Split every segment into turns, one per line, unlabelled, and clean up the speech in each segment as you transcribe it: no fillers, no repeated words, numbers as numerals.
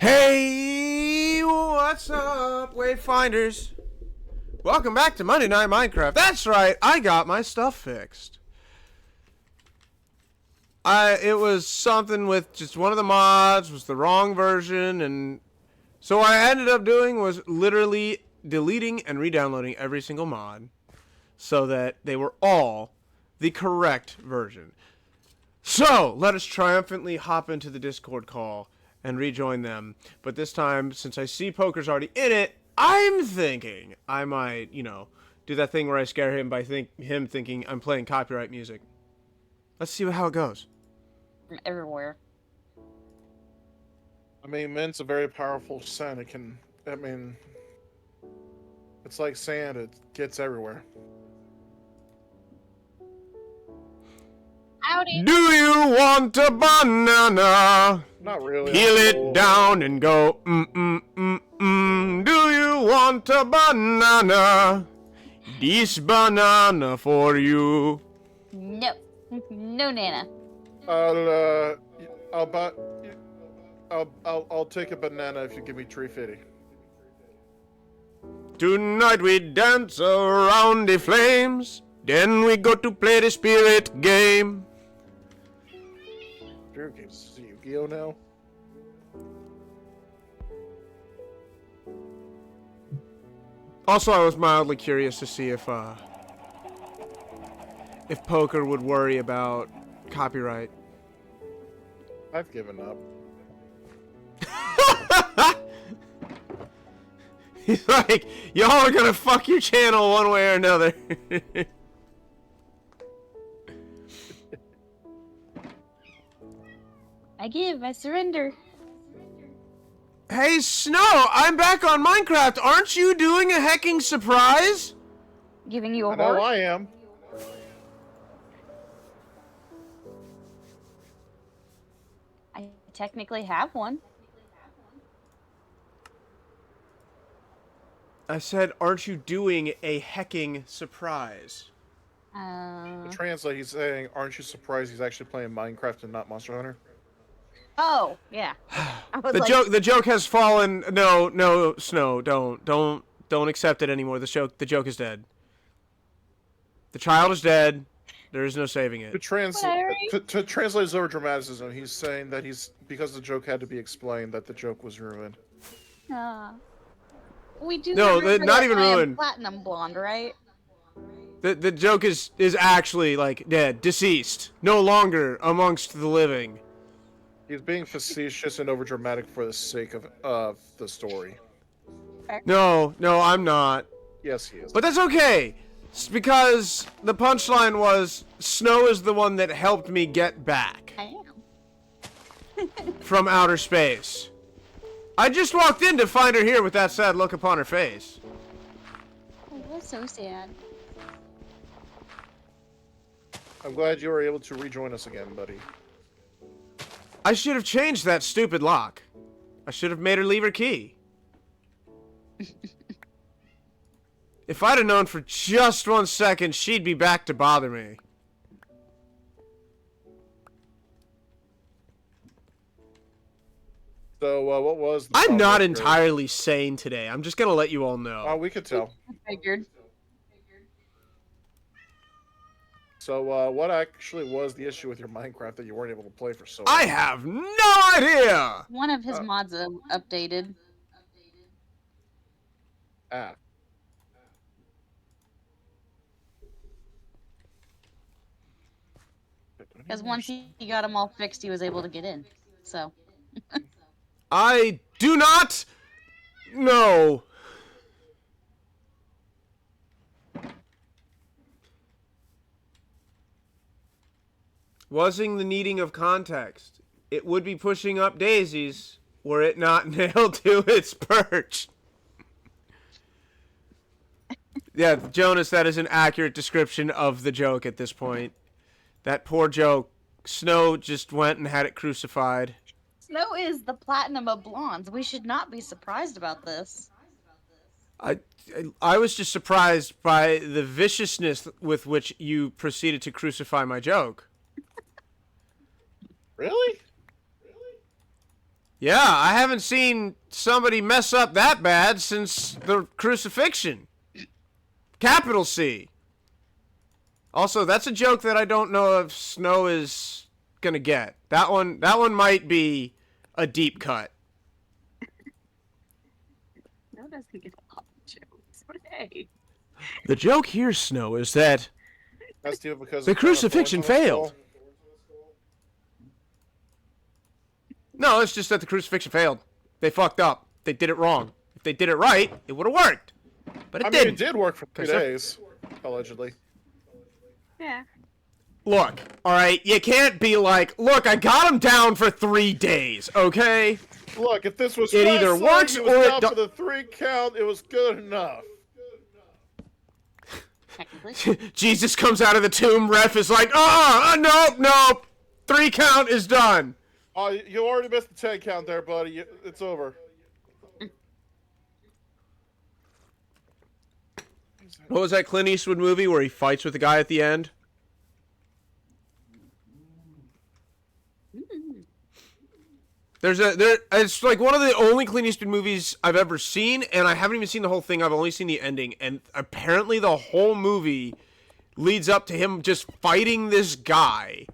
Hey, what's up, Wayfinders? Welcome back to Monday Night Minecraft. That's right, I got my stuff fixed. It was something with just one of the mods was the wrong version, and so what I ended up doing was literally deleting and re-downloading every single mod so that they were all the correct version. So, let us triumphantly hop into the Discord call and rejoin them. But this time, since I see Poker's already in it, I'm thinking I might, do that thing where I scare him by him thinking I'm playing copyright music. Let's see how it goes.
From everywhere.
I mean, mint's a very powerful scent. It's like sand. It gets everywhere.
Howdy.
Do you want a banana?
Not really.
Peel it down and go, Do you want a banana? This banana for you.
No. No, Nana.
I'll take a banana if you give me $3.50.
Tonight we dance around the flames. Then we go to play the spirit game.
Spirit games is Yu-Gi-Oh now.
Also, I was mildly curious to see if Poker would worry about copyright.
I've given up.
He's like, y'all are gonna fuck your channel one way or another.
I surrender.
Hey, Snow, I'm back on Minecraft. Aren't you doing a hecking surprise?
Giving you a
I know
horse?
I am.
I technically have one.
I said, aren't you doing a hecking surprise?
To translate, he's saying, "Aren't you surprised he's actually playing Minecraft and not Monster Hunter?"
Oh, yeah. I was
The joke has fallen. No, Snow, don't accept it anymore. The joke is dead. The child is dead. There is no saving it.
To translate his over dramaticism, he's saying that because the joke had to be explained, that the joke was ruined.
we do.
No,
remember
not
that
even
I am
ruined.
Platinum blonde, right?
The joke is actually like dead, deceased, no longer amongst the living.
He's being facetious and over dramatic for the sake of the story.
No, I'm not.
Yes, he is.
But that's okay, because the punchline was Snow is the one that helped me get back
I am.
from outer space. I just walked in to find her here with that sad look upon her face.
It was so sad.
I'm glad you were able to rejoin us again, buddy.
I should have changed that stupid lock. I should have made her leave her key. If I'd have known for just 1 second she'd be back to bother me.
So, what was the
I'm not
problem here?
entirely sane today. I'm just gonna let you all know.
Oh, we could tell.
I figured.
So, what actually was the issue with your Minecraft that you weren't able to play for so long?
I have no idea!
One of his mods updated.
Ah.
Because once he got them all fixed, he was able to get in. So.
I do not know. Wasn't the needing of context. It would be pushing up daisies were it not nailed to its perch. Yeah, Jonas, that is an accurate description of the joke at this point. That poor joke. Snow just went and had it crucified.
Snow is the platinum of blondes. We should not be surprised about this.
I was just surprised by the viciousness with which you proceeded to crucify my joke.
Really?
Yeah, I haven't seen somebody mess up that bad since the crucifixion. Capital C. Also, that's a joke that I don't know if Snow is gonna get. That one might be a deep cut.
No, doesn't get a lot of jokes. But hey.
The joke here, Snow, is that
That's Steve because
the
of thorns
crucifixion
on his
failed.
skull.
No, it's just that the crucifixion failed. They fucked up. They did it wrong. If they did it right, it would have worked. But it
I mean,
didn't.
it did work for 3
'Cause they're-
days, allegedly.
Yeah.
Look, all right, you can't be like, look, I got him down for 3 days, okay?
Look, if this was
It either
wrestling,
works
it was
or it
down
don't-
to the 3 count. It was good enough.
Technically.
Jesus comes out of the tomb, ref is like, nope. 3 count is done.
Oh, you already missed the 10 count there, buddy. It's over.
What was that Clint Eastwood movie where he fights with the guy at the end? It's like one of the only Clint Eastwood movies I've ever seen, and I haven't even seen the whole thing. I've only seen the ending, and apparently the whole movie leads up to him just fighting this guy.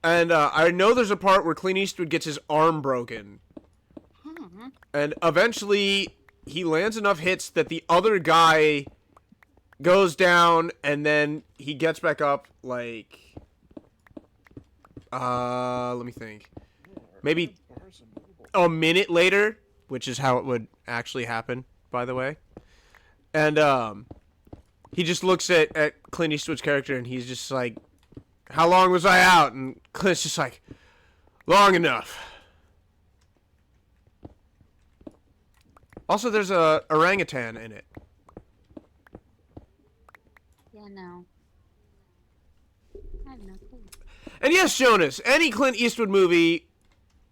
And I know there's a part where Clint Eastwood gets his arm broken, and eventually he lands enough hits that the other guy goes down, and then he gets back up like. Let me think. Maybe a minute later, which is how it would actually happen, by the way. And he just looks at Clint Eastwood's character, and he's just like, "How long was I out?" And Clint's just like, "Long enough." Also, there's a orangutan in it.
Yeah, no. I have no clue.
And yes, Jonas, any Clint Eastwood movie.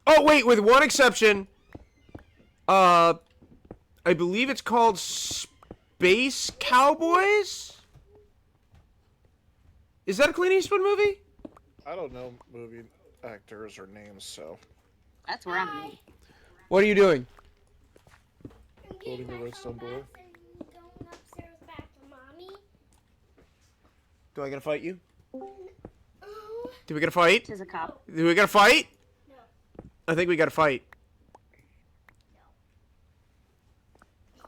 Oh wait, with one exception. I believe it's called Space Cowboys. Is that a Clint Eastwood movie?
I don't know movie actors or names, so.
That's where I'm at.
What are you doing?
Holding the redstone door.
Going upstairs back to mommy.
Do I gotta fight you?
Oh,
Do we gotta fight?
She's a cop.
Do we gotta fight?
no.
I think we gotta fight.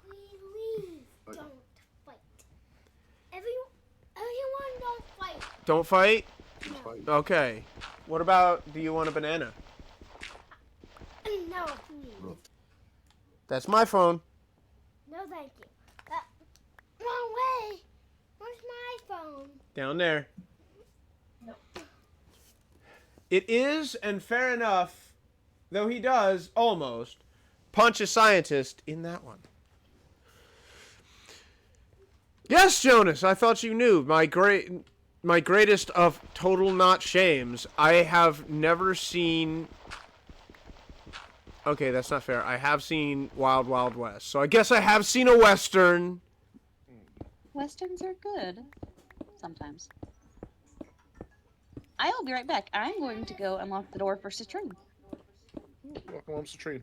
Please don't fight. Everyone don't fight.
Don't fight?
No.
Okay. What about, do you want a banana?
No, please.
That's my phone.
No, thank you. Wrong way. Where's my phone?
Down there.
No.
It is, and fair enough, though he does, almost, punch a scientist in that one. Yes, Jonas, I thought you knew. My greatest of total not shames. I have never seen... Okay, that's not fair. I have seen Wild Wild West, so I guess I have seen a Western.
Westerns are good. Sometimes. I'll be right back. I'm going to go unlock the door for Citrine.
Welcome home, Citrine.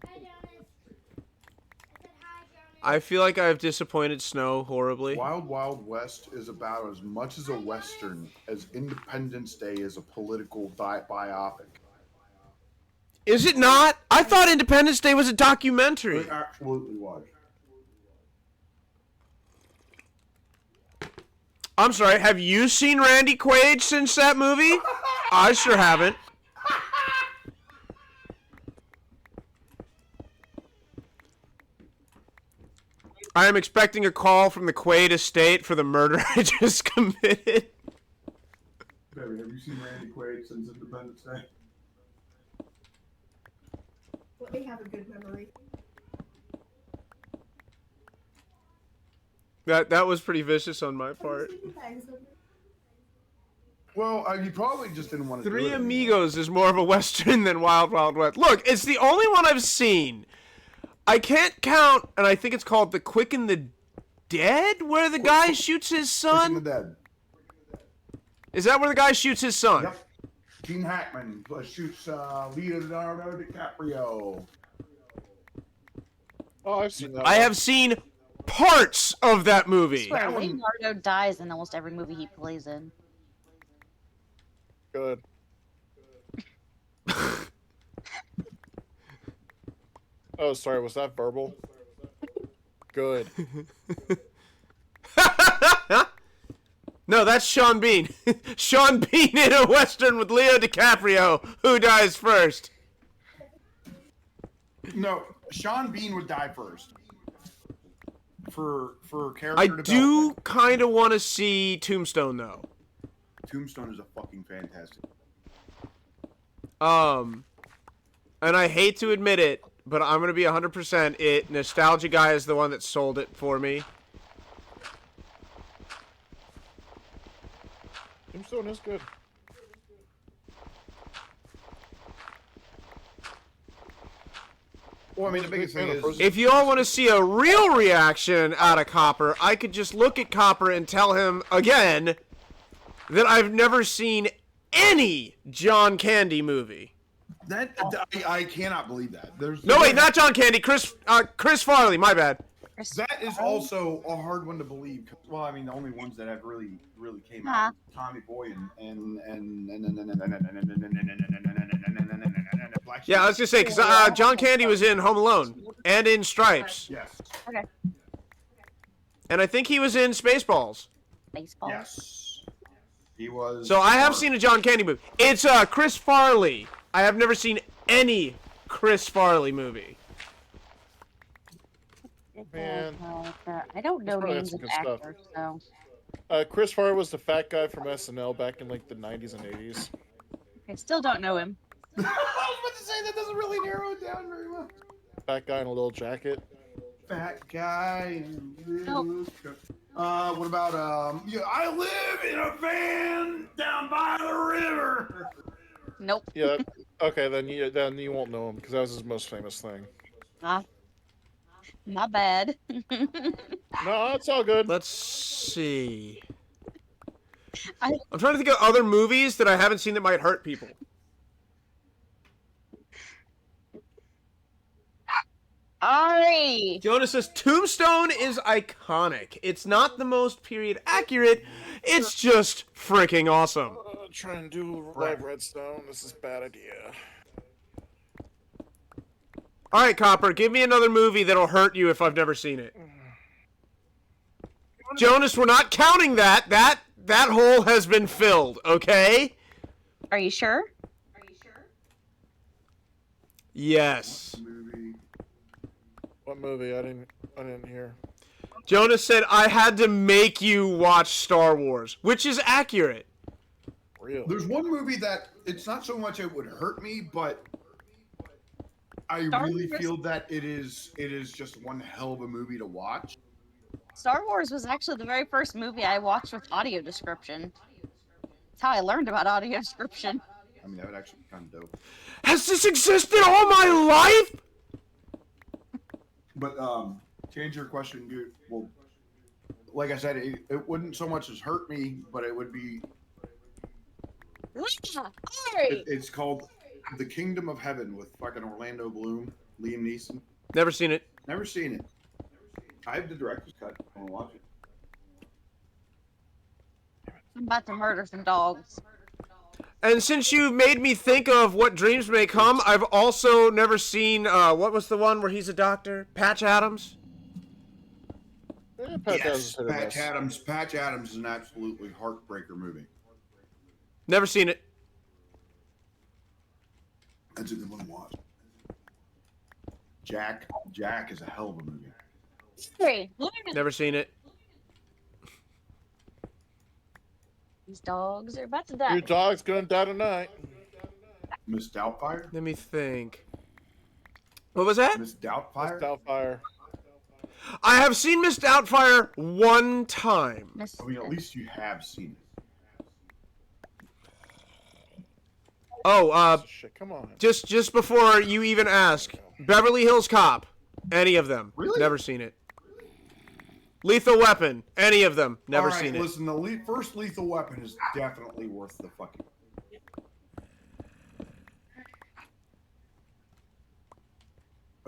I feel like I've disappointed Snow horribly.
Wild Wild West is about as much as a Western as Independence Day is a political biopic.
Is it not? I thought Independence Day was a documentary.
It absolutely was.
I'm sorry, have you seen Randy Quaid since that movie? I sure haven't. I am expecting a call from the Quaid estate for the murder I just committed.
Baby, have you seen Randy Quaid since Independence Day?
Let me have a good memory.
That was pretty vicious on my part.
Well, you probably just didn't want to do
Three
it anymore.
Amigos is more of a Western than Wild Wild West. Look, it's the only one I've seen. I can't count, and I think it's called The Quick and the Dead, where the guy shoots his
Quick and
son.
the Dead.
Is that where the guy shoots his son?
Yep. Gene Hackman shoots Leonardo DiCaprio.
Oh, I've seen that.
I
one.
have seen parts of that
I
movie.
swear,
That one-
Leonardo dies in almost every movie he plays in.
Good. Oh, sorry. Was that verbal? Good.
No, that's Sean Bean. Sean Bean in a Western with Leo DiCaprio. Who dies first?
No, Sean Bean would die first. For character
I
development.
do kind of want to see Tombstone, though.
Tombstone is a fucking fantastic.
And I hate to admit it, but I'm going to be 100% it. Nostalgia Guy is the one that sold it for me.
Tombstone is good.
Well, I mean, the biggest thing is
If you all want to see a real reaction out of Copper, I could just look at Copper and tell him again that I've never seen any John Candy movie.
that I cannot believe that.
No, wait, not John Candy. Chris Farley. My bad.
That is also a hard one to believe. Well, I mean, the only ones that have really came out, Tommy Boy and Black Sheep.
Yeah, I was gonna say because John Candy was in Home Alone and in Stripes,
Yes.
Okay.
and I think he was in Spaceballs.
Baseball.
Yes. He was.
So I have seen a John Candy movie. It's Chris Farley. I have never seen any Chris Farley movie.
Man.
I don't know
probably
names
some
of
good stuff.
actors, so.
Chris Farley was the fat guy from SNL back in like the 90s and 80s.
I still don't know him.
I was about to say that doesn't really narrow it down very much.
Fat guy in a little jacket.
Fat guy.
Nope.
What about yeah, I live in a van down by the river.
Nope.
Yeah. Okay, then you won't know him because that was his most famous thing.
Not bad.
No, it's all good.
Let's see.
I-
I'm trying to think of other movies that I haven't seen that might hurt people.
Ari!
Jonas says Tombstone is iconic. It's not the most period accurate. It's just freaking awesome.
Trying to do live Redstone. This is a bad idea.
All right, Copper, give me another movie that'll hurt you if I've never seen it. Jonas, we're not counting that. That hole has been filled, okay?
Are you sure?
Yes.
Movie.
What movie? I didn't hear.
Jonas said I had to make you watch Star Wars, which is accurate.
Real.
There's one movie that it's not so much it would hurt me, but I
Star
really
Wars?
feel that it is just one hell of a movie to watch.
Star Wars was actually the very first movie I watched with audio description. That's how I learned about audio description.
I mean, that would actually be kind of dope.
Has this existed all my life?
But to answer your question, well, like I said, it wouldn't so much as hurt me, but it would be.
Ari!
It's called The Kingdom of Heaven with fucking Orlando Bloom, Liam Neeson.
Never seen it.
Never seen it. I have the director's cut. I want to watch it.
I'm about to murder some dogs.
And since you made me think of What Dreams May Come, I've also never seen, what was the one where he's a doctor? Patch Adams?
Yeah, Pat
Yes,
Adams hit or
Patch
miss.
Adams. Patch Adams is an absolutely heartbreaker movie.
Never seen it.
That's a good one to watch. Jack is a hell of a movie.
Ari, look at
Never seen it.
these dogs are about to die.
Your dog's gonna die tonight.
Miss Doubtfire.
Let me think. What was that?
Miss Doubtfire.
Doubtfire.
I have seen Miss Doubtfire one time.
Miss-
I mean, at least you have seen it.
Oh,
Shit, come on.
just before you even ask, Beverly Hills Cop, any of them?
Really?
Never seen it. Lethal Weapon, any of them? Never
All right,
seen it.
listen, the first Lethal Weapon is definitely worth the fucking.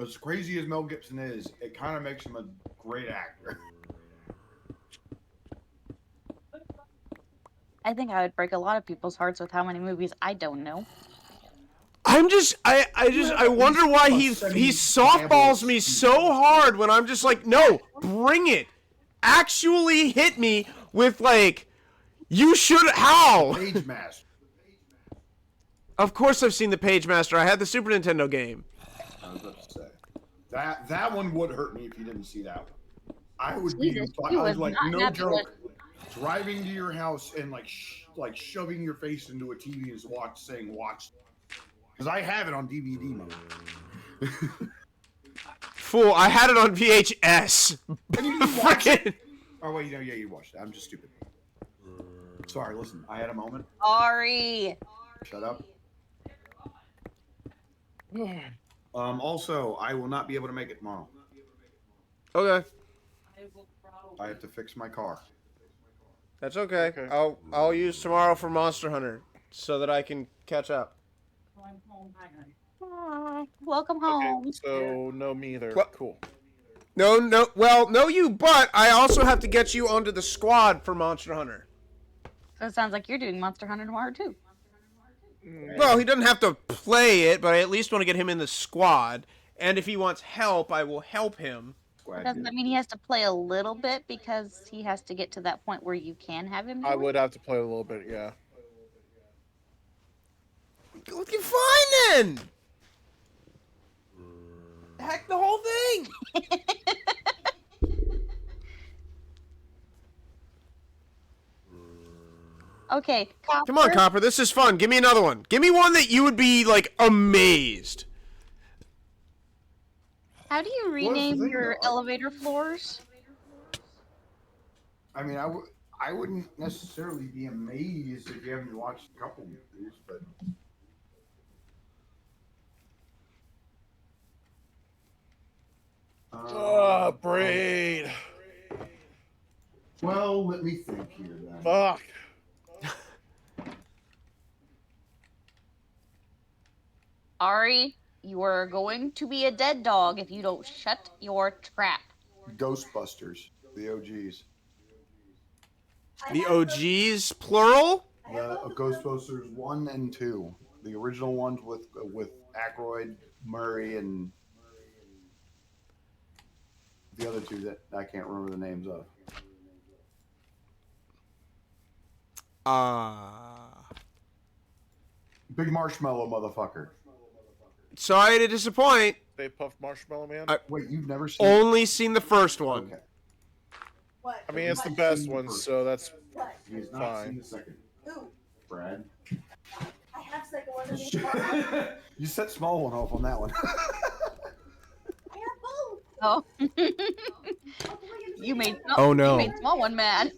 as crazy as Mel Gibson is, it kind of makes him a great actor.
I think I would break a lot of people's hearts with how many movies I don't know.
I wonder why he softballs me so hard when I'm just like, no, bring it. Actually hit me with like, you should, how?
Page Master.
Of course I've seen the Page Master. I had the Super Nintendo game.
I was about to say that one would hurt me if you didn't see that one. I would be.
Jesus,
I
you
was
would
like,
not
no
have
joke, driving to your house and like shoving your face into a TV and saying watch, because I have it on DVD mode.
Fool, I had it on VHS.
And you watch it?
Freaking.
Oh wait, no, yeah, you watched it. I'm just stupid. Sorry, listen, I had a moment.
Sorry.
Shut up. Also, I will not be able to make it tomorrow.
Okay,
I have to fix my car.
that's okay.
Okay.
I'll use tomorrow for Monster Hunter so that I can catch up.
Welcome
Okay,
home.
so no me either.
What?
Cool.
No you, but I also have to get you onto the squad for Monster Hunter.
So it sounds like you're doing Monster Hunter tomorrow too.
Well, he doesn't have to play it, but I at least want to get him in the squad. And if he wants help, I will help him.
Glad
Doesn't that mean he has to play a little bit because he has to get to that point where you can have him?
I
join?
would have to play a little bit, yeah.
Looking fine then. Heck, the whole thing.
Okay,
Come on, Copper. This is fun. Give me another one. Give me one that you would be like amazed.
How do you
the
rename
thing,
your
though?
elevator floors?
I mean, I wouldn't necessarily be amazed if you haven't watched a couple movies, but
Braid.
well, let me think here then.
Fuck.
Ari, you are going to be a dead dog if you don't shut your trap.
Ghostbusters, the OGs.
The OGs, plural?
The Ghostbusters 1 and 2. The original ones with Aykroyd, Murray, and the other two that I can't remember the names of. Big Marshmallow motherfucker.
Sorry to disappoint.
Stay Puft Marshmallow Man.
Wait, you've never seen
Only seen the first one.
Okay.
What?
I mean, it's the
What?
best one, so that's
What?
He's not
Fine.
seen the second.
Ooh,
Brad.
I have second one in the car.
You set small one off on that one.
I have both.
Oh,
Oh, look at the
you made
second
Oh, no.
you made small one mad.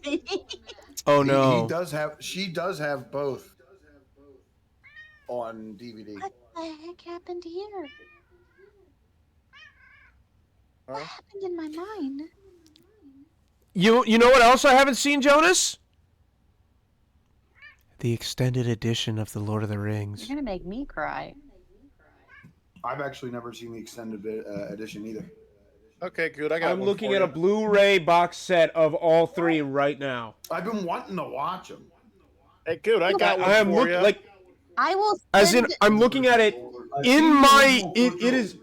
Oh
He
no.
does have. She does have both on DVD.
What the heck happened here? What
Huh?
happened in my mind?
You know what else I haven't seen, Jonas? The extended edition of The Lord of the
You're
Rings.
gonna make me cry.
I've actually never seen the extended edition either.
okay. Good. I got.
I'm
one
looking
for
at
you.
a Blu-ray box set of all three right now.
I've been wanting to watch them.
Hey, good. I got one
I am
for
looking
you.
like
I will.
as in
send-
I'm looking at it in my it is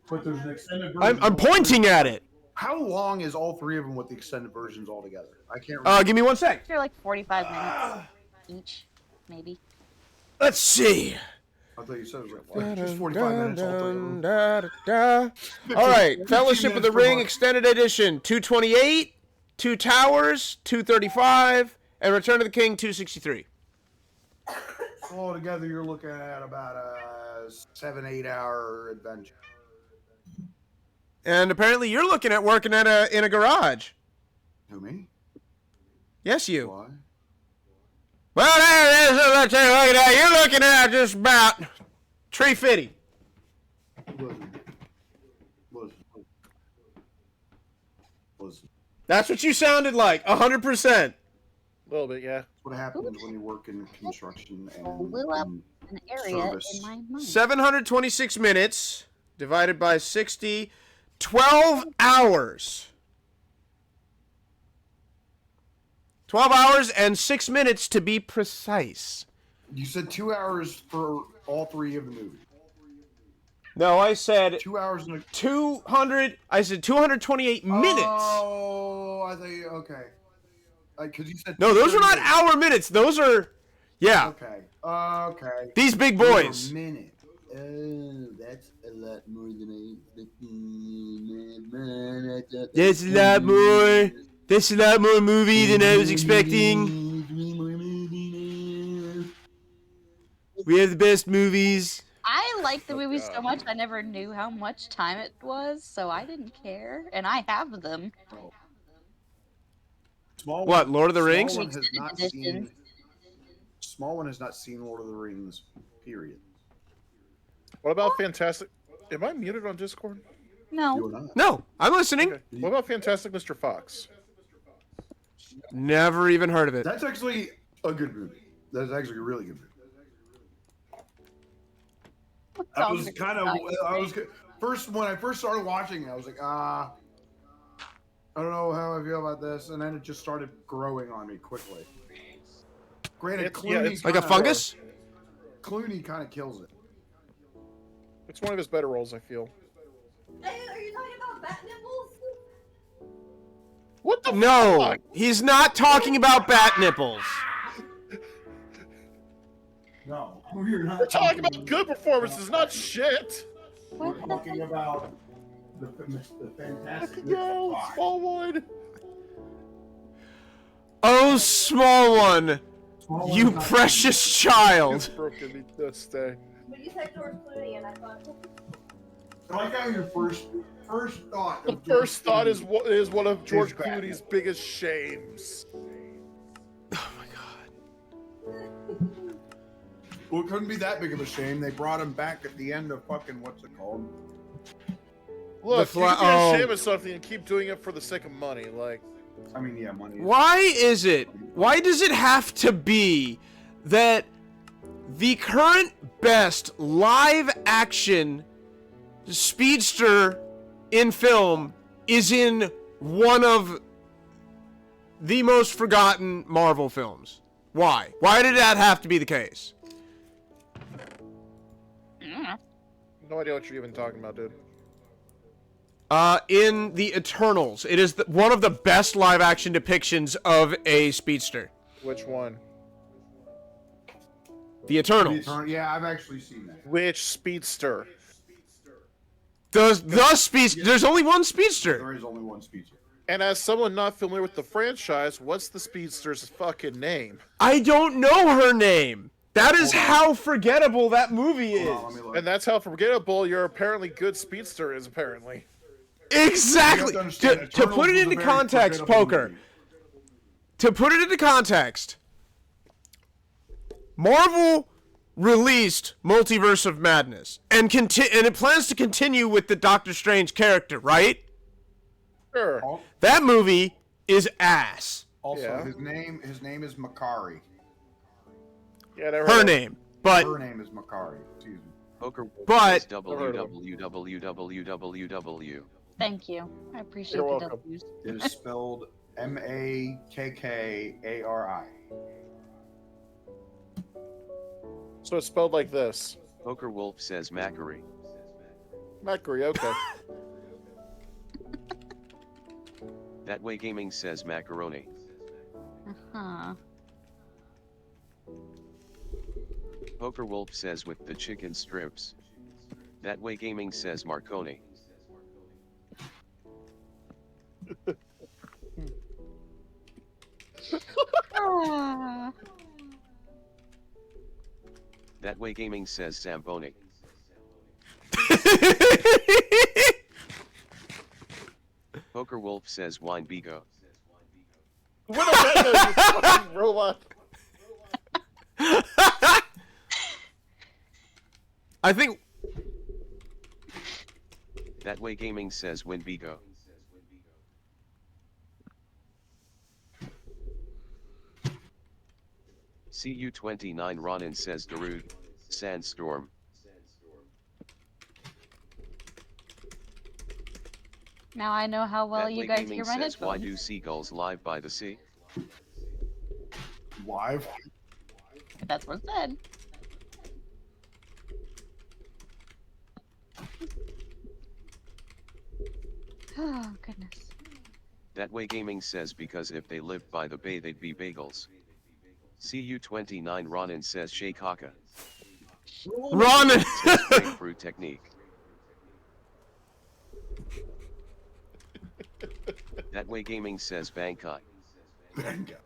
But there's an extended
I'm pointing at it.
How long is all three of them with the extended versions altogether? I can't remember.
Give me 1 sec.
They're like 45 minutes each, maybe.
Let's see.
I thought you said it was like just 45 minutes. All three of them.
All right,
15
Fellowship of the
minutes per
Ring
month.
Extended Edition 228, Two Towers 235, and Return of the King 263.
Altogether, you're looking at about a 7-8 hour adventure.
And apparently, you're looking at working at in a garage.
Who, me?
Yes, you.
Why?
Well, there it is. Let's take a look at that. You're looking at just about 350.
Listen.
That's what you sounded like. 100%.
A little bit, yeah.
What happens when you work in construction and
Blew up an area
service.
in my mind.
726 minutes. divided by 60. 12 hours. 12 hours and 6 minutes to be precise.
You said 2 hours for all three of the movies.
No, I said
2 hours and a...
200. I said 228 minutes.
Oh, I think okay. Because you said
No, those are not
238.
hour minutes. Those are, yeah.
Okay. Okay.
These big
Those are
boys.
minute. Oh, that's a lot more than I expected.
That's a lot more. That's a lot more movie than I was expecting. We have the best movies.
I like the
Oh,
movie
God.
so much, I never knew how much time it was, so I didn't care. And I have them.
Small
What,
one-
Lord of the
Small
Rings?
one has not
Extended
seen.
edition.
Small one has not seen Lord of the Rings. Period.
What about Fantastic? Am I muted on Discord?
No.
You're not.
No, I'm listening.
Okay. What about Fantastic Mr. Fox?
Never even heard of it.
That's actually a good movie. That's actually a really good movie. I was kind of. I was first when I first started watching it. I was like, I don't know how I feel about this, and then it just started growing on me quickly. Granted,
It's-
Clooney
yeah, it's
Like a
kinda-
fungus?
Clooney kind of kills it.
It's one of his better roles, I feel.
Hey, are you talking about bat nipples?
What the
No,
fuck?
he's not talking about bat nipples.
No, we're not.
We're talking about good performances, not shit.
We're talking about the fantastic.
No, small one.
Oh, small one,
Small
you
one's not-
precious child.
It's broken me this day.
But you said George Clooney, and I thought,
I like how your first thought.
The
of George
first thought
Clooney
is one of George
Batman.
Clooney's biggest shames.
Oh my god.
Well, it couldn't be that big of a shame. They brought him back at the end of fucking what's it called?
Look,
fla-
you can be
oh.
ashamed of something and keep doing it for the sake of money. Like,
I mean, yeah, money.
Why is it? Why does it have to be that the current best live action speedster in film is in one of the most forgotten Marvel films? Why? Why did that have to be the case?
no idea what you're even talking about, dude.
In the Eternals, it is one of the best live action depictions of a speedster.
Which one?
The Eternals.
Yeah, I've actually seen that.
Which speedster?
The speedster. There's only one speedster.
There is only one speedster.
And as someone not familiar with the franchise, what's the speedster's fucking name?
I don't know her name. That is how forgettable that movie is.
Hold on, let me look.
And that's how forgettable your apparently good speedster is, apparently.
Exactly.
You have to understand,
To put it
Eternals was a
into
very
context,
forgettable
Poker.
movie.
To put it into context, Marvel released Multiverse of Madness and and it plans to continue with the Doctor Strange character, right?
Sure.
That movie is ass.
Also,
Yeah.
his name is Makari.
Yeah, never
Her
heard of it.
name, but
Her name is Makari. Excuse me.
Poker
But-
www.
Thank you. I appreciate
You're
the
welcome.
W's.
It is spelled Makkari.
So it's spelled like this.
Poker Wolf says Macquarie.
Macquarie, okay.
That Way Gaming says macaroni.
Uh-huh.
Poker Wolf says with the chicken strips. That Way Gaming says Marconi.
Ah.
That Way Gaming says Zamboni. Poker Wolf says Wine Bigo.
What the heck are you fucking robot?
I think
That Way Gaming says Winbigo. CU29 Ronin says Darude. Sandstorm.
Now I know how well
That
you
way
guys
gaming
hear my
says, why
headphones.
do seagulls live by the sea?
Live.
That's what it said. Oh, goodness.
That way gaming says because if they lived by the bay they'd be bagels. CU29 Ronan says Shake Haka.
Ronan!
Says grapefruit technique. That way gaming says Bankai.
Bingo.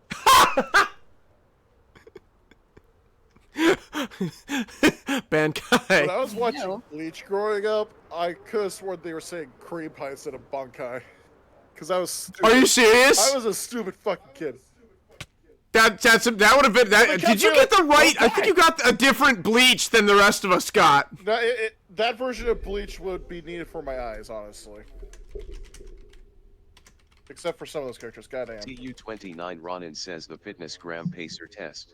When
Bankai.
I was watching
No.
Bleach growing up, I could have sworn they were saying cream pie instead of bankai. Because I was stupid.
Are you serious?
I was a stupid fucking kid.
That would have been that.
They
Did
kept
you
saying,
get the
like,
right? I think
Bankai.
you got a different Bleach than the rest of us got.
No, that version of Bleach would be needed for my eyes, honestly. Except for some of those characters, goddamn.
CU29 Ronan says the fitness gram pacer test.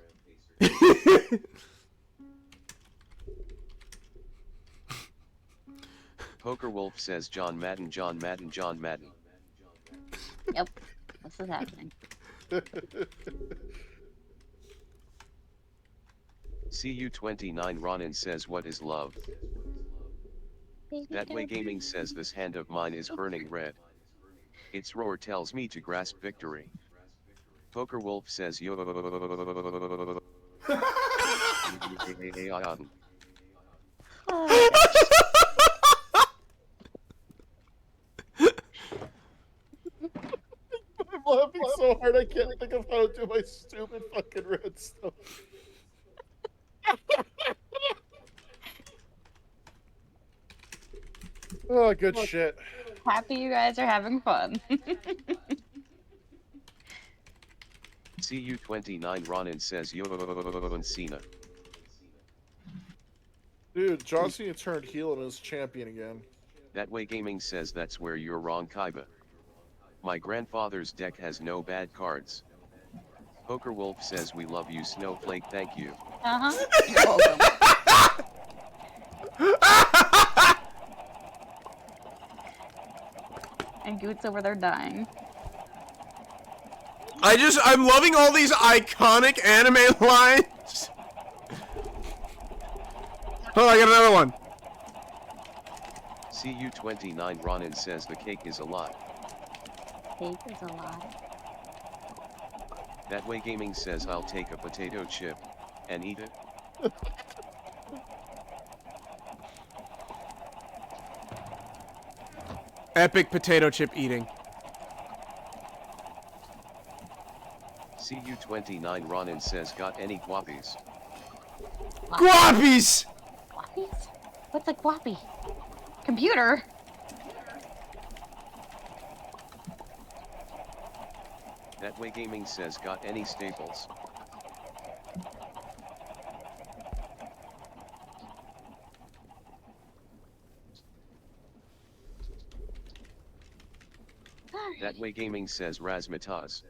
Poker Wolf says John Madden, John Madden, John Madden.
Yep. This is happening.
CU29 Ronan says what is love? That way gaming says this hand of mine is burning red. Its roar tells me to grasp victory. Poker Wolf says yo.
Oh,
I'm laughing so hard I can't think of how to do my stupid fucking redstone. Oh, good shit.
happy you guys are having fun.
CU29 Ronan says yo and Cena.
Dude, John Cena turned heel and is champion again.
That way gaming says that's where you're wrong, Kaiba. My grandfather's deck has no bad cards. Poker Wolf says we love you, Snowflake, thank you.
Uh-huh. You're welcome. And Goot's over there dying.
I'm loving all these iconic anime lines. Oh, I got another one.
CU29 Ronan says the cake is a lie.
Cake is a lie.
That way gaming says I'll take a potato chip and eat it.
Epic potato chip eating.
CU29 Ronan says got any guappies?
Guappies!
Guappies? What's a guappy? Computer?
That way gaming says got any staples? That way gaming says Razmataz.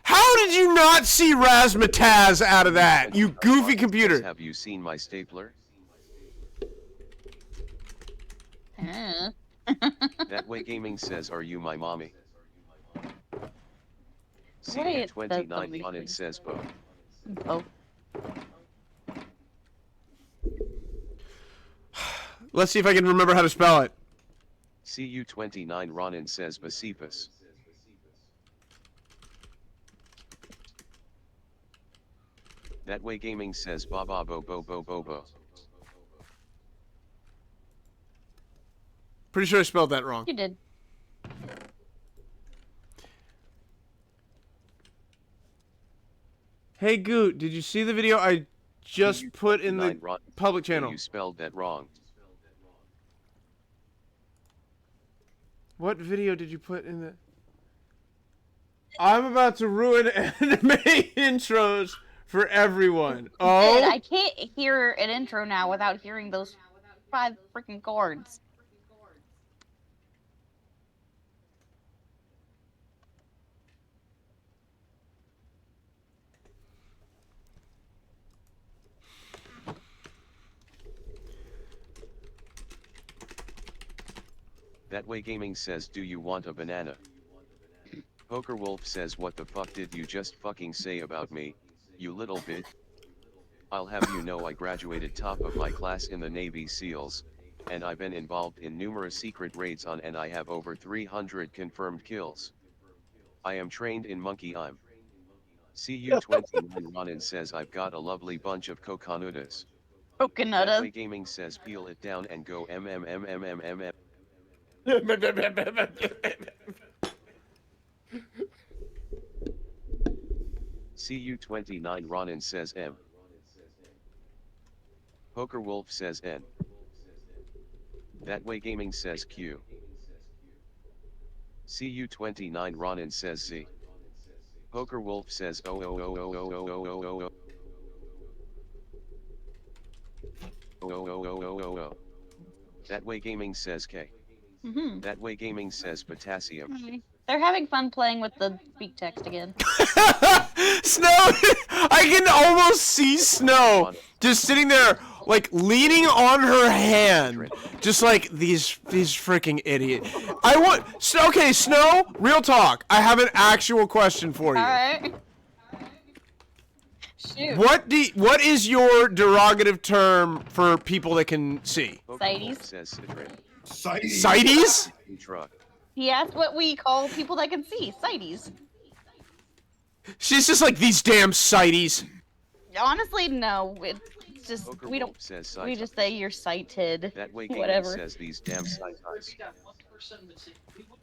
How did you not see Razmataz out of that, you goofy computer?
Have you seen my stapler?
Huh.
That way gaming says are you my mommy?
Wait,
CU29
that's
Ronan says Bo.
Oh.
Let's see if I can remember how to spell it.
CU29 Ronan says Basiphus. That way gaming says ba ba bo bo bo bo bo.
Pretty sure I spelled that wrong.
You did.
Hey Goot, did you see the video I just put in the public channel?
You spelled that wrong.
What video did you put in the... I'm about to ruin anime intros for everyone. Oh?
I can't hear an intro now without hearing those 5 freaking chords.
That Way Gaming says, do you want a banana? Poker Wolf says, what the fuck did you just fucking say about me, you little bit? I'll have you know I graduated top of my class in the Navy SEALs, and I've been involved in numerous secret raids on, and I have over 300 confirmed kills. I am trained in monkey I'm. CU29 Ronan says, I've got a lovely bunch of coconutas. That Way
Coconut.
Gaming says, peel it down and go mmmmmm. CU29 Ronan says M. Poker Wolf says N. That Way Gaming says Q. CU29 Ronan says Z. Poker Wolf says O O O O O O O O O O. Oh. That Way Gaming says K.
Mm-hmm.
That Way Gaming says potassium.
They're having fun playing with the speak text again.
Snow! I can almost see Snow just sitting there, like, leaning on her hand. Just like, these freaking idiot. Okay, Snow, real talk. I have an actual question for you.
Alright. Shoot.
What is your derogative term for people that can see?
Sighties.
Says Citrin.
Sighties?
Truck.
He asked what we call people that can see. Sighties.
She's just like, these damn sighties.
Honestly, no. It's just,
Poker
we don't.
Wolf says
We
sight.
just say you're sighted.
That Way Gaming
Whatever.
says these damn sight eyes.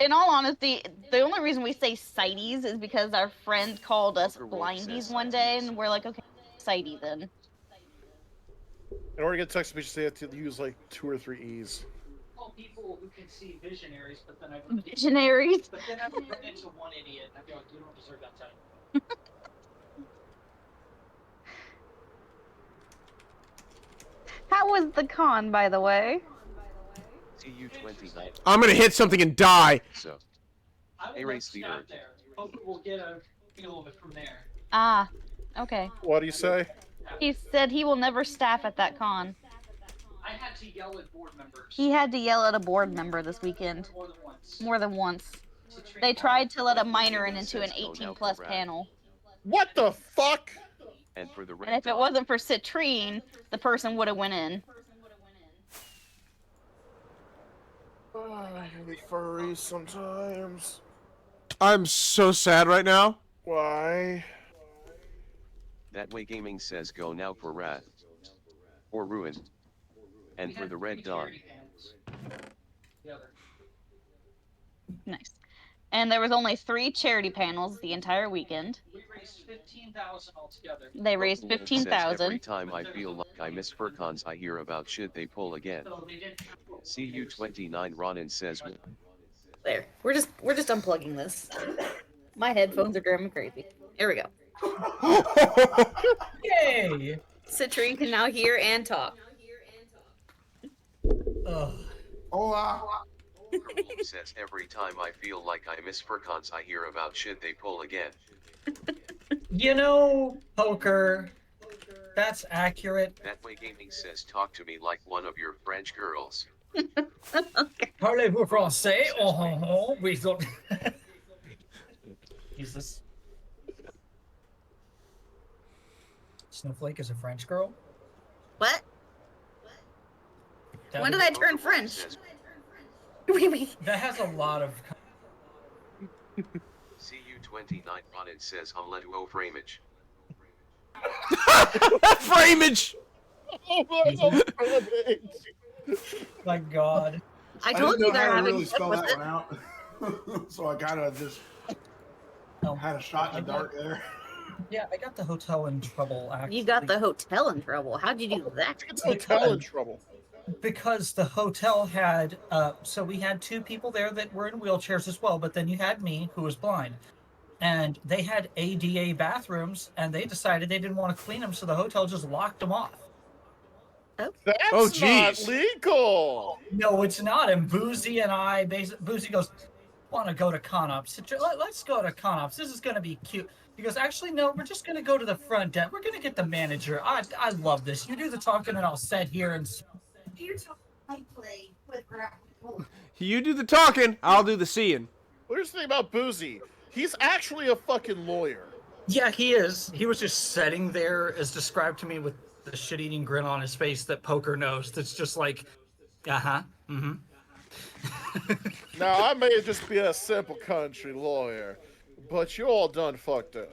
In all honesty, the only reason we say sighties is because our friend called us
Poker Wolf says
blindies one day, and we're like, okay, sighty then.
In order to get text speech, they have to use like 2 or 3 E's.
People who can see visionaries, but then
Visionaries.
But then I've run into one idiot, and I feel like you don't deserve that title.
How was the con, by the way?
CU29.
I'm gonna hit something and die.
So,
I will
Erase
let
the
stop
urge.
there. Hope we'll get a feel of it from there.
Ah, okay.
What do you say?
He said he will never staff at that con.
I had to yell at board members
He had to yell at a board member this weekend.
more than once.
More than once.
To train
They
them.
tried to let a minor in into an 18+ panel.
What the fuck?
and for the
And
red
if it wasn't for Citrine, the person would have went in.
Oh, I hate furries sometimes.
I'm so sad right now.
Why?
That Way Gaming says go now for Rat. Or Ruin. And
We
for
had
the Red
3
Dawn.
charity panels. The other.
Nice. And there was only 3 charity panels the entire weekend.
We raised 15,000 altogether.
They raised
Says, every
15,000.
time I feel like I miss FurCons, I hear about shit they pull again.
So they didn't.
CU29 Ronan says
There. We're just unplugging this. My headphones are driving me crazy. Here we go.
Yay!
Citrine can now hear and talk.
Ugh.
Hola.
says every time I feel like I miss FurCons, I hear about shit they pull again.
You know, Poker, that's accurate.
That Way Gaming says talk to me like one of your French girls.
Parlez-vous français? Oh, we don't. Jesus. Snowflake is a French girl?
What?
That
When did
is-
I turn French?
Says
What do you mean?
That has a lot of.
CU29 Ronan says Haletuo Framage.
Framage!
My God.
I
I
told
didn't
you
know
they're
how to
having
really
fun
spell
with
that
it.
one out. So I kind of just had a shot in the dark there.
Yeah, I got the hotel in trouble. Actually.
You got the hotel in trouble. How'd you do that?
It's hotel in trouble.
Because the hotel had, so we had 2 people there that were in wheelchairs as well, but then you had me, who was blind. And they had ADA bathrooms, and they decided they didn't want to clean them, so the hotel just locked them off.
That's
Oh,
not
jeez.
legal.
No, it's not. And Boozy and I, Boozy goes, want to go to Conops. Let's go to Conops. This is going to be cute. He goes, actually, no, we're just going to go to the front desk. We're going to get the manager. I love this. You do the talking, and I'll sit here and...
I play with
You do the talking, I'll do the seeing.
Here's the thing about Boozy. He's actually a fucking lawyer.
Yeah, he is. He was just sitting there, as described to me, with the shit-eating grin on his face that Poker knows. That's just like, mm-hmm.
Now, I may just be a simple country lawyer, but you all done fucked up.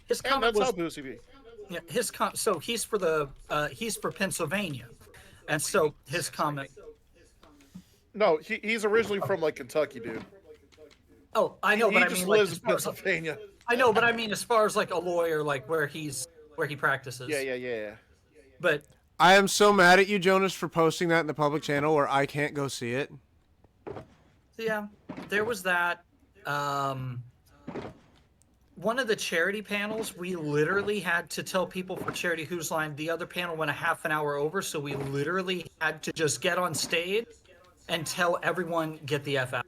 His
And
comment
that's
was,
how Boozy be.
yeah, so he's for Pennsylvania, and so his comment.
No, he's originally from, like, Kentucky, dude.
Oh, I know,
He
but I
just
mean, like,
lives
as
in
far as,
Pennsylvania.
I know, but I mean, as far as like a lawyer, like where he practices.
Yeah.
But
I am so mad at you, Jonas, for posting that in the public channel where I can't go see it.
yeah, there was that. One of the charity panels, we literally had to tell people for Charity Whose Line, the other panel went a half an hour over, so we literally had to just get on stage and tell everyone, get the F out.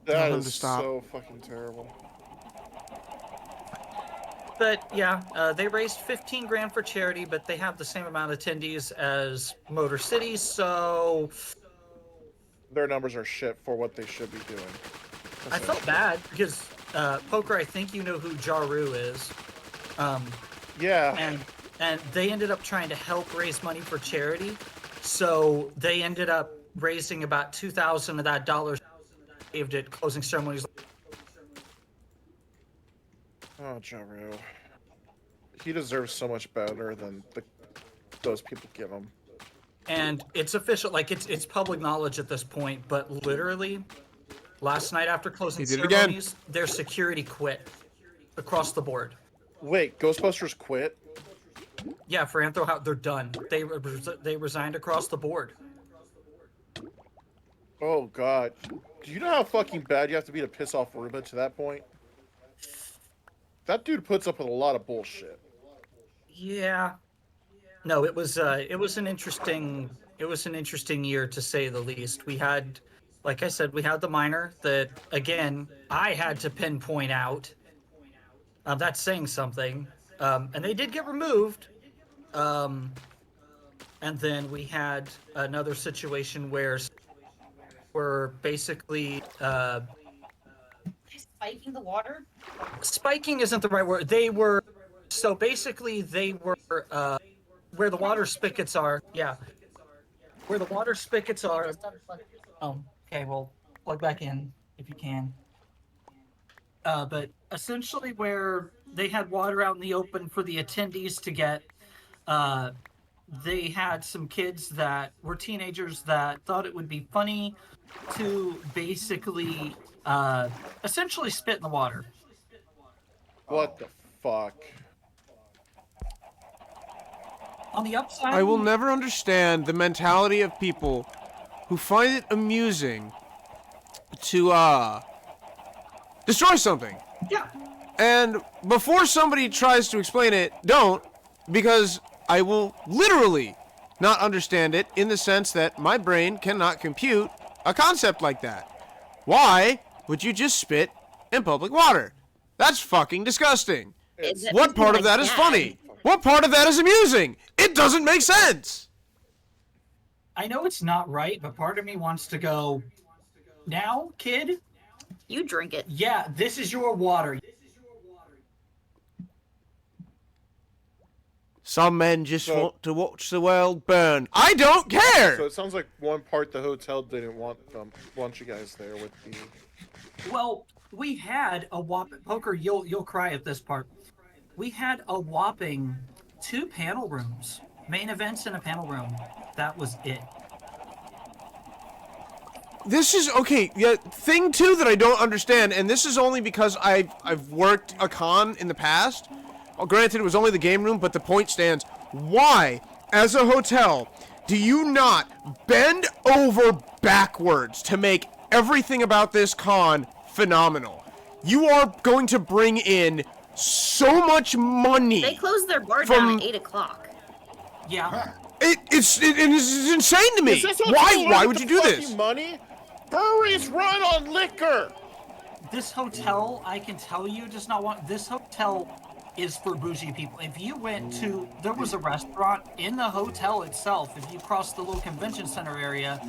That
Tell him
is
to stop.
so fucking terrible.
But yeah, they raised 15 grand for charity, but they have the same amount of attendees as Motor City, so
Their numbers are shit for what they should be doing.
I felt bad because Poker, I think you know who Jaru is.
Yeah.
And they ended up trying to help raise money for charity. So they ended up raising about 2,000 of that dollars saved at closing ceremonies.
Oh, Jaru. He deserves so much better than those people give him.
And it's official, like it's public knowledge at this point, but literally last night after closing
He did it again.
ceremonies, their security quit across the board.
Wait, Ghostbusters quit?
Yeah, for Anthro House, they're done. They resigned across the board.
Oh, God. Do you know how fucking bad you have to be to piss off Ruben to that point? That dude puts up with a lot of bullshit.
Yeah. No, it was an interesting year to say the least. We had, like I said, we had the minor that again I had to pinpoint out. That's saying something. And they did get removed. And then we had another situation where we're basically
Spiking the water?
spiking isn't the right word. They were where the water spigots are. Yeah. Where the water spigots are. Oh, okay, well, plug back in if you can. But essentially where they had water out in the open for the attendees to get, they had some kids that were teenagers that thought it would be funny to basically essentially spit in the water.
What the fuck?
On the upside,
I will never understand the mentality of people who find it amusing to destroy something.
Yeah.
And before somebody tries to explain it, don't, because I will literally not understand it in the sense that my brain cannot compute a concept like that. Why would you just spit in public water? That's fucking disgusting. What part of that is funny? What part of that is amusing? It doesn't make sense.
I know it's not right, but part of me wants to go, now, kid?
You drink it.
Yeah, this is your water.
Some men just want to watch the world burn. I don't care!
So it sounds like one part the hotel didn't want you guys there with the...
Well, we had a whopping... Poker, you'll cry at this part. We had a whopping 2 panel rooms. Main events in a panel room. That was it.
This is okay. Yeah, thing too that I don't understand, and this is only because I've worked a con in the past. Well, granted, it was only the game room, but the point stands. Why, as a hotel, do you not bend over backwards to make everything about this con phenomenal? You are going to bring in so much money.
They closed their bar down at 8 o'clock.
Yeah.
It's insane to me.
Is this
Why would you do
fucking
this?
Money? Breweries run on liquor.
This hotel, I can tell you, does not want... This hotel is for bougie people. If you went to, there was a restaurant in the hotel itself, if you crossed the little convention center area,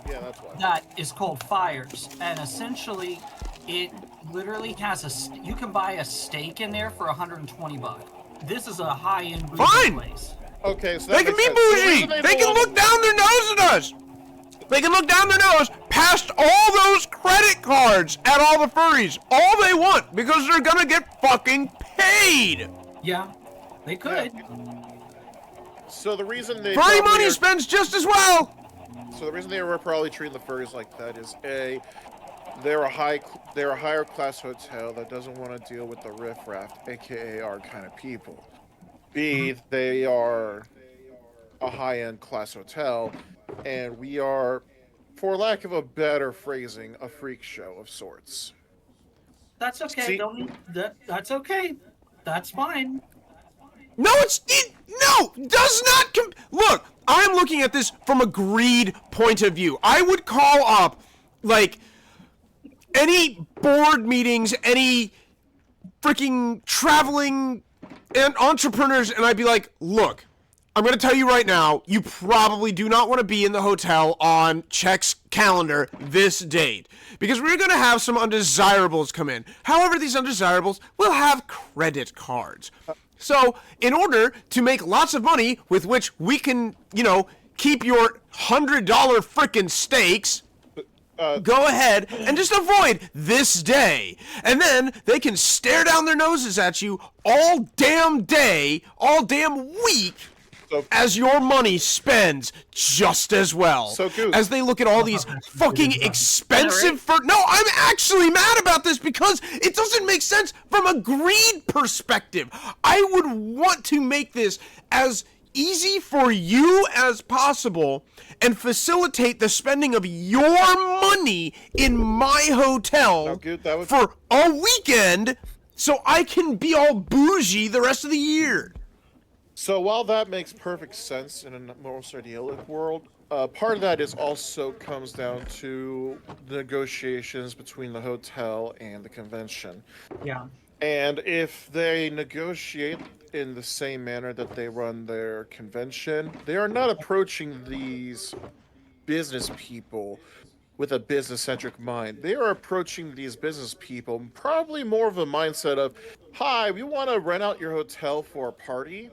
Yeah, that's why.
that is called Fires. And essentially, it literally has you can buy a steak in there for $120. This is a high-end bougie
Fine.
place.
Okay, so
They
that
can
makes
be
sense. The
bougie.
reason
They can
belong-
look down their nose at us. They can look down their nose past all those credit cards at all the furries all they want because they're gonna get fucking paid.
Yeah, they could.
So the reason they
Furry
probably
money
are-
spends just as well.
So the reason they were probably treating the furries like that is they're a higher class hotel that doesn't want to deal with the riffraff, aka our kind of people. B, they are a high-end class hotel, and we are, for lack of a better phrasing, a freak show of sorts.
That's okay.
See-
That's okay. That's fine.
No, does not look. I'm looking at this from a greed point of view. I would call up like any board meetings, any freaking traveling and entrepreneurs, and I'd be like, look, I'm going to tell you right now, you probably do not want to be in the hotel on Check's calendar this date, because we're going to have some undesirables come in. However, these undesirables will have credit cards. So, in order to make lots of money with which we can, keep your $100 frickin' steaks, go ahead and just avoid this day. And then they can stare down their noses at you all damn day, all damn week, as your money spends just as well.
So, Goose.
As they look at all these fucking expensive No, I'm actually mad about this because it doesn't make sense from a greed perspective. I would want to make this as easy for you as possible and facilitate the spending of your money in my hotel
Now, Goose, that would-
for a weekend so I can be all bougie the rest of the year.
So while that makes perfect sense in a most idyllic world, part of that is also comes down to the negotiations between the hotel and the convention.
Yeah.
And if they negotiate in the same manner that they run their convention, they are not approaching these business people with a business-centric mind. They are approaching these business people probably more of a mindset of, hi, we want to rent out your hotel for a party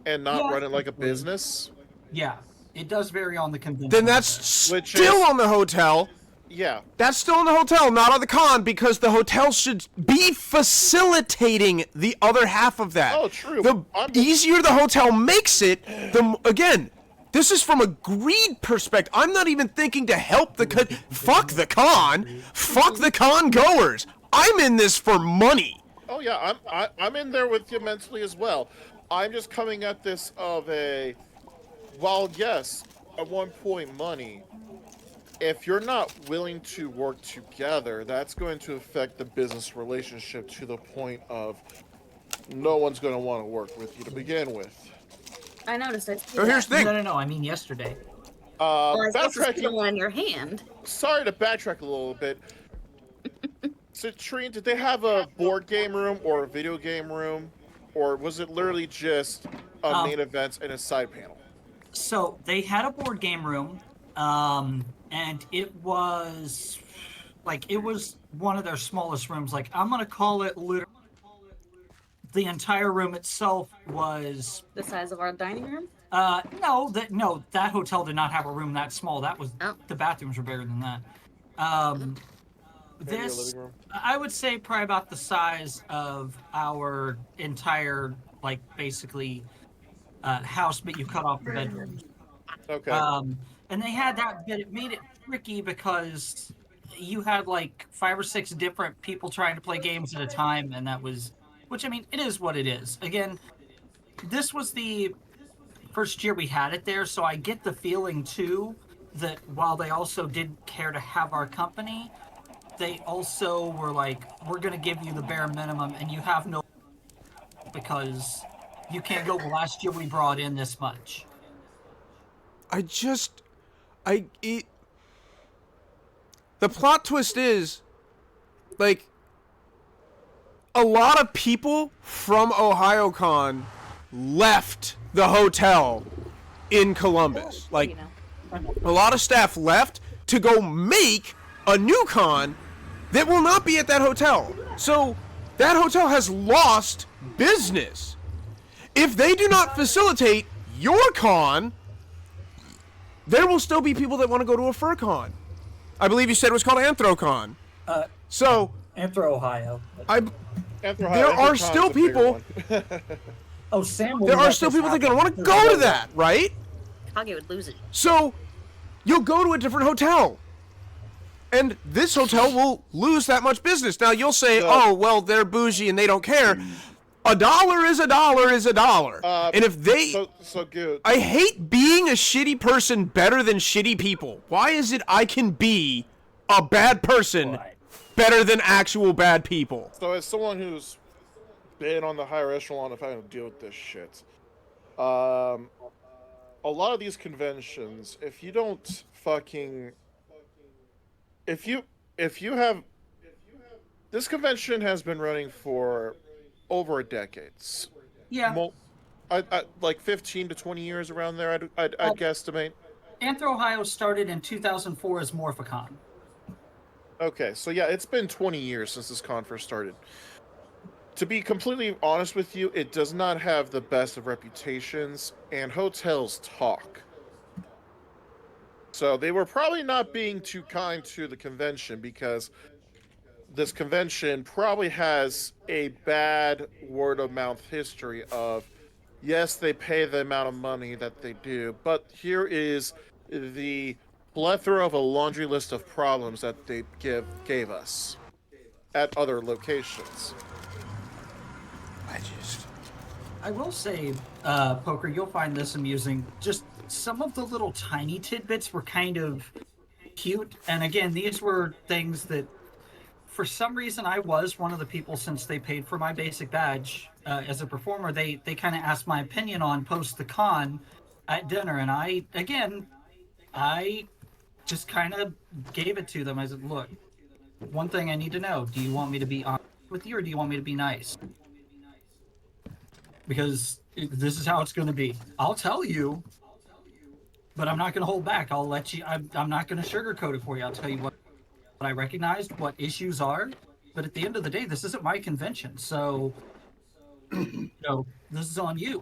and not
Yeah.
run it like a business.
Yeah. It does vary on the convention.
Then that's
Which
still
is-
on the hotel.
Yeah.
That's still in the hotel, not on the con, because the hotel should be facilitating the other half of that.
Oh, true.
The
I'm-
easier the hotel makes it, again, this is from a greed perspective. I'm not even thinking to help the con. Fuck the con. Fuck the con goers. I'm in this for money.
Oh yeah, I'm in there with you mentally as well. I'm just coming at this of a, while yes, at one point money, if you're not willing to work together, that's going to affect the business relationship to the point of no one's going to want to work with you to begin with.
I noticed. I see
So here's the
No,
thing.
no. I mean yesterday.
Uh,
Well, I suppose it's the
backtracking,
one in your hand.
sorry to backtrack a little bit. Citrine, did they have a board game room or a video game room? Or was it literally just a main event and a side panel?
So they had a board game room, and it was one of their smallest rooms. Like, I'm gonna call it literally. The entire room itself was
The size of our dining room.
no, that hotel did not have a room that small. That was
Oh.
the bathrooms were bigger than that.
Maybe a
This
living room?
I would say probably about the size of our entire, like, basically house, but you cut off the bedrooms.
Okay.
And they had that, but it made it tricky because you had like 5 or 6 different people trying to play games at a time, and that was, which I mean, it is what it is. Again, this was the first year we had it there, so I get the feeling too that while they also didn't care to have our company, they also were like, we're going to give you the bare minimum, and you have no, because you can't go, well, last year we brought in this much.
The plot twist is, like, a lot of people from OhioCon left the hotel in Columbus. Like,
You know.
a lot of staff left to go make a new con that will not be at that hotel. So that hotel has lost business. If they do not facilitate your con, there will still be people that want to go to a fur con. I believe you said it was called Anthrocon. So
Anthro Ohio.
there are still people.
Oh, Sam. will
There are
let
still
this
people that are gonna
happen.
want to go to that, right?
Kage would lose it.
So you'll go to a different hotel. And this hotel will lose that much business. Now you'll say, oh, well, they're bougie and they don't care. A dollar is a dollar is a dollar. And if they...
So good.
I hate being a shitty person better than shitty people. Why is it I can be a bad person better than actual bad people?
So as someone who's been on the higher echelon of having to deal with this shit, a lot of these conventions, if you don't fucking... If you have... This convention has been running for over a decade.
Yeah.
Like 15 to 20 years around there, I'd guesstimate.
Anthro Ohio started in 2004 as Morphicon.
Okay, so yeah, it's been 20 years since this con first started. To be completely honest with you, it does not have the best of reputations, and hotels talk. So they were probably not being too kind to the convention, because this convention probably has a bad word-of-mouth history of, yes, they pay the amount of money that they do, but here is the plethora of a laundry list of problems that they gave us at other locations.
I will say, Poker, you'll find this amusing. Just some of the little tiny tidbits were kind of cute. And again, these were things that, for some reason, I was one of the people, since they paid for my basic badge as a performer, they kind of asked my opinion on post the con at dinner. And I just kind of gave it to them. I said, look, one thing I need to know, do you want me to be honest with you or do you want me to be nice? Because this is how it's going to be. I'll tell you, but I'm not going to hold back. I'll let you, I'm not going to sugarcoat it for you. I'll tell you what I recognized, what issues are. But at the end of the day, this isn't my convention. So, you know, this is on you.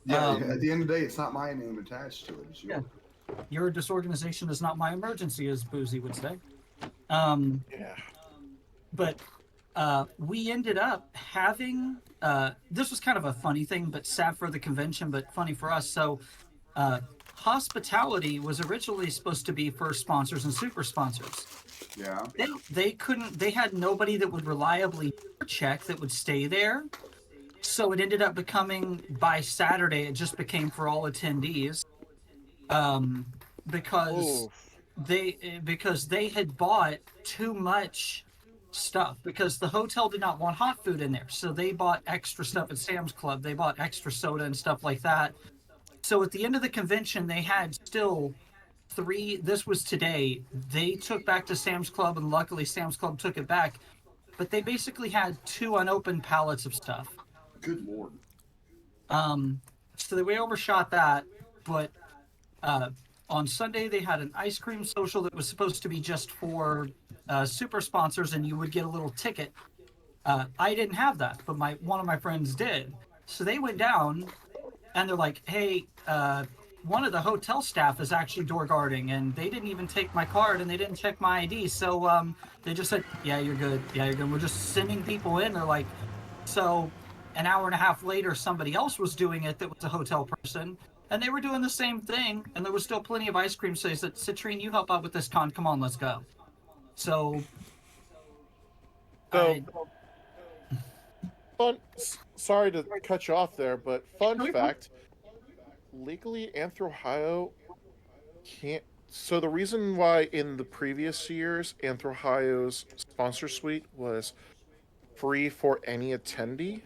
Yeah, at the end of the day, it's not my name attached to it. It's yours.
Yeah. Your disorganization is not my emergency, as Boozy would say.
Yeah.
But we ended up having, this was kind of a funny thing, but sad for the convention, but funny for us. So hospitality was originally supposed to be for sponsors and super sponsors.
Yeah.
They couldn't, they had nobody that would reliably check that would stay there. So it ended up becoming, by Saturday, it just became for all attendees. Because they had bought too much stuff, because the hotel did not want hot food in there, so they bought extra stuff at Sam's Club. They bought extra soda and stuff like that. So at the end of the convention, they had still 3, this was today, they took back to Sam's Club, and luckily Sam's Club took it back, but they basically had 2 unopened pallets of stuff.
Good Lord.
So they overshot that, but on Sunday they had an ice cream social that was supposed to be just for super sponsors, and you would get a little ticket. I didn't have that, but one of my friends did. So they went down, and they're like, "Hey, one of the hotel staff is actually door guarding, and they didn't even take my card, and they didn't check my ID. So they just said, yeah, you're good. Yeah, you're good. We're just sending people in." They're like, so an hour and a half later, somebody else was doing it that was a hotel person, and they were doing the same thing, and there was still plenty of ice cream. So they said, "Citrine, you help out with this con. Come on, let's go." So,
Sorry to cut you off there, but fun fact: legally, Anthro Ohio can't. So the reason why in the previous years Anthro Ohio's sponsor suite was free for any attendee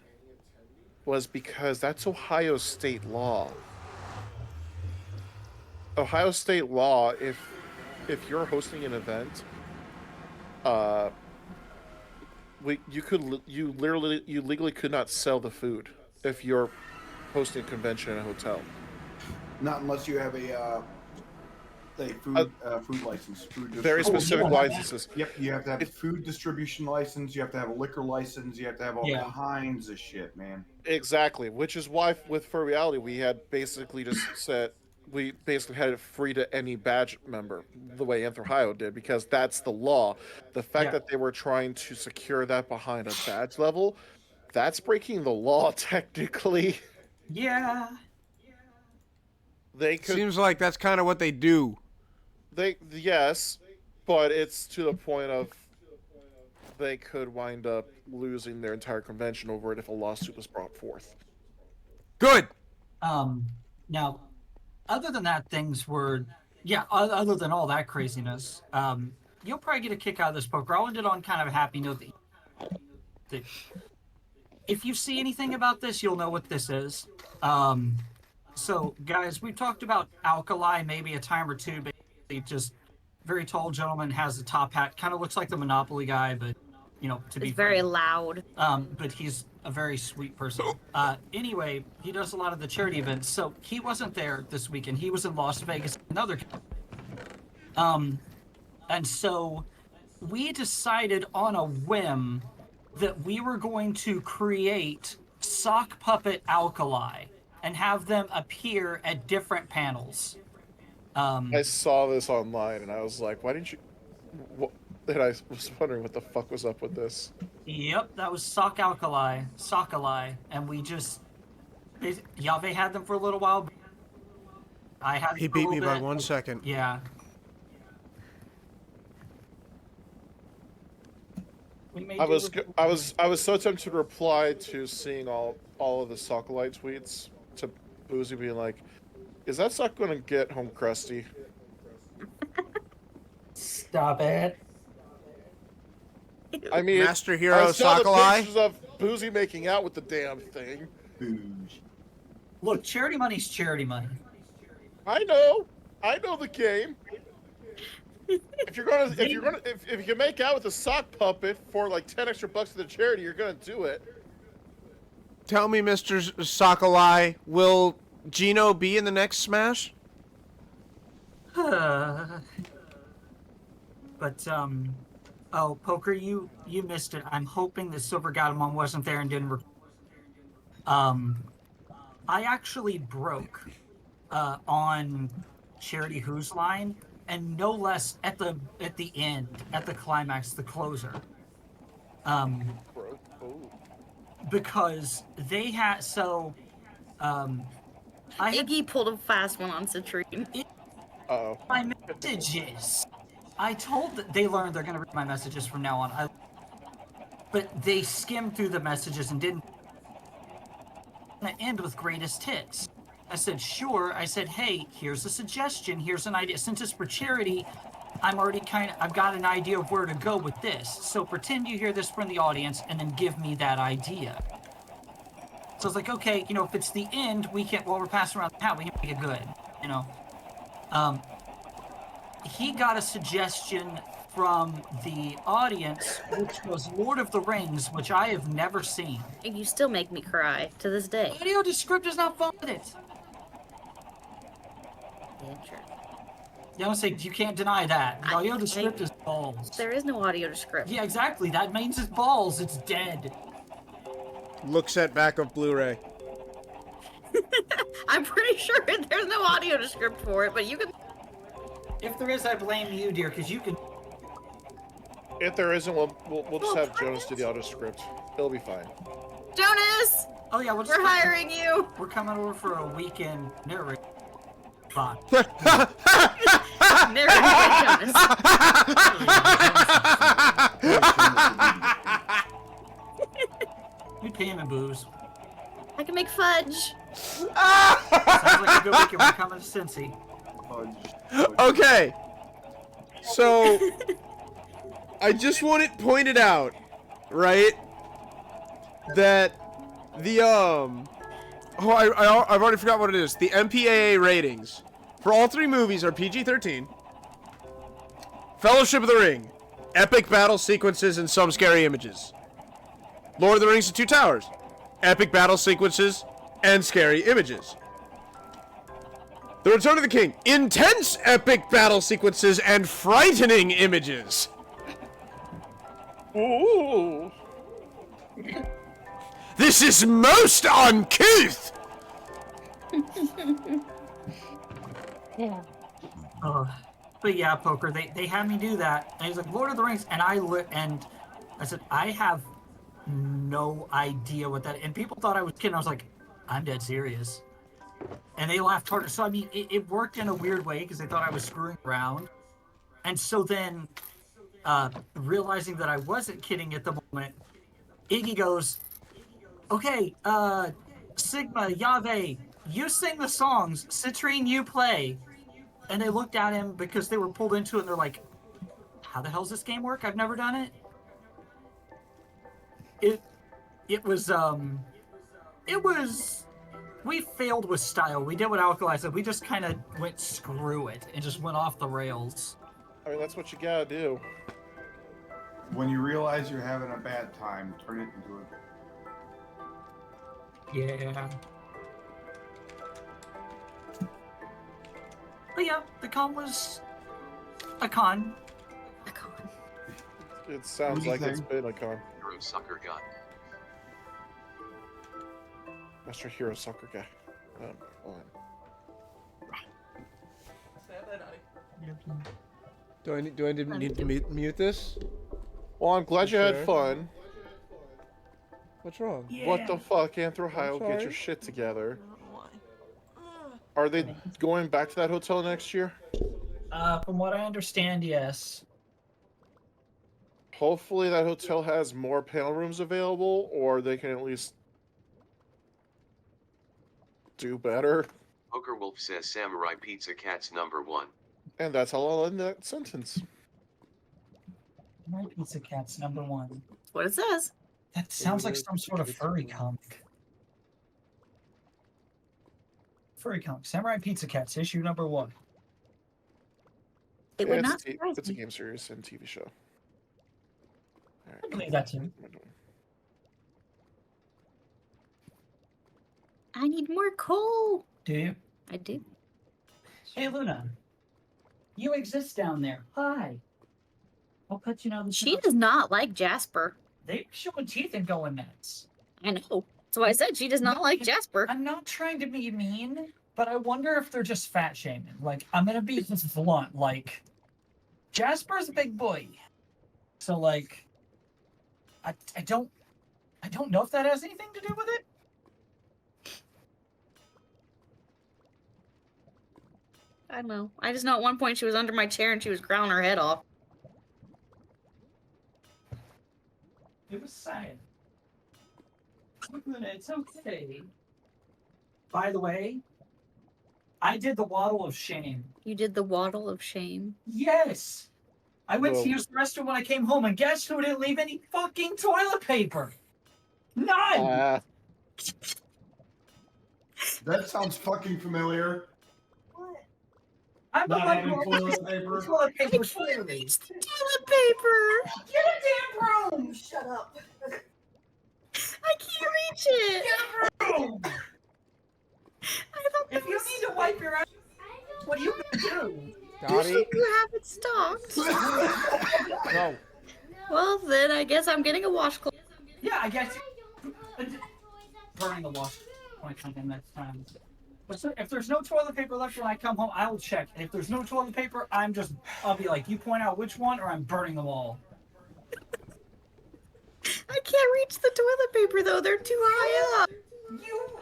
was because that's Ohio state law. Ohio state law, if you're hosting an event, you legally could not sell the food if you're hosting a convention in a hotel.
Not unless you have a food license.
Very specific licenses.
Yep, you have to have a food distribution license. You have to have a liquor license. You have to have all kinds of shit, man.
Exactly, which is why with For Reality we had basically just said we basically had it free to any badge member, the way Ohio did, because that's the law. The fact that they were trying to secure that behind a badge level, that's breaking the law technically.
Yeah.
They could.
Seems like that's kind of what they do.
Yes, but it's to the point of they could wind up losing their entire convention over it if a lawsuit was brought forth.
Good.
Now, other than that, things were, other than all that craziness, you'll probably get a kick out of this poker. I'll end it on kind of a happy note. That if you see anything about this, you'll know what this is. So, guys, we talked about Alkali maybe a time or two, but just very tall gentleman, has a top hat, kind of looks like the Monopoly guy, but, to be
It's very loud.
but he's a very sweet person. Anyway, he does a lot of the charity events, so he wasn't there this weekend. He was in Las Vegas, and so we decided on a whim that we were going to create sock puppet Alkali and have them appear at different panels.
I saw this online and I was like, why didn't you... And I was wondering what the fuck was up with this.
Yep, that was Sockali, and we just... Yave had them for a little while. I had
He beat me by 1 second.
Yeah.
I was so tempted to reply to seeing all of the Sokolite tweets to Boozy being like, is that sock going to get home crusty?
Stop it.
I mean,
Master Hero
I saw the
Sokolai?
pictures of Boozy making out with the damn thing.
Look, charity money's charity money.
I know the game. If you can make out with a sock puppet for like 10 extra bucks to the charity, you're gonna do it.
Tell me, Mr. Sokolai, will Gino be in the next Smash?
But oh, Poker, you missed it. I'm hoping that Silver Gatamon wasn't there and didn't. I actually broke on Charity Who's line, and no less at the end, at the climax, the closer. Because they had
Iggy pulled a fast one on Citrine.
My messages. I told that they learned they're gonna read my messages from now on. But they skimmed through the messages and didn't end with greatest hits. I said, sure. I said, hey, here's a suggestion. Here's an idea. Since it's for charity, I've got an idea of where to go with this. So pretend you hear this from the audience and then give me that idea. So I was like, okay, if it's the end, while we're passing around the hat, we can make it good, He got a suggestion from the audience, which was Lord of the Rings, which I have never seen.
And you still make me cry to this day.
Audio descript is not fun with it.
Yeah, sure.
You don't say, you can't deny that. The audio descript is balls.
There is no audio descript.
Yeah, exactly. That means it's balls. It's dead.
Look set back of Blu-ray.
I'm pretty sure there's no audio descript for it, but you can...
If there is, I blame you, dear, because you can...
If there isn't, we'll just have Jonas do the audio script. It'll be fine.
Jonas!
Oh yeah,
we're hiring you!
We're coming over for a weekend narrate. Fine.
Narrate by Jonas.
We pay him in booze.
I can make fudge.
Sounds like a good weekend. We're coming to Cincy.
Okay. So, I just want it pointed out, right, that the, I've already forgot what it is. The MPAA ratings for all three movies are PG-13, Fellowship of the Ring, epic battle sequences, and some scary images. Lord of the Rings: The Two Towers. Epic battle sequences and scary images. The Return of the King. Intense epic battle sequences and frightening images.
Ooh.
This is most uncouth!
But yeah, Poker, they had me do that. And he's like, Lord of the Rings. And I said, I have no idea what that, and people thought I was kidding. I was like, I'm dead serious. And they laughed harder. So, I mean, it worked in a weird way because they thought I was screwing around. And so then, realizing that I wasn't kidding at the moment, Iggy goes, okay, Sigma, Yahweh, you sing the songs, Citrine, you play. And they looked at him because they were pulled into it, and they're like, how the hell does this game work? I've never done it. It was, we failed with style. We did what Alkali said. We just kind of went screw it and just went off the rails.
I mean, that's what you gotta do.
When you realize you're having a bad time, turn it into a...
Yeah. But yeah, the con was a con.
A con.
It sounds like it's been a con.
Hero Sucker God.
Master Hero Sucker guy. Hold on.
Do I need to mute this?
Well, I'm glad you had
Sure.
fun.
What's wrong?
Yeah.
What the fuck, Anthro?
I'm
Get your
sorry.
shit together. Are they going back to that hotel next year?
From what I understand, yes.
Hopefully that hotel has more panel rooms available, or they can at least do better.
Poker Wolf says Samurai Pizza Cat's #1.
And that's how I'll end that sentence.
My Pizza Cat's #1.
That's what it says.
That sounds like some sort of furry comic. Furry comic. Samurai Pizza Cats, issue #1.
It would
it's,
not surprise
it's a
me.
game series and TV show. Alright,
I believe that too.
what am I doing?
I need more coal.
Do you?
I do.
Hey, Luna. You exist down there. Hi. I'll put you on the
She does not like Jasper.
They showing teeth and going nuts.
I know. That's why I said she does not like Jasper.
I'm not trying to be mean, but I wonder if they're just fat shaming. Like, I'm gonna be just blunt. Like, Jasper's a big boy, so like, I don't know if that has anything to do with it.
I don't know. I just know at one point she was under my chair and she was growling her head off.
It was sad. It's okay. By the way, I did the waddle of shame.
You did the waddle of shame.
Yes! I went
Whoa.
to use the restroom when I came home, and guess who didn't leave any fucking toilet paper? None!
That sounds fucking familiar.
I'm
Not
like,
having toilet paper.
toilet
I
paper,
can't
clearly.
reach the toilet paper.
Get a damn room!
Shut up.
I can't reach it.
Room!
I thought
If
that
you
was...
need to wipe your ass, what are you gonna do?
You
Dottie?
said you have it stocked.
No.
Well, then I guess I'm getting a washcloth.
Yeah, I guess. Burning the wash when I come in next time. But so, if there's no toilet paper left when I come home, I will check. And if there's no toilet paper, I'll be like, you point out which one, or I'm burning them all.
I can't reach the toilet paper though; they're too high up.
You.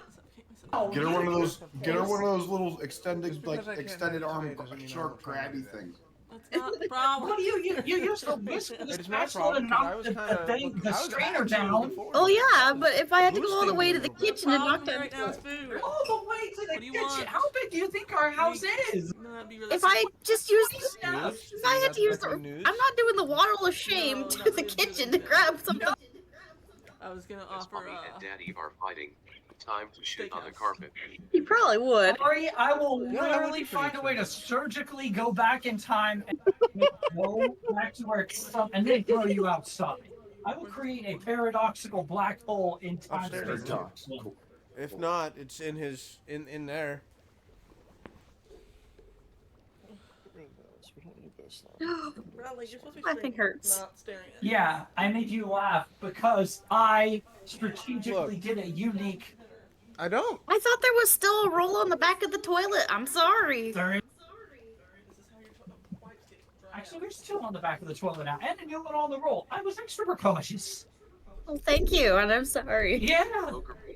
Oh,
Get her
you-
one of those. Get her one of those little extended,
Just because
like
I can't
extended
reach
arm
it doesn't mean
sharp
I'm trying to
grabby
do it.
things.
That's not the problem.
What do you use the whisk for the
It's my
spatula to
problem, 'cause I
knock
was
the
kinda
thing,
looking-
the
I was
strainer
actually
down
looking forward to
Oh
this.
yeah,
I was
but if I had to go all the
boosting
way
a
to the
little bit.
kitchen and knock
Problem
down,
right now is food.
all the way to the
What do you
kitchen.
want?
How big do you think our house is?
No, that'd be really
if I just use,
News?
if I had to use the,
News?
I'm not doing the waddle of shame
No,
to
not
the
really
kitchen
doing
to
that.
grab something.
I was gonna
As
offer
mommy and daddy are fighting. Time to shit on the
Steakhouse.
carpet.
You probably would.
Sorry, I will
Yeah, that would
literally
be
find
pretty
a way to
expensive.
surgically go back in time and go back to where it came from and then throw you outside. I will create a paradoxical black hole in time
Upstairs.
space.
Cool.
If not, it's in his in there.
We don't need this. Though.
Bradley, you're supposed to be
My
staring,
thing hurts.
not staring at.
Yeah, I made you laugh because I strategically did a unique.
I don't.
I thought there was still a roll on the back of the toilet. I'm sorry.
Sorry.
This is how your wipes get dry.
Actually, there's two on the back of the toilet now, and a new one on the roll. I was extra precautious.
Well, thank you, and I'm sorry.
Yeah.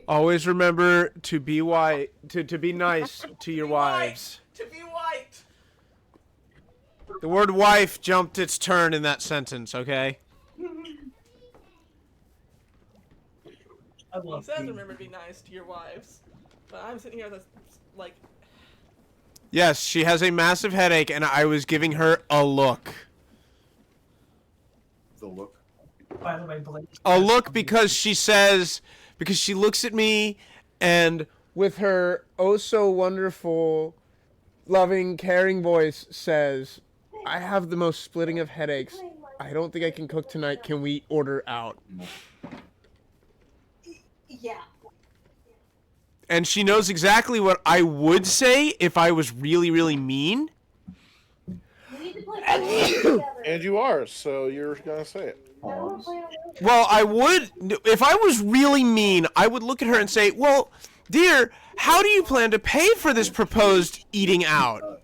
Always remember to be to be nice to your wives.
To be white.
The word wife jumped its turn in that sentence, okay?
I
He
love
says
you.
remember to be nice to your wives, but I'm sitting here with like.
Yes, she has a massive headache, and I was giving her a look.
The look.
By the way, Blake.
A look because she looks at me, and with her oh so wonderful, loving, caring voice says, I have the most splitting of headaches. I don't think I can cook tonight. Can we order out?
Yeah.
And she knows exactly what I would say if I was really, really mean.
We need to play together.
And you are, so you're gonna say it.
Pause.
Well, I would, if I was really mean, I would look at her and say, well, dear, how do you plan to pay for this proposed eating out?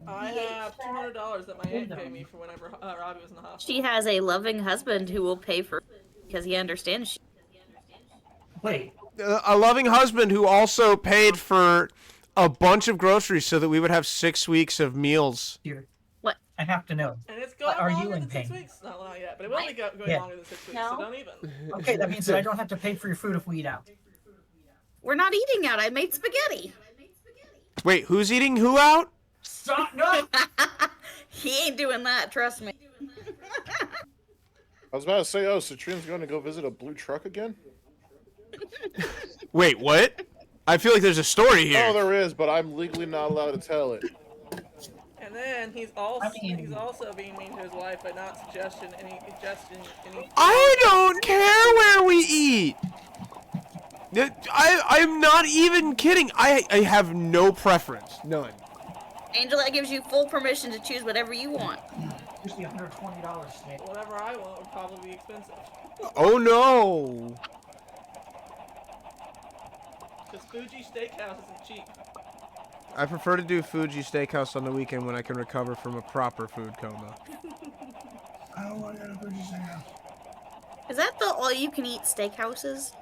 I have $200 that my aunt gave me for whenever Robbie was in the hospital.
She has a loving husband who will pay for because he understands.
Wait.
A loving husband who also paid for a bunch of groceries so that we would have 6 weeks of meals.
Dear.
What?
I have to know.
And it's going
Are you
longer
in
than 6
pain?
weeks. Not yet, but it will be going
Yeah.
longer than 6 weeks.
No.
So don't even.
Okay, that means that I don't have to pay for your food if we eat out.
We're not eating out. I made spaghetti.
Wait, who's eating who out?
Stop! No.
He ain't doing that. Trust me.
I was about to say, oh, Citrine's going to go visit a blue truck again?
Wait, what? I feel like there's a story here.
Oh, there is, but I'm legally not allowed to tell it.
And then he's also
I mean-
he's also being mean to his wife by not suggesting any.
I don't care where we eat. I'm not even kidding. I have no preference. None.
Angela gives you full permission to choose whatever you want.
Here's the $120 snake.
Whatever I want would probably be expensive.
Oh no.
Because Fuji Steakhouse isn't cheap.
I prefer to do Fuji Steakhouse on the weekend when I can recover from a proper food coma.
I don't want to go to Fuji Steakhouse.
Is that the all-you-can-eat steakhouses?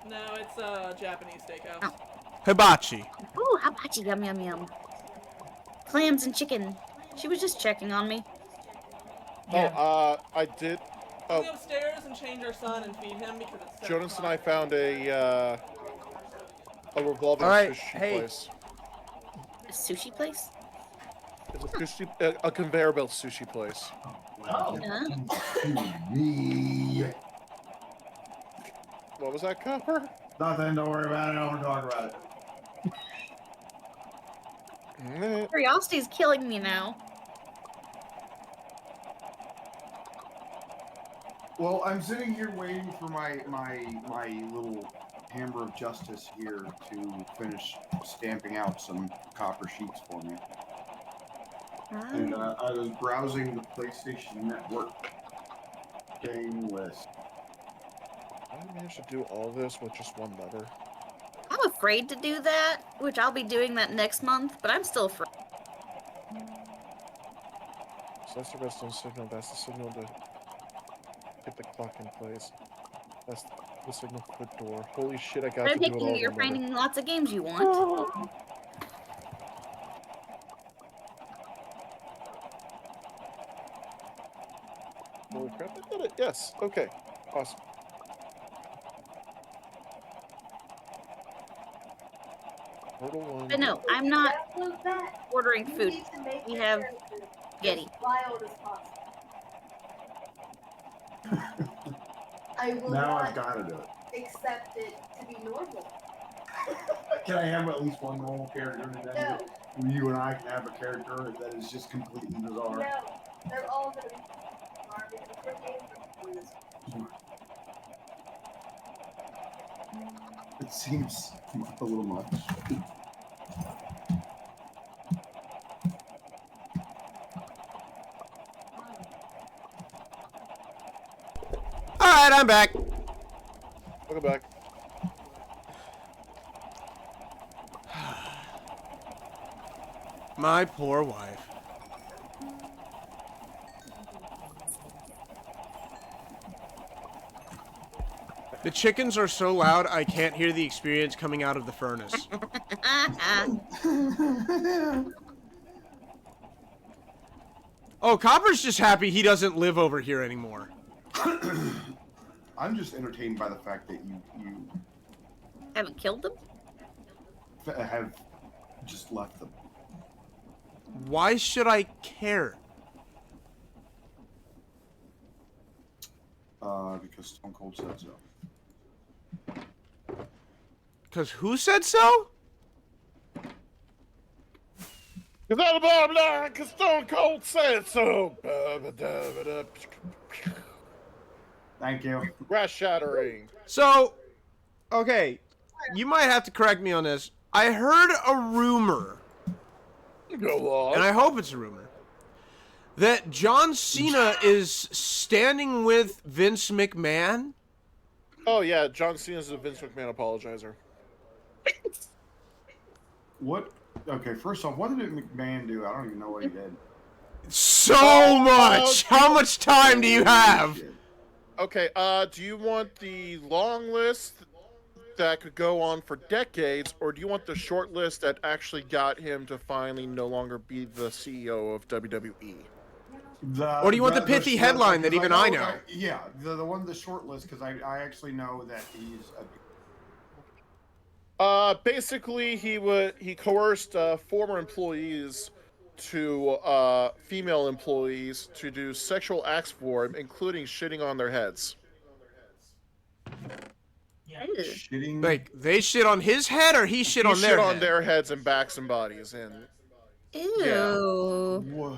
No, it's a Japanese steakhouse.
Oh.
Hibachi.
Ooh, hibachi, yum yum yum. Clams and chicken. She was just checking on me.
Yeah.
Oh, I did.
We'll
Oh,
go upstairs and change our son and feed him because it's 7
Jonas and I
o'clock.
found a revolving
All right,
sushi
hey.
place.
A sushi place?
It's a conveyor belt sushi place.
Oh.
Me.
What was that, Copper?
Nothing. Don't worry about it. I don't want to talk about it.
Curiosity's killing me now.
Well, I'm sitting here waiting for my little hammer of justice here to finish stamping out some copper sheets for me. And I was browsing the PlayStation Network game list.
I managed to do all this with just one lever.
I'm afraid to do that, which I'll be doing that next month, but I'm still afraid.
So that's the redstone signal. That's the signal to get the clock in place. That's the signal for the door. Holy shit, I got
I'm
to do it
taking
all
you're
in one lever.
finding lots of games you want.
Holy crap, I did it. Yes. Okay. Awesome. Portal 1.
But no, I'm not
Download that.
ordering
You
food.
need to make
We
your
have
character
spaghetti.
as wild as possible. I will
Now I've
not
got to do it.
accept it to be normal.
Can I have at least one normal character today?
No,
You and I can have a character that is just completely bizarre.
no, they're all gonna be bizarre because
It seems a little much.
Alright, I'm back.
Welcome back.
My poor wife. The chickens are so loud I can't hear the experience coming out of the furnace. Oh, Copper's just happy he doesn't live over here anymore.
I'm just entertained by the fact that you
Haven't killed them?
have just left them.
Why should I care?
Because Stone Cold said so.
Because who said so?
Cause all the bottom line, cause Stone Cold said so.
Thank you.
Grass shattering.
So, okay, you might have to correct me on this. I heard a rumor,
Go on.
and I hope it's a rumor, that John Cena is standing with Vince McMahon.
Oh yeah, John Cena's a Vince McMahon apologizer.
What? Okay, first off, what did McMahon do? I don't even know what he did.
So much! How much time do you have?
Okay, do you want the long list that could go on for decades, or do you want the short list that actually got him to finally no longer be the CEO of WWE?
Or do you want the pithy headline that even I know?
Yeah, the one, the short list, because I actually know that he's
Basically, he coerced former employees to female employees to do sexual acts for him, including shitting on their heads.
shitting.
Like, they shit on his head or he shit
He
on their
shit
head?
on their heads and backs and bodies, and
Ew.
Wha-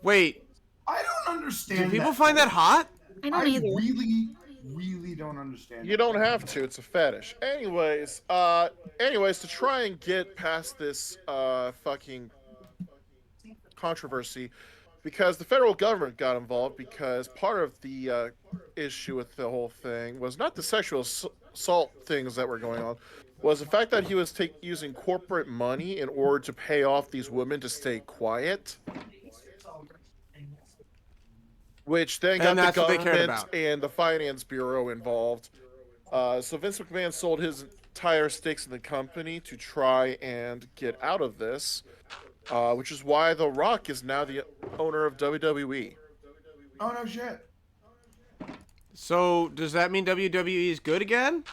Wait,
I don't understand.
do people find that hot?
I don't either.
really don't understand.
you don't have to. It's a fetish. Anyways, to try and get past this fucking controversy, because the federal government got involved, because part of the issue with the whole thing was not the sexual assault things that were going on, was the fact that he was using corporate money in order to pay off these women to stay quiet, which then got
And
the
that's what they cared
government
about.
and the finance bureau involved. So Vince McMahon sold his entire stakes in the company to try and get out of this, which is why The Rock is now the owner of WWE.
Oh no shit.
So, does that mean WWE is good again?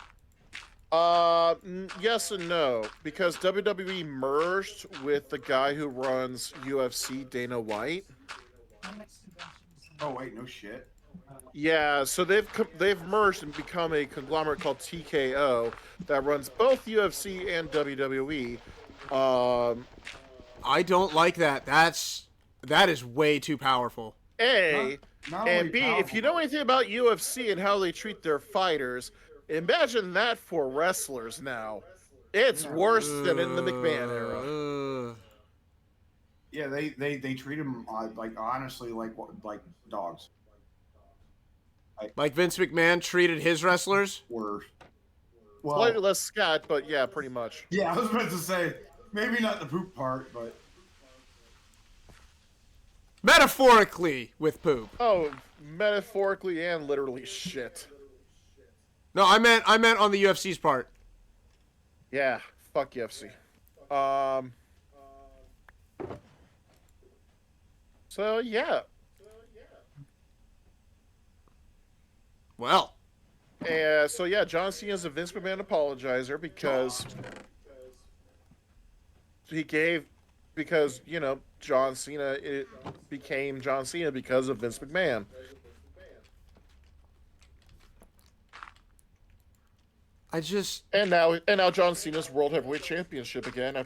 Yes and no, because WWE merged with the guy who runs UFC, Dana White.
Oh wait, no shit.
Yeah, so they've merged and become a conglomerate called TKO that runs both UFC and WWE.
I don't like that. That is way too powerful.
A,
Not
and
only
B, if
powerful,
you know anything about UFC and how they treat their fighters, imagine that for wrestlers now. It's worse than in the McMahon era.
Yeah, they treat him like honestly like dogs.
Like Vince McMahon treated his wrestlers?
Or well,
Slightly less scat, but yeah, pretty much.
yeah, I was about to say maybe not the poop part, but
Metaphorically with poop.
Oh, metaphorically and literally shit.
No, I meant on the UFC's part.
Yeah, fuck UFC. So yeah.
Well,
So yeah, John Cena's a Vince McMahon apologizer because you know, John Cena became John Cena because of Vince McMahon. And now John Cena's World Heavyweight Championship again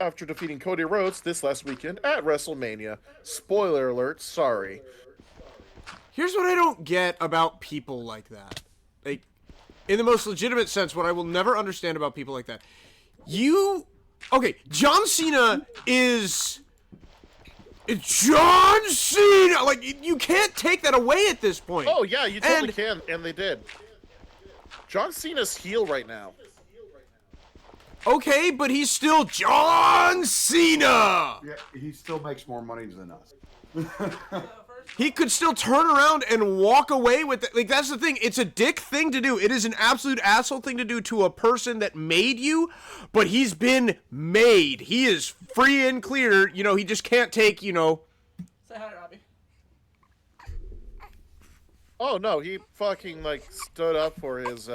after defeating Cody Rhodes this last weekend at WrestleMania. Spoiler alert, sorry.
Here's what I don't get about people like that. Like, in the most legitimate sense, what I will never understand about people like that. Okay, John Cena is... John Cena! Like, you can't take that away at this point.
Oh, yeah, you totally can, and they did. John Cena's heel right now.
Okay, but he's still John Cena!
Yeah, he still makes more money than us.
He could still turn around and walk away with it. Like, that's the thing. It's a dick thing to do. It is an absolute asshole thing to do to a person that made you, but he's been made. He is free and clear. You know, he just can't take, you know...
Say hi, Robbie.
Oh, no, he fucking, like, stood up for his,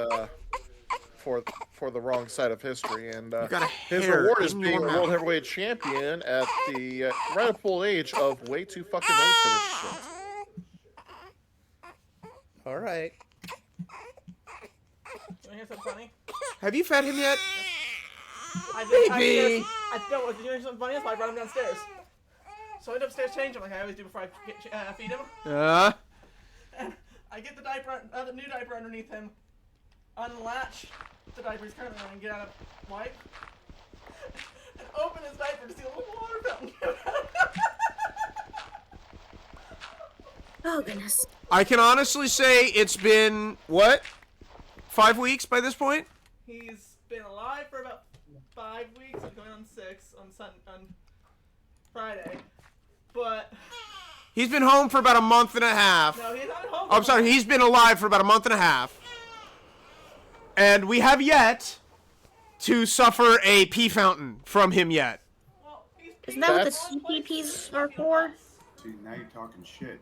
for the wrong side of history, and his reward is being a world heavyweight champion at the ripe age of way too fucking old for this shit.
All right.
You wanna hear something funny?
Have you fed him yet?
Baby! I felt like doing something funny, so I brought him downstairs. So I went upstairs, change him like I always do before I feed him. And I get the diaper, the new diaper underneath him, unlatch the diaper he's currently wearing, get out a wipe, and open his diaper to see a little water fountain.
Oh, goodness.
I can honestly say it's been, what? 5 weeks by this point?
He's been alive for about 5 weeks. I'm going on 6 on Friday. But
He's been home for about a month and a half.
no, he's not home.
I'm sorry, he's been alive for about a month and a half. And we have yet to suffer a pee fountain from him yet.
Well,
Isn't that what the TPPs are for?
See, now you're talking shit.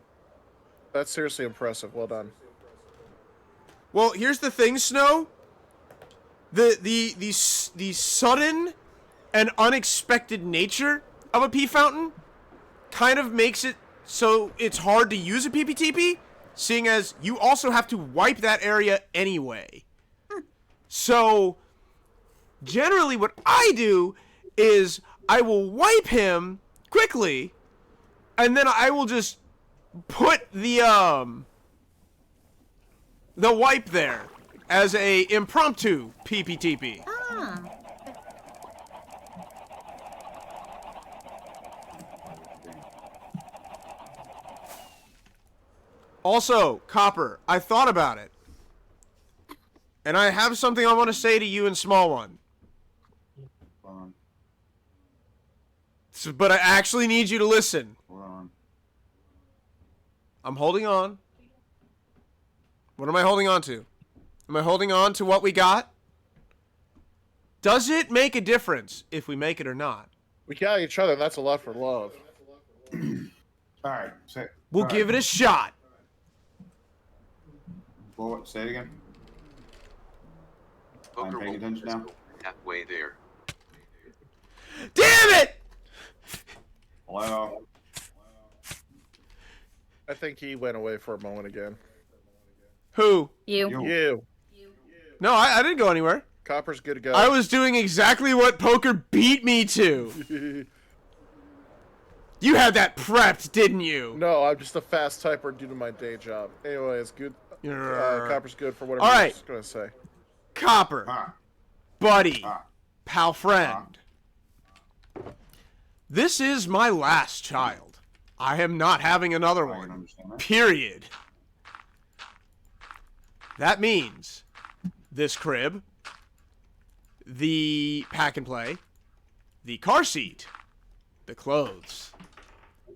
That's seriously impressive. Well done.
Well, here's the thing, Snow. The sudden and unexpected nature of a pee fountain kind of makes it so it's hard to use a PPTP, seeing as you also have to wipe that area anyway. So, generally what I do is I will wipe him quickly, and then I will just put the wipe there as a impromptu PPTP.
Ah.
Also, Copper, I thought about it. And I have something I want to say to you and Small One.
Hold on.
But I actually need you to listen.
Hold on.
I'm holding on. What am I holding on to? Am I holding on to what we got? Does it make a difference if we make it or not?
We got each other, and that's a lot for love.
All right. Say.
We'll
all
give
right.
it a shot.
Well, say it again. I'm
Poker
paying
Wolf
attention
is
now.
halfway there.
Damn it!
Hello.
I think he went away for a moment again.
Who?
You.
You.
No, I didn't go anywhere.
Copper's good to go.
I was doing exactly what poker beat me to. You had that prepped, didn't you?
No, I'm just a fast typer due to my day job. Anyway, it's good. Copper's good for whatever
All
I
right.
was going to say.
Copper.
Ah.
Buddy.
Ah.
Pal friend. This is my last child. I am not having another
I can
one.
understand that.
Period. That means this crib, the pack and play, the car seat, the clothes,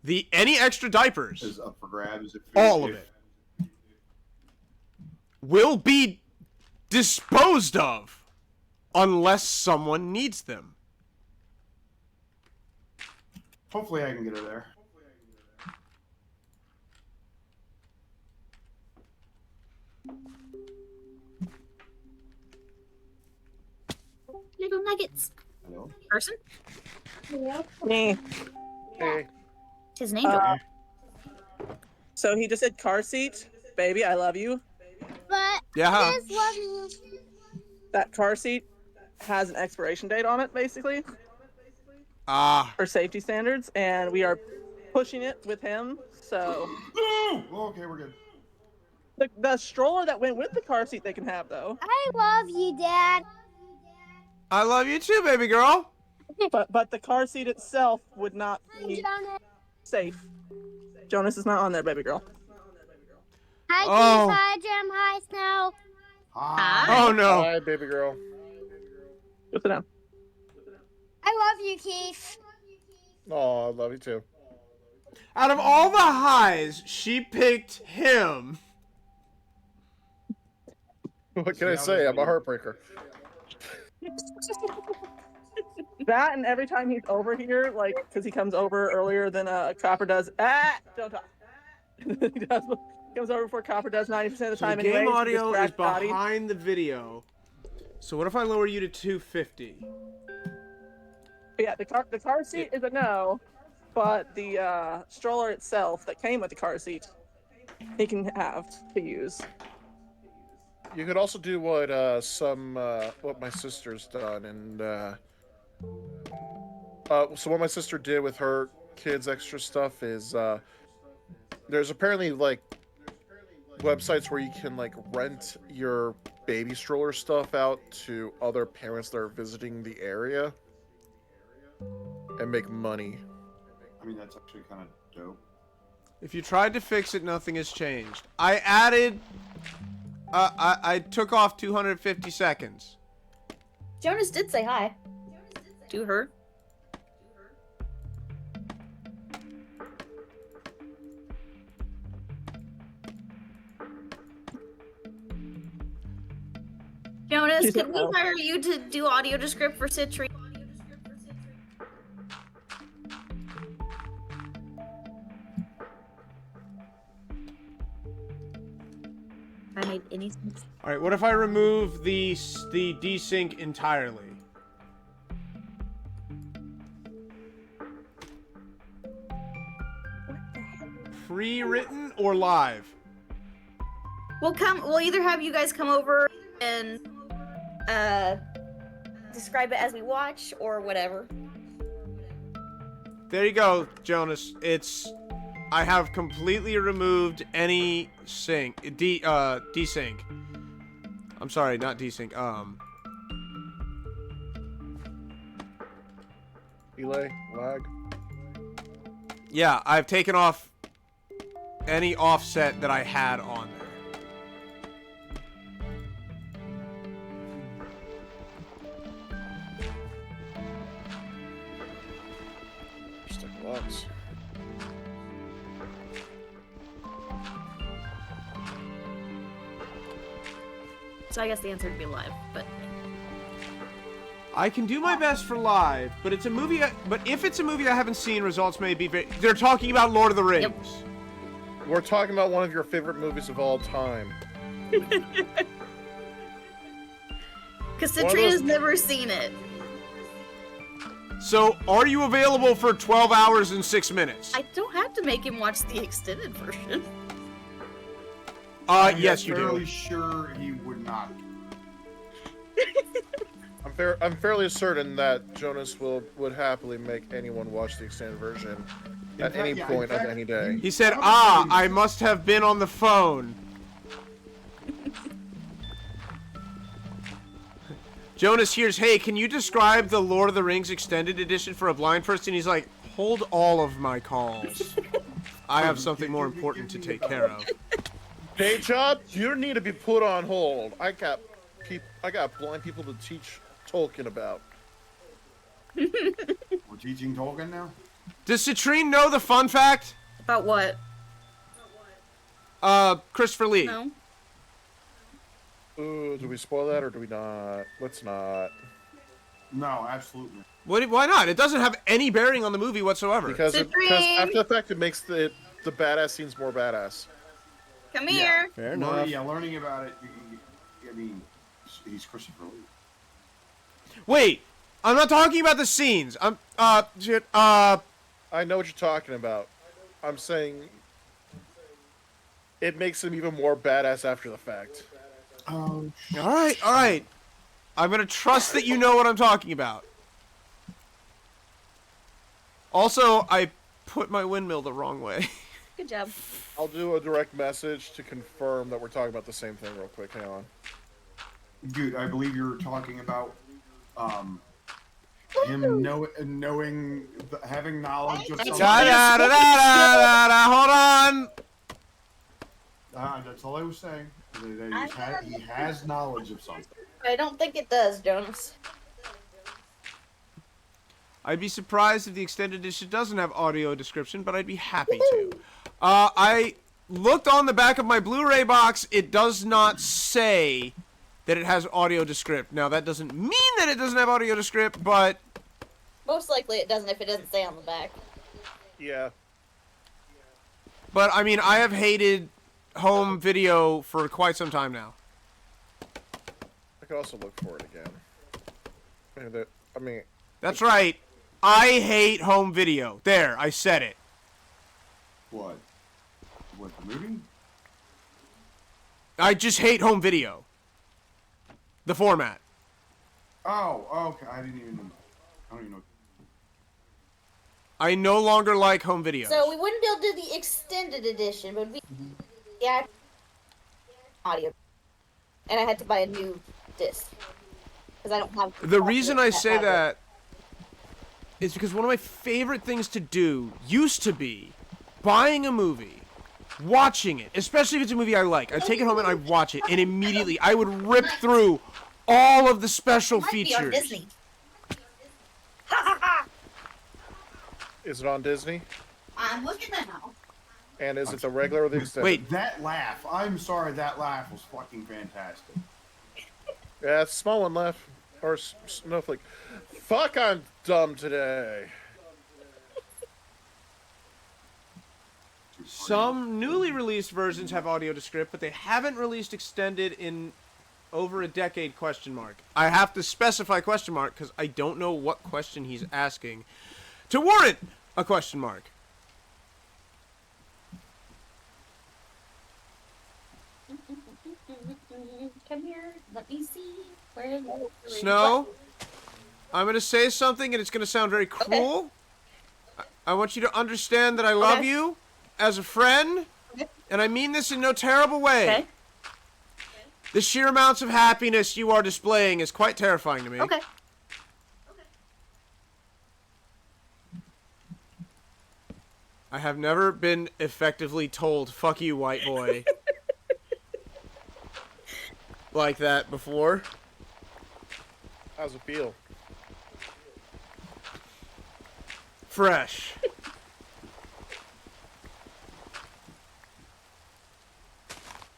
the any extra diapers,
Is up for grabs.
all of it will be disposed of unless someone needs them.
Hopefully, I can get her there.
Little nuggets.
Hello.
Person?
Me.
Hey.
Tis an angel.
So he just said car seat. Baby, I love you.
But
Yeah.
just love you.
That car seat has an expiration date on it, basically,
Ah.
for safety standards, and we are pushing it with him. So
Oh, okay, we're good.
The stroller that went with the car seat they can have, though.
I love you, Dad.
I love you too, baby girl.
But the car seat itself would not be
Jonas.
safe. Jonas is not on there, baby girl.
Hi,
Oh.
Keith. Hi, Jim. Hi, Snow.
Hi.
Oh no.
Hi, baby girl.
Go sit down.
I love you, Keith.
Oh, I love you too.
Out of all the highs, she picked him.
What can I say? I'm a heartbreaker.
That and every time he's over here, like, because he comes over earlier than Copper does. Don't talk. he comes over before Copper does 90% of the
So
time
the game
anyway.
audio is behind the video. So what if I lower you to 250?
Yeah, the car seat is a no, but the stroller itself that came with the car seat, he can have to use.
You could also do what what my sister's done, and so what my sister did with her kids' extra stuff is there's apparently like websites where you can like rent your baby stroller stuff out to other parents that are visiting the area and make money.
I mean, that's actually kind of dope.
If you tried to fix it, nothing has changed. I added... I took off 250 seconds.
Jonas did say hi. To her. Jonas,
She's
could we
like,
hire you to do audio descript for Citrine? I made any sense.
All right, what if I remove the desync entirely? Pre-written or live?
We'll either have you guys come over and describe it as we watch or whatever.
There you go, Jonas. I have completely removed any desync. I'm sorry, not desync.
Delay, lag.
Yeah, I've taken off any offset that I had on there.
Stick lots.
So I guess the answer would be live, but
I can do my best for live, but it's a movie. But if it's a movie I haven't seen, results may be very... They're talking about Lord of the Rings.
Yep.
We're talking about one of your favorite movies of all time.
because
One of
Citrine
those-
has never seen it.
So, are you available for 12 hours and 6 minutes?
I don't have to make him watch the extended version.
Yes, you
fairly
do.
sure he would not.
I'm fairly certain that Jonas would happily make anyone watch the extended version at any
Yeah,
point
in
of
fact,
any day.
He said, I must have been on the phone. Jonas hears, hey, can you describe the Lord of the Rings extended edition for a blind person? He's like, hold all of my calls. I have something more important to take care of.
Day job, you don't need to be put on hold. I got blind people to teach Tolkien about.
We're teaching Tolkien now?
Does Citrine know the fun fact?
About what?
Christopher Lee.
No.
Ooh, do we spoil that or do we not? Let's not.
No, absolutely.
Why not? It doesn't have any bearing on the movie whatsoever.
Because
Citrine!
after the fact, it makes the badass scenes more badass.
Come here.
Fair
Learning about it, I mean, he's Christopher Lee.
Wait, I'm not talking about the scenes.
I know what you're talking about. I'm saying it makes him even more badass after the fact.
Oh,
all right. I'm gonna trust that you know what I'm talking about. Also, I put my windmill the wrong way.
Good job.
I'll do a direct message to confirm that we're talking about the same thing real quick. Hang on.
Dude, I believe you're talking about him knowing, having knowledge of something.
Hold on.
That's all I was saying. He has knowledge of something.
I don't think it does, Jonas.
I'd be surprised if the extended edition doesn't have audio description, but I'd be happy to. I looked on the back of my Blu-ray box. It does not say that it has audio descript. Now, that doesn't mean that it doesn't have audio descript, but...
Most likely it doesn't if it doesn't say on the back.
Yeah.
But, I mean, I have hated home video for quite some time now.
I could also look for it again.
That's right. I hate home video. There, I said it.
What? What, the movie?
I just hate home video. The format.
Oh, okay. I don't even know.
I no longer like home video.
So we wouldn't be able to do the extended edition, but yeah, audio, and I had to buy a new disc because I don't have.
The reason I say that is because one of my favorite things to do used to be buying a movie, watching it, especially if it's a movie I like. I take it home and I watch it, and immediately I would rip through all of the special features.
Disney.
Is it on Disney?
I'm looking at now.
And is it the regular or the extended?
Wait.
That laugh. I'm sorry, that laugh was fucking fantastic.
Yeah, it's a small one left. Or Snowflake. Fuck, I'm dumb today.
Some newly released versions have audio descript, but they haven't released extended in over a decade, ? I have to specify ? Because I don't know what question he's asking to warrant a ?
Come here. Let me see. Where is it?
Snow, I'm going to say something, and it's going to sound very cruel. Okay. I want you to understand that I love you as a friend, and I mean this in no terrible way.
Okay.
The sheer amounts of happiness you are displaying is quite terrifying to me.
Okay.
I have never been effectively told, fuck you, white boy, like that before.
How's it feel?
Fresh.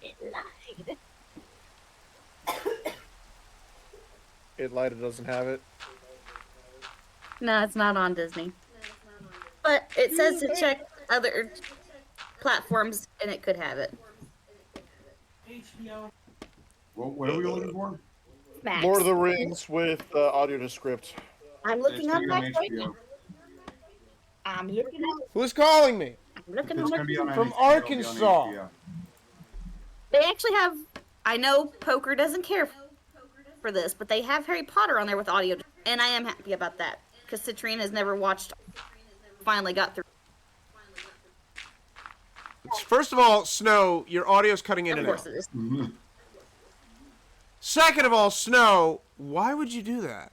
It lied.
It lied, it doesn't have it.
No, it's not on Disney. But it says to check other platforms, and it could have it.
HBO.
What are we looking for?
Max.
Lord of the Rings with audio descript.
I'm looking on Max right
HBO.
now. I'm looking at.
Who's calling me?
I'm looking
It's
on.
gonna be on
From
HBO, it'll be on
Arkansas.
HBO.
They actually have. I know Poker doesn't care for this, but they have Harry Potter on there with audio, and I am happy about that because Citrine has never watched. Finally got through.
First of all, Snow, your audio's cutting in
Of
and
course
out.
it is.
Second of all, Snow, why would you do that?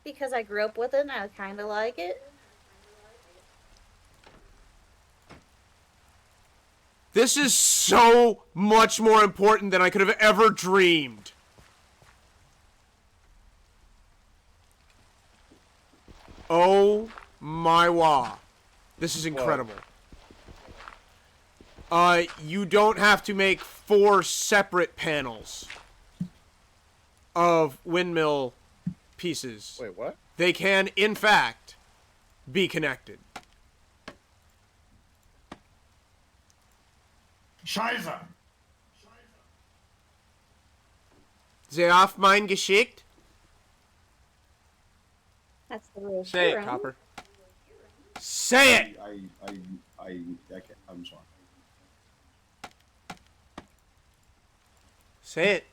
Because I grew up with it and I kind of like it.
This is so much more important than I could have ever dreamed. Oh my wah. This is incredible. You don't have to make 4 separate panels of windmill pieces.
Wait, what?
They can, in fact, be connected.
Scheiße!
Sehr auf mein Geschick.
That's the real
Say it,
hero.
Copper. Say it!
I'm sorry.
Say it.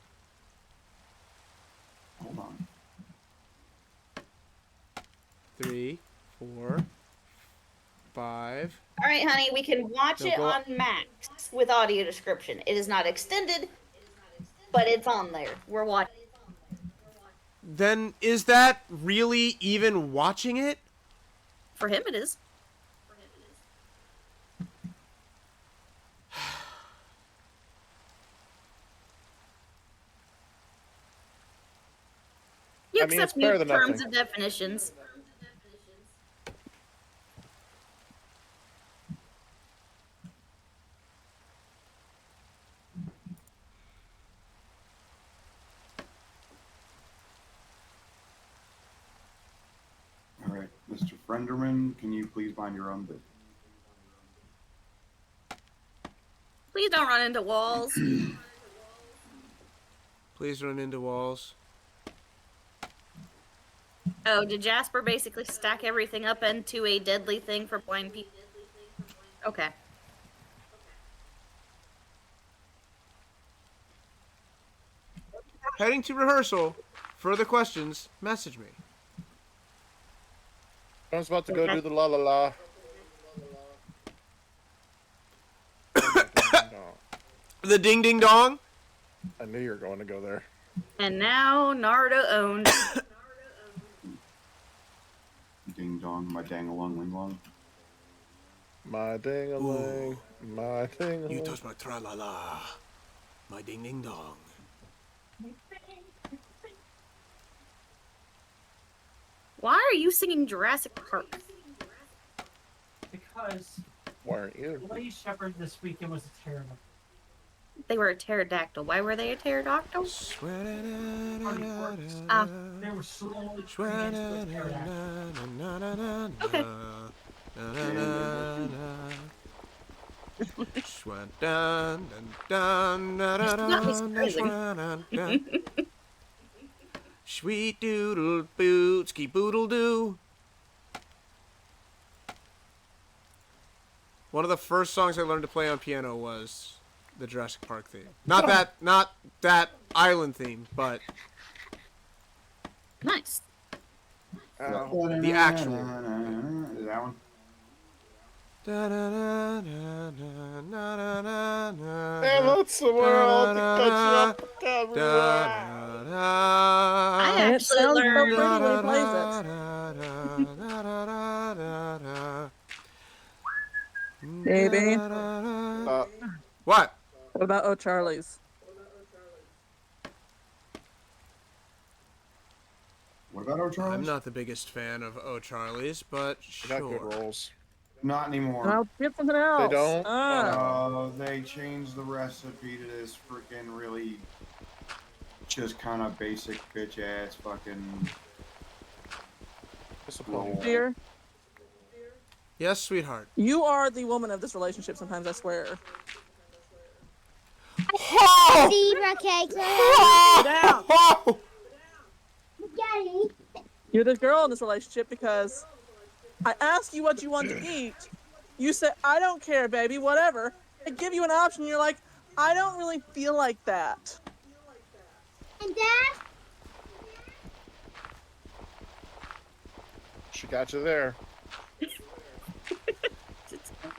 Hold on.
3, 4, 5,
All right, honey, we can watch
So
it
go-
on Max with audio description. It is not extended, but it's on there. We're watching.
Then is that really even watching it?
For him, it is. You
I mean,
accept
it's better
new
than
terms
nothing.
and definitions.
All right, Mr. Frenderman, can you please mind your own business?
Please don't run into walls.
Please run into walls.
Oh, did Jasper basically stack everything up into a deadly thing for blind people? Okay.
Heading to rehearsal. Further questions, message me.
I was about to go do the la la la.
The ding ding dong.
I knew you were going to go there.
And now Naruto owned.
Ding dong, my dang along ling long.
My ding-a-ling, my ding-a-ling.
You touch my tra la la. My ding ding dong.
Why are you singing Jurassic Park?
Because
Why aren't you?
the Lady Shepherd this weekend was a terrible.
They were a pterodactyl. Why were they a pterodactyl?
They were slowly turning into a pterodactyl.
Okay.
Sweet doodle bootski boodle doo. One of the first songs I learned to play on piano was the Jurassic Park theme. Not that island theme, but
Nice.
the actual.
Is that one?
And that's the world to catch up.
I
And it
actually
sounds so
learned.
pretty when he plays it. Baby.
What?
What about O'Charlie's?
What about O'Charlie's?
I'm not the biggest fan of O'Charlie's, but
They got good
sure.
rolls.
Not anymore.
And I'll get something else.
They don't?
They changed the recipe to this freaking really just kind of basic bitch ass fucking.
Disappointing.
Dear,
Yes, sweetheart.
you are the woman of this relationship sometimes, I swear.
Oh!
Zebra cakes.
Down.
Oh!
Daddy.
You're the girl in this relationship because I ask you what you want to eat. You say, I don't care, baby, whatever. I give you an option, you're like, I don't really feel like that.
And Dad?
She got you there.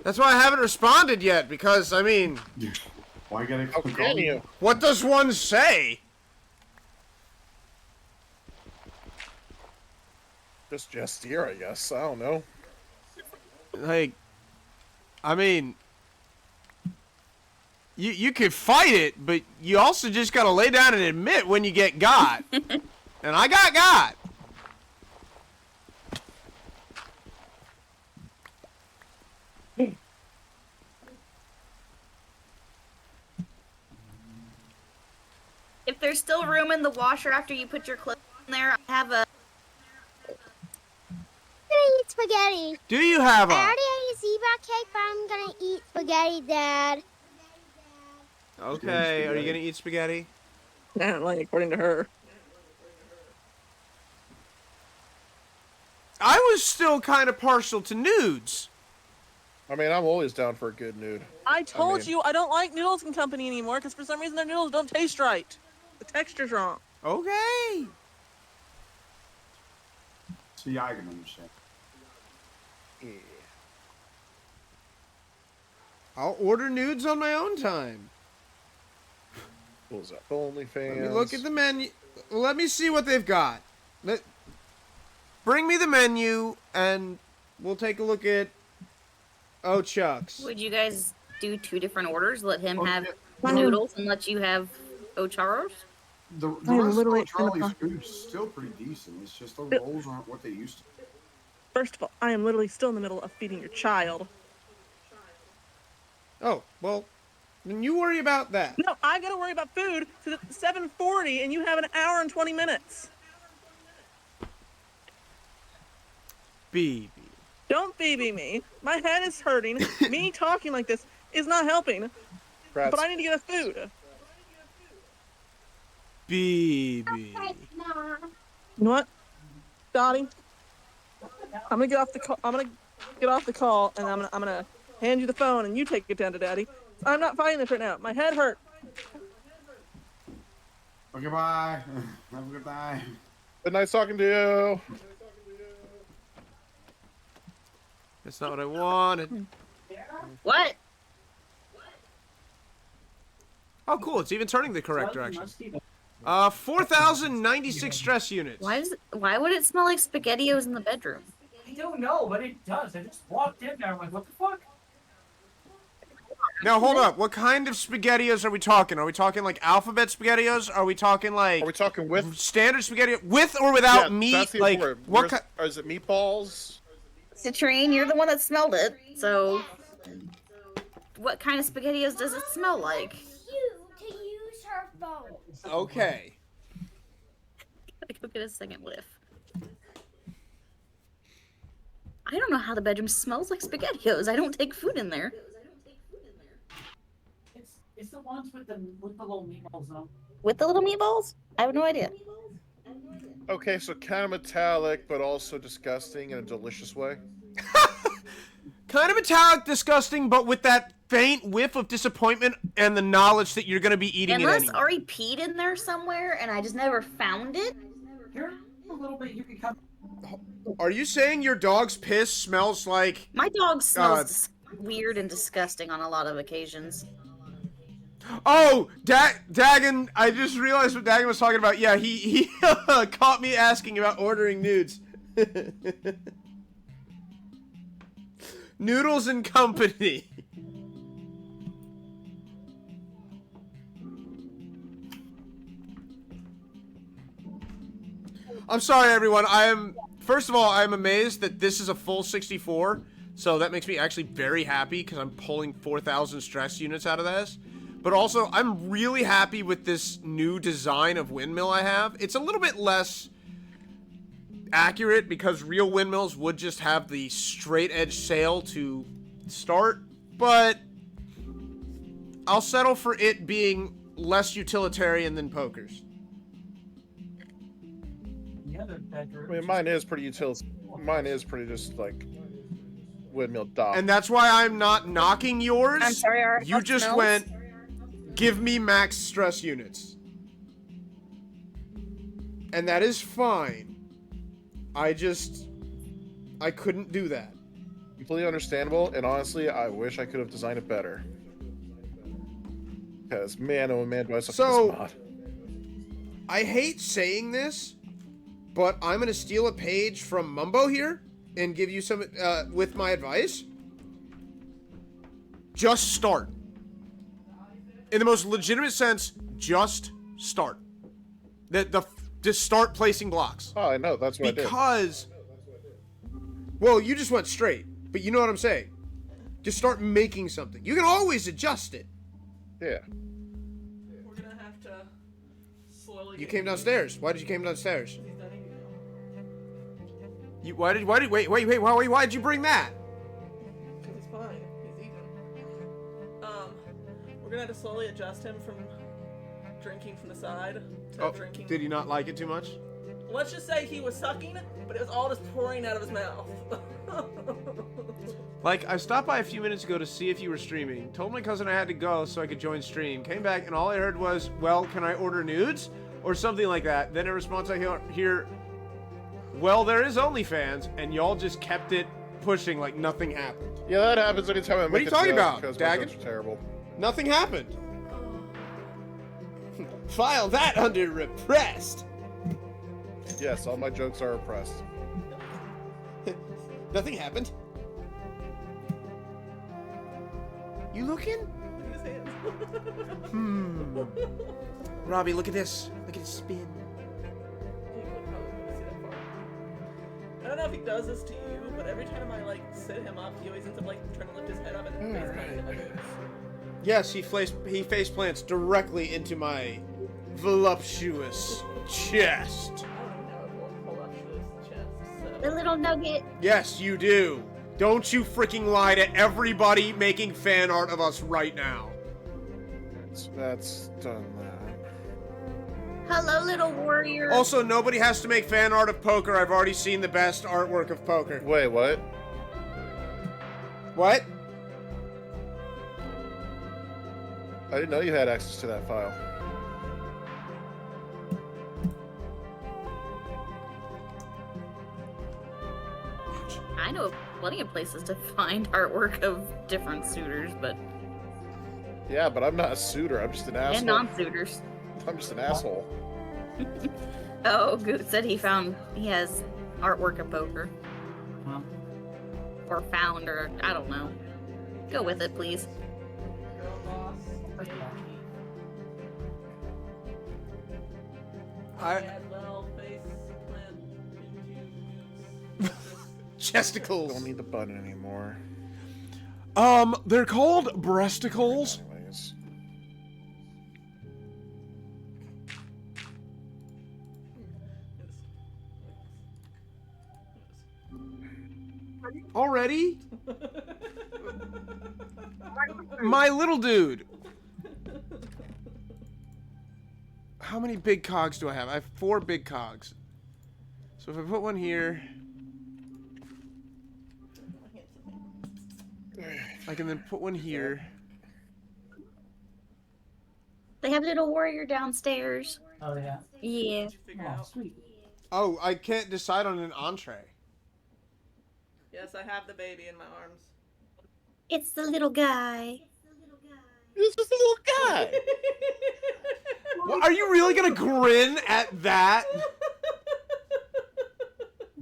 That's why I haven't responded yet, because, I mean,
Why you gotta
How can you?
what does one say?
Just Jestier, I guess. I don't know.
Like, I mean, you could fight it, but you also just gotta lay down and admit when you get got. And I got.
If there's still room in the washer after you put your clothes in there, I have a.
I'm gonna eat spaghetti.
Do you have
I
a?
already ate a zebra cake, but I'm gonna eat spaghetti, Dad.
Okay, are you gonna eat spaghetti?
Apparently, according to her.
I was still kind of partial to nudes.
I mean, I'm always down for a good nude.
I told
mean-
you I don't like Noodles and Company anymore because for some reason their noodles don't taste right. The texture's wrong.
Okay.
See, I can understand.
Yeah.
I'll order nudes on my own time.
Pulls up OnlyFans.
Let me look at the menu. Let me see what they've got. Bring me the menu, and we'll take a look at... Oh, Chuck's.
Would you guys do 2 different orders? Let him have
yeah.
noodles and let you have Ocharos?
The
I am
rest
literally
of
in the
Charlie's food is still pretty decent. It's just the rolls aren't what they used to.
First of all, I am literally still in the middle of feeding your child.
Oh, well, then you worry about that.
No, I gotta worry about food because it's 7:40 and you have an hour and 20 minutes.
BB.
Don't BB me. My head is hurting. Me talking like this is not helping.
Rats.
But I need to get us food.
BB.
You know what, Dottie? I'm gonna get off the call. I'm gonna get off the call, and I'm gonna hand you the phone, and you take it down to Daddy. I'm not fighting this right now. My head hurt.
Okay, bye. Have a good night.
Good night talking to you.
That's not what I wanted.
What?
Oh, cool. It's even turning the correct direction. 4,096 stress units.
Why would it smell like SpaghettiOs in the bedroom?
I don't know, but it does. I just walked in there. I'm like, what the fuck?
Now, hold up. What kind of SpaghettiOs are we talking? Are we talking like alphabet SpaghettiOs? Are we talking like...
Are we talking with?
Standard SpaghettiOs? With or without meat?
That's the
Like,
important.
what
Is it meatballs?
Citrine, you're the one that smelled it, so... What kind of SpaghettiOs does it smell like?
You to use her phone.
Okay.
Gotta go get a second whiff. I don't know how the bedroom smells like SpaghettiOs. I don't take food in there.
It's the ones with the little meatballs on.
With the little meatballs? I have no idea.
Okay, so kind of metallic, but also disgusting in a delicious way.
Kind of metallic, disgusting, but with that faint whiff of disappointment and the knowledge that you're going to be eating
Unless
it anyway.
Ari peed in there somewhere and I just never found it.
Here, a little bit. You can come.
Are you saying your dog's piss smells like...
My dog smells weird and disgusting on a lot of occasions.
Oh, Dagon, I just realized what Dagon was talking about. Yeah, he caught me asking about ordering nudes. Noodles and Company. I'm sorry, everyone. First of all, I'm amazed that this is a full 64. So that makes me actually very happy because I'm pulling 4,000 stress units out of this. But also, I'm really happy with this new design of windmill I have. It's a little bit less accurate because real windmills would just have the straight edge sail to start. But I'll settle for it being less utilitarian than Poker's.
The other bedroom.
I mean, mine is pretty Mine is pretty just like windmill dock.
And that's why I'm not knocking yours.
I'm sorry, our
You
house
just
smells.
went, give me max stress units. And that is fine. I couldn't do that.
Completely understandable, and honestly, I wish I could have designed it better. Because man, oh man, do I suck at this mod.
I hate saying this, but I'm gonna steal a page from Mumbo here and give you some with my advice. Just start. In the most legitimate sense, just start. Just start placing blocks.
Oh, I know, that's what I did.
Because, well, you just went straight, but you know what I'm saying. Just start making something. You can always adjust it.
Yeah.
We're gonna have to slowly.
You came downstairs. Why did you came downstairs?
He's done eating now.
Why did you bring that?
Because he's fine. He's eating. We're gonna have to slowly adjust him from drinking from the side to drinking.
Did he not like it too much?
Let's just say he was sucking, but it was all just pouring out of his mouth.
Like, I stopped by a few minutes ago to see if you were streaming. Told my cousin I had to go so I could join stream. Came back and all I heard was, well, can I order nudes? Or something like that. Then in response I hear, well, there is OnlyFans. And y'all just kept it pushing like nothing happened.
Yeah, that happens anytime I make
What are you
a
talking
joke
about,
because my
Dagon?
jokes are terrible.
Nothing happened. File that under repressed.
Yes, all my jokes are repressed.
Nothing happened. You looking?
Look at his hands.
Robbie, look at this. Look at his spin.
He would probably be able to see that far. I don't know if he does this to you, but every time I like sit him up, he always ends up like trying to lift his head up and face planting in my boots.
Yes, he face plants directly into my voluptuous chest.
I don't even have a voluptuous chest,
The
so.
little nugget.
Yes, you do. Don't you freaking lie to everybody making fan art of us right now.
That's done that.
Hello, little warrior.
Also, nobody has to make fan art of poker. I've already seen the best artwork of poker.
Wait, what?
What?
I didn't know you had access to that file.
I know plenty of places to find artwork of different suitors, but
Yeah, but I'm not a suitor. I'm just an asshole.
and non-suitors.
I'm just an asshole.
Oh, Goot said he has artwork of poker.
Well,
Or found, or I don't know. Go with it, please.
Girl boss. Well, face plant.
Chesticles.
Don't need the button anymore.
They're called breasticles.
Anyways.
Already? My little dude. How many big cogs do I have? I have 4 big cogs. So if I put one here, I can then put one here.
They have little warrior downstairs.
oh yeah.
Yeah.
Figure
Oh,
out.
sweet.
Oh, I can't decide on an entree.
Yes, I have the baby in my arms.
It's the little guy.
This is a little guy.
Well, are you really gonna grin at that?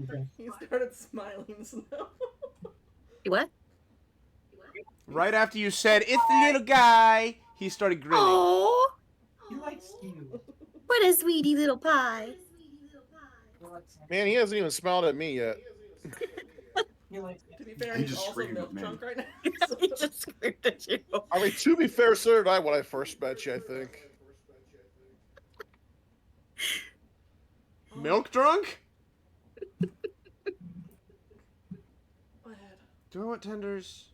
Okay.
He started smiling slow.
What?
Right after you said, it's the little guy, he started grinning.
Oh,
He likes you.
what a sweetie little pie.
Man, he hasn't even smiled at me yet.
He likes
To be fair,
He
he's
just
also
screamed at
milk
me.
drunk right now.
He just screamed at you.
I mean, to be fair, so did I when I first met you, I think.
Milk drunk?
Go ahead.
Do I want tenders?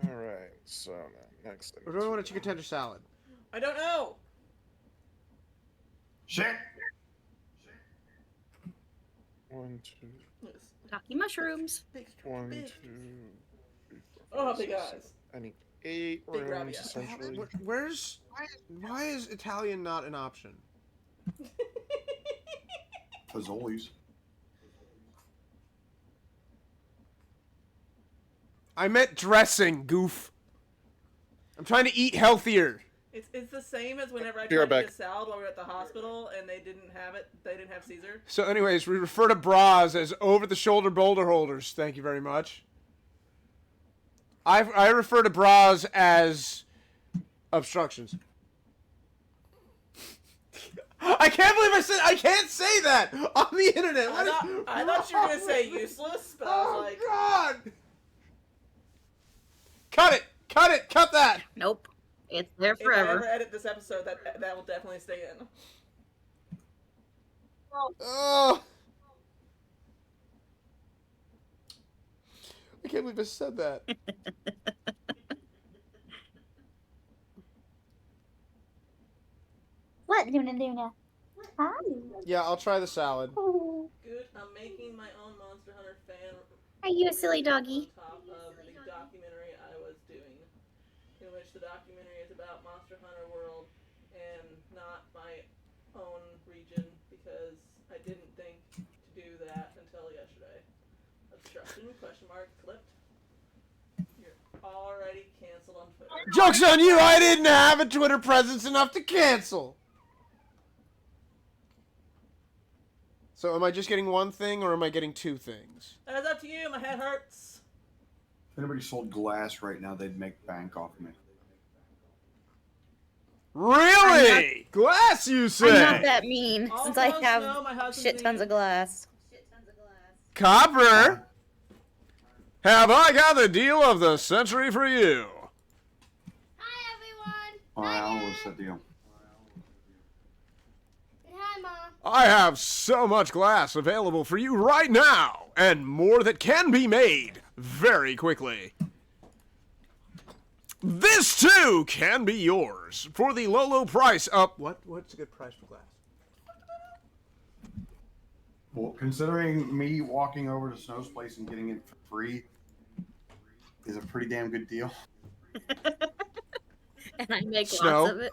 Alright, so now, next thing.
Or do I want a chicken tender salad?
I don't know.
Shit.
1, 2,
Yes.
Talking mushrooms.
Big, strong,
1, 2,
big.
3, 4,
Oh,
5,
big
6,
eyes.
7. I need 8
Big grabby
rooms,
eyes.
essentially.
Why is Italian not an option?
Fazoli's.
I meant dressing, goof. I'm trying to eat healthier.
It's the same as whenever I
Be right
tried to
back.
get salad while we were at the hospital and they didn't have it. They didn't have Caesar.
So anyways, we refer to bras as over-the-shoulder boulder holders. Thank you very much. I refer to bras as obstructions. I can't believe I can't say that on the internet.
I thought you were gonna say useless, but I was like,
God! Cut it! Cut it! Cut that!
Nope. It's there
if I ever
forever.
edit this episode, that will definitely stay in.
Oh! I can't believe I said that.
What, Luna Luna? Hi.
Yeah, I'll try the salad.
Good. I'm making my own Monster Hunter fan.
Are you a silly doggy?
On top of the documentary I was doing, in which the documentary is about Monster Hunter World and not my own region because I didn't think to do that until yesterday. Obstruction? Question mark clipped. You're already canceled on Twitter.
Joke's on you, I didn't have a Twitter presence enough to cancel. So am I just getting one thing or am I getting two things?
That's up to you, my head hurts.
If anybody sold glass right now, they'd make bank off me.
Really? Glass, you say?
I'm not that mean, since I
Also,
have
no, my husband's
shit tons of glass.
Copper, have I got the deal of the century for you?
Hi, everyone.
Alright, what's the deal?
Hi, Mom.
I have so much glass available for you right now, and more that can be made very quickly. This too can be yours for the low, low price of what's a good price for glass?
Well, considering me walking over to Snow's place and getting it for free is a pretty damn good deal.
And I make
Snow?
lots of it.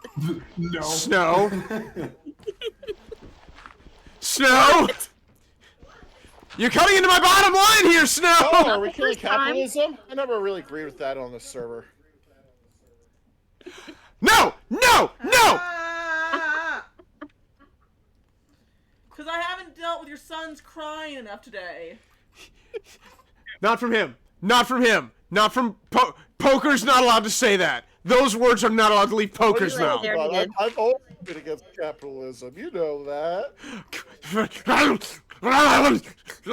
No.
Snow. Snow. You're cutting into my bottom line here, Snow.
Oh, are we killing
First time.
capitalism? I never really agreed with that on the server.
No, no, no.
Because I haven't dealt with your sons crying enough today.
Not from him. Not from him. Not from Poker's not allowed to say that. Those words are not allowed to leave Poker's
What do you
mouth.
say there? Already did.
I've always been against capitalism. You know that.
So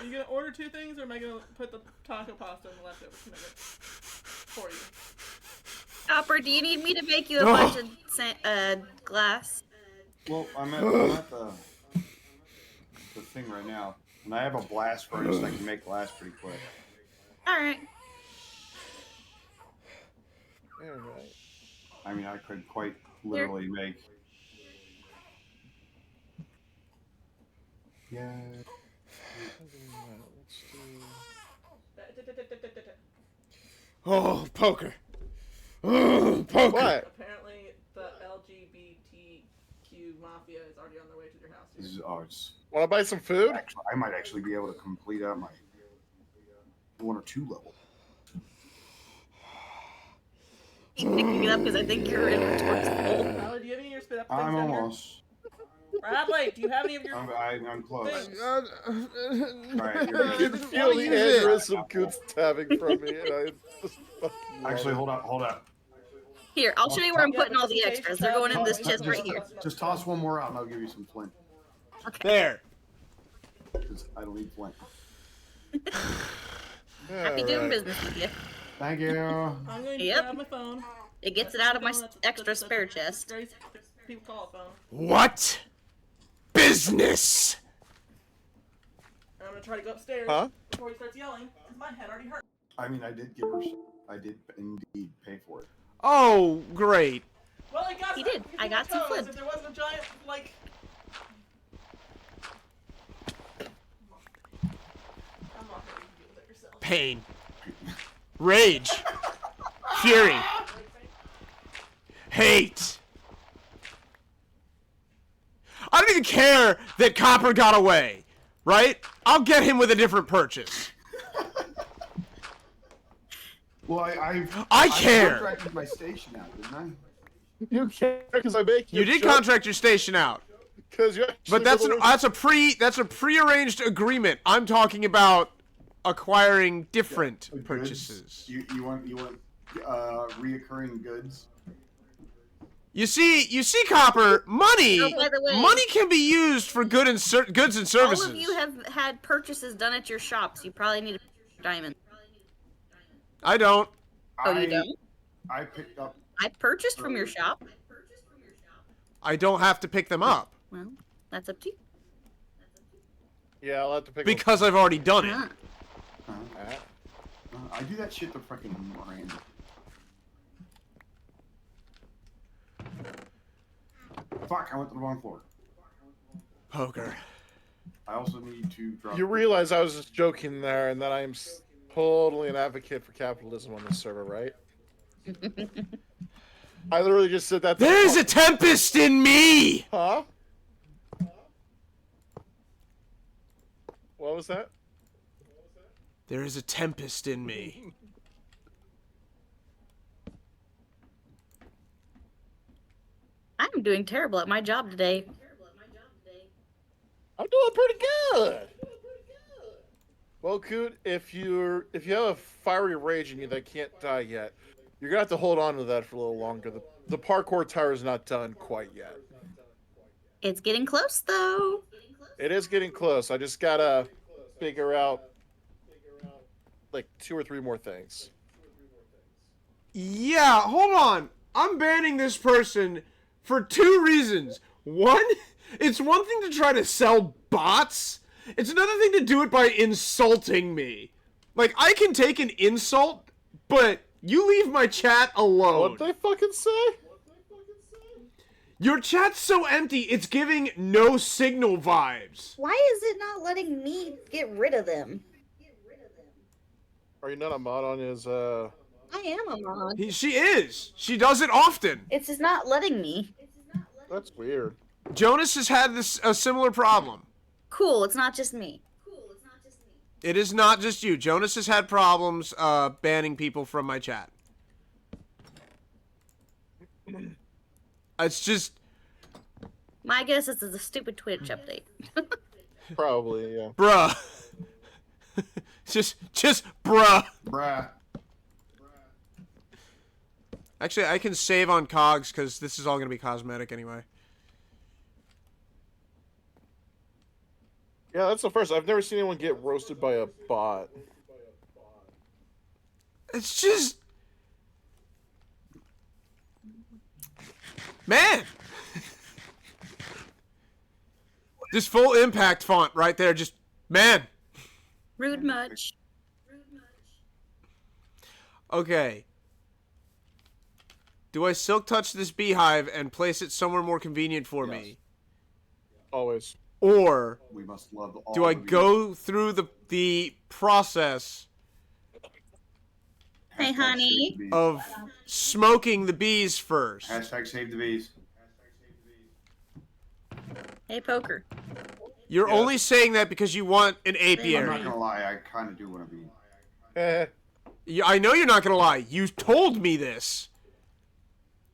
you gonna order two things, or am I gonna put the taco pasta and the leftovers to make it for you?
Copper, do you need me to make you a bunch of glass?
Well, I'm at the thing right now, and I have a blast furnace that can make glass pretty quick.
Alright.
Alright.
I mean, I could quite literally make... Yeah.
Oh, Poker. Oh, Poker.
What?
Apparently, the LGBTQ mafia is already on their way to your house.
This is, oh, it's,
Want to buy some food?
actually, I might actually be able to complete out my 1 or 2 level.
Keep picking it up because I think you're in towards the hole.
Bradley, do you have any of your spit up things
I'm
down here?
almost.
Bradley, do you have any of your
I'm close.
things?
Alright,
I
you're
can
good.
feel the aneurysm Goose having from me, and I just fucking love
Actually,
it.
hold up.
Here, I'll show you where I'm putting all the extras. They're going in this chest right here.
Just toss one more out and I'll give you some flint.
There.
Because I don't need flint.
Happy doing
Alright.
business with you.
Thank you.
I'm going to
Yep.
grab my phone.
It gets it out of my extra spare chest.
Grace, people call it phone.
What? Business.
I'm going to try to go upstairs
Huh?
before he starts yelling, because my head already hurt.
I mean, I did give her. I did indeed pay for it.
Oh, great.
Well, I got
He
some-
did.
if
I
you
got some
toes,
flint.
If there wasn't a giant, like... I'm not going to deal with it yourself.
Pain. Rage. Fury. Hate. I don't even care that Copper got away, right? I'll get him with a different purchase.
Well,
I care.
contracted my station out, didn't I?
You care because I make
You did
joke-
contract your station out,
Because you actually
but that's
delivered-
that's a prearranged agreement. I'm talking about acquiring different
Goods.
purchases.
You want reoccurring goods?
You see, Copper, money
Oh, by the way-
money can be used for goods and services.
All of you have had purchases done at your shops. You probably need a diamond.
I don't.
Oh, you don't?
I picked up.
I purchased from your shop.
I don't have to pick them up
Well, that's up to you.
Yeah, I'll have to pick
because I've already done it.
Ah.
I do that shit to freaking Miranda. Fuck! I went to the wrong floor.
Poker.
I also need to drop.
You realize I was just joking there, and that I am totally an advocate for capitalism on this server, right? I literally just said that.
There's a tempest in me.
Huh? What was that?
There is a tempest in me.
I'm doing terrible at my job today.
I'm doing pretty good. Well, Coot, if you have a fiery rage in you that can't die yet, you're gonna have to hold on to that for a little longer. The parkour tower is not done quite yet.
It's getting close, though.
It is getting close. I just gotta figure out like 2 or 3 more things.
Yeah, hold on. I'm banning this person for 2 reasons. One, it's one thing to try to sell bots. It's another thing to do it by insulting me. Like, I can take an insult, but you leave my chat alone.
What'd they fucking say?
Your chat's so empty, it's giving no signal vibes.
Why is it not letting me get rid of them?
Are you not a mod on his,
I am a mod.
She is. She does it often.
It's just not letting me.
That's weird.
Jonas has had a similar problem.
Cool, it's not just me.
It is not just you. Jonas has had problems banning people from my chat. It's just...
My guess is it's a stupid Twitch update.
Probably, yeah.
Bruh. just bruh.
Bruh.
Actually, I can save on cogs because this is all going to be cosmetic anyway.
Yeah, that's the first. I've never seen anyone get roasted by a bot.
It's just... Man! Just full impact font right there. Just, man.
Rude much.
Okay. Do I silk touch this beehive and place it somewhere more convenient for me?
Always.
Or
We must love all
do I
of you.
go through the process
Hey, honey.
of smoking the bees first?
Hashtag save the bees.
Hey, Poker.
You're only saying that because you want an
I'm
apiary.
not gonna lie, I kind of do want to be.
I know you're not gonna lie. You told me this.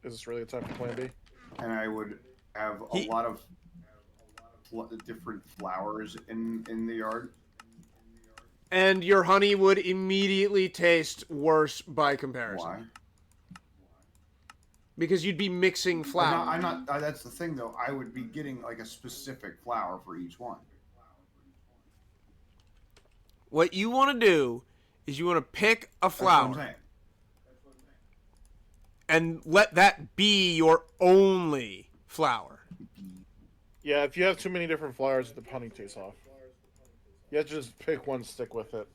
Is this really a time for Plan B?
And I would have a lot of different flowers in the yard.
And your honey would immediately taste worse by comparison.
Why?
Because you'd be mixing flowers.
I'm not. That's the thing, though. I would be getting like a specific flower for each one.
What you want to do is you want to pick a
That's what I'm
flower
saying.
and let that be your only flower.
Yeah, if you have too many different flowers, the honey tastes off. You have to just pick one, stick with it.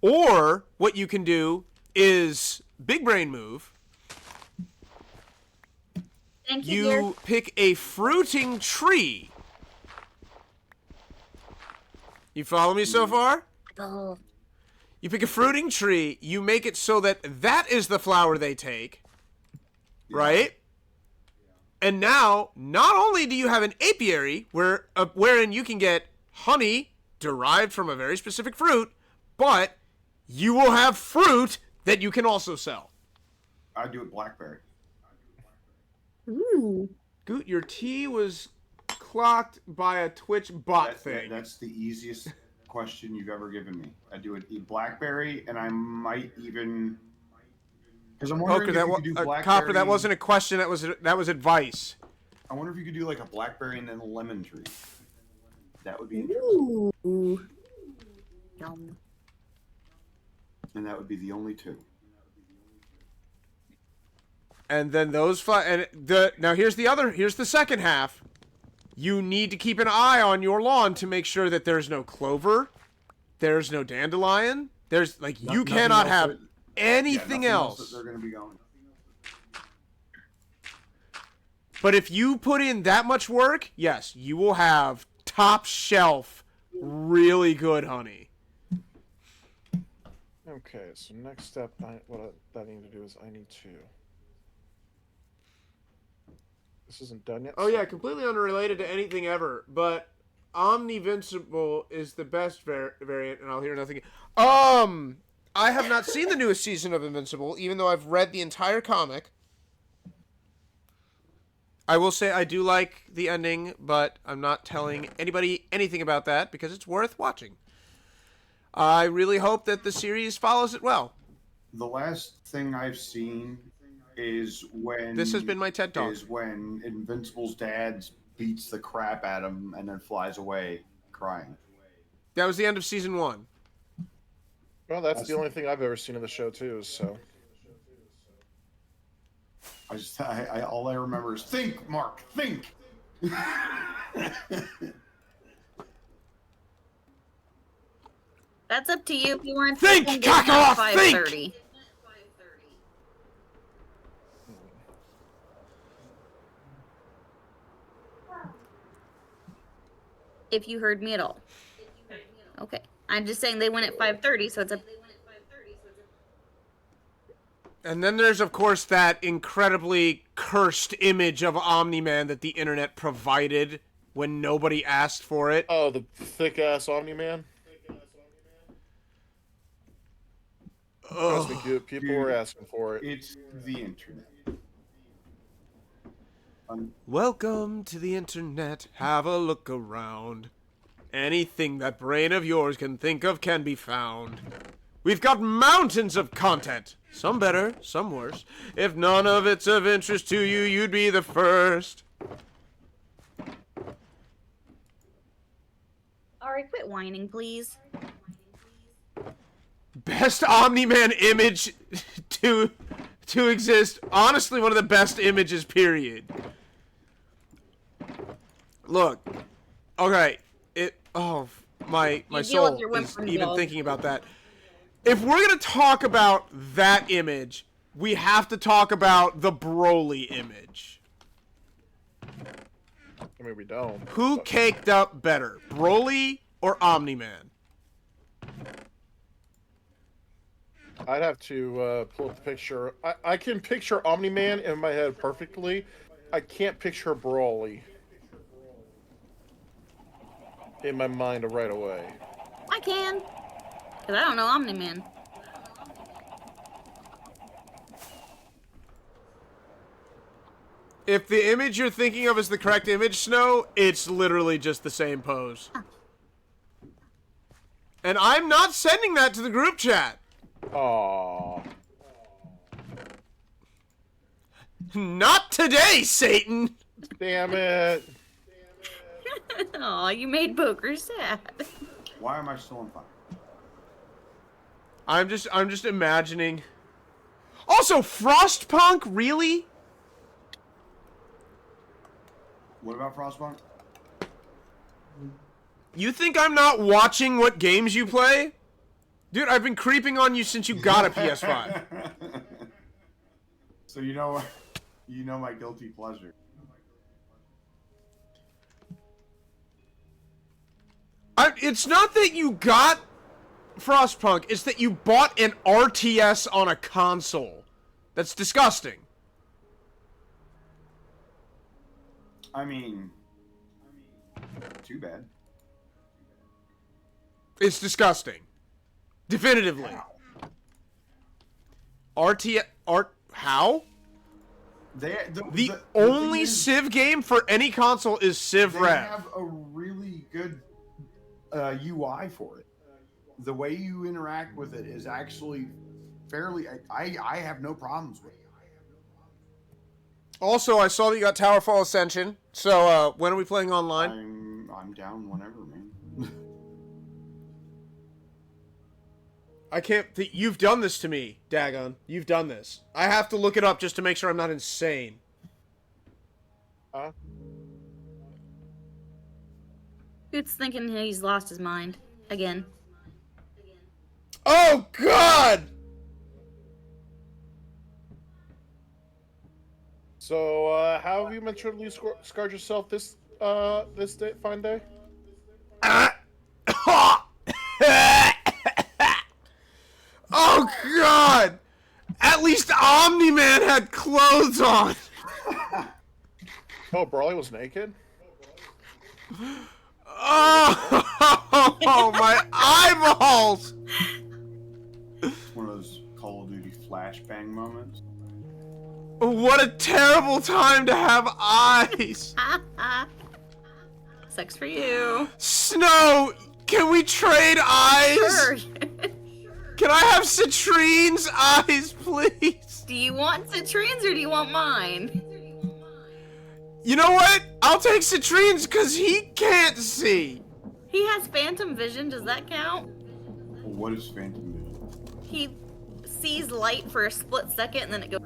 Or what you can do is big brain move.
Thank you, dear.
You pick a fruiting tree. You follow me so far?
Oh.
You pick a fruiting tree, you make it so that that is the flower they take, right? And now, not only do you have an apiary wherein you can get honey derived from a very specific fruit, but you will have fruit that you can also sell.
I do it blackberry.
Ooh.
Goot, your tea was clocked by a Twitch bot thing.
That's the easiest question you've ever given me. I do it blackberry, and I might even. Because I'm wondering
Poker,
if you could do blackberry.
Copper, that wasn't a question. That was advice.
I wonder if you could do like a blackberry and then a lemon tree. That would be interesting.
Ooh. Yum.
And that would be the only two.
And then those now here's the second half. You need to keep an eye on your lawn to make sure that there's no clover, there's no dandelion, there's like you cannot have anything else.
That they're going to be going.
But if you put in that much work, yes, you will have top shelf, really good honey.
Okay, so next step, what I need to do is I need to. This isn't done yet.
Oh yeah, completely unrelated to anything ever, but Omnivincible is the best variant, and I'll hear nothing. I have not seen the newest season of Invincible, even though I've read the entire comic. I will say I do like the ending, but I'm not telling anybody anything about that because it's worth watching. I really hope that the series follows it well.
The last thing I've seen is when
this has been my TED Talk.
Is when Invincible's dad beats the crap out of him and then flies away crying.
That was the end of season 1.
Well, that's the only thing I've ever seen of the show too. So.
All I remember is think, Mark, think.
That's up to you if you want to
think, Kakarot, think.
5:30. If you heard me at all. Okay. I'm just saying they went at 5:30, so it's a.
And then there's, of course, that incredibly cursed image of Omni-Man that the internet provided when nobody asked for it.
Oh, the thick-ass Omni-Man?
Oh,
people were asking for it.
It's the internet.
Welcome to the internet. Have a look around. Anything that brain of yours can think of can be found. We've got mountains of content. Some better, some worse. If none of it's of interest to you, you'd be the first.
Ari, quit whining, please.
Best Omni-Man image to exist. Honestly, one of the best images, period. Look. Okay. My soul is even thinking about that. If we're going to talk about that image, we have to talk about the Broly image.
I mean, we don't.
Who caked up better, Broly or Omni-Man?
I'd have to pull up the picture. I can picture Omni-Man in my head perfectly. I can't picture Broly in my mind right away.
I can. Because I don't know Omni-Man.
If the image you're thinking of is the correct image, Snow, it's literally just the same pose. And I'm not sending that to the group chat.
Aww.
Not today, Satan!
Damn it.
Aw, you made Poker sad.
Why am I still on fire?
I'm just imagining. Also, Frostpunk, really?
What about Frostpunk?
You think I'm not watching what games you play? Dude, I've been creeping on you since you got a PS5.
So you know my guilty pleasure.
It's not that you got Frostpunk, it's that you bought an RTS on a console. That's disgusting.
I mean, too bad.
It's disgusting. Definitively. How? The only Civ game for any console is Civ Rev.
They have a really good UI for it. The way you interact with it is actually fairly. I have no problems with it.
Also, I saw that you got Towerfall Ascension. So, when are we playing online?
I'm down whenever, man.
I can't. You've done this to me, Dagon. You've done this. I have to look it up just to make sure I'm not insane.
Dude's thinking he's lost his mind again.
Oh God!
So, how have you mentally scarred yourself this fine day?
Oh God! At least Omni-Man had clothes on.
Oh, Broly was naked?
Oh, my eyeballs!
One of those Call of Duty flashbang moments.
What a terrible time to have eyes!
Sucks for you.
Snow, can we trade eyes?
Sure.
Can I have Citrine's eyes, please?
Do you want Citrine's or do you want mine?
You know what? I'll take Citrine's because he can't see.
He has phantom vision. Does that count?
What is phantom vision?
He sees light for a split second and then it goes.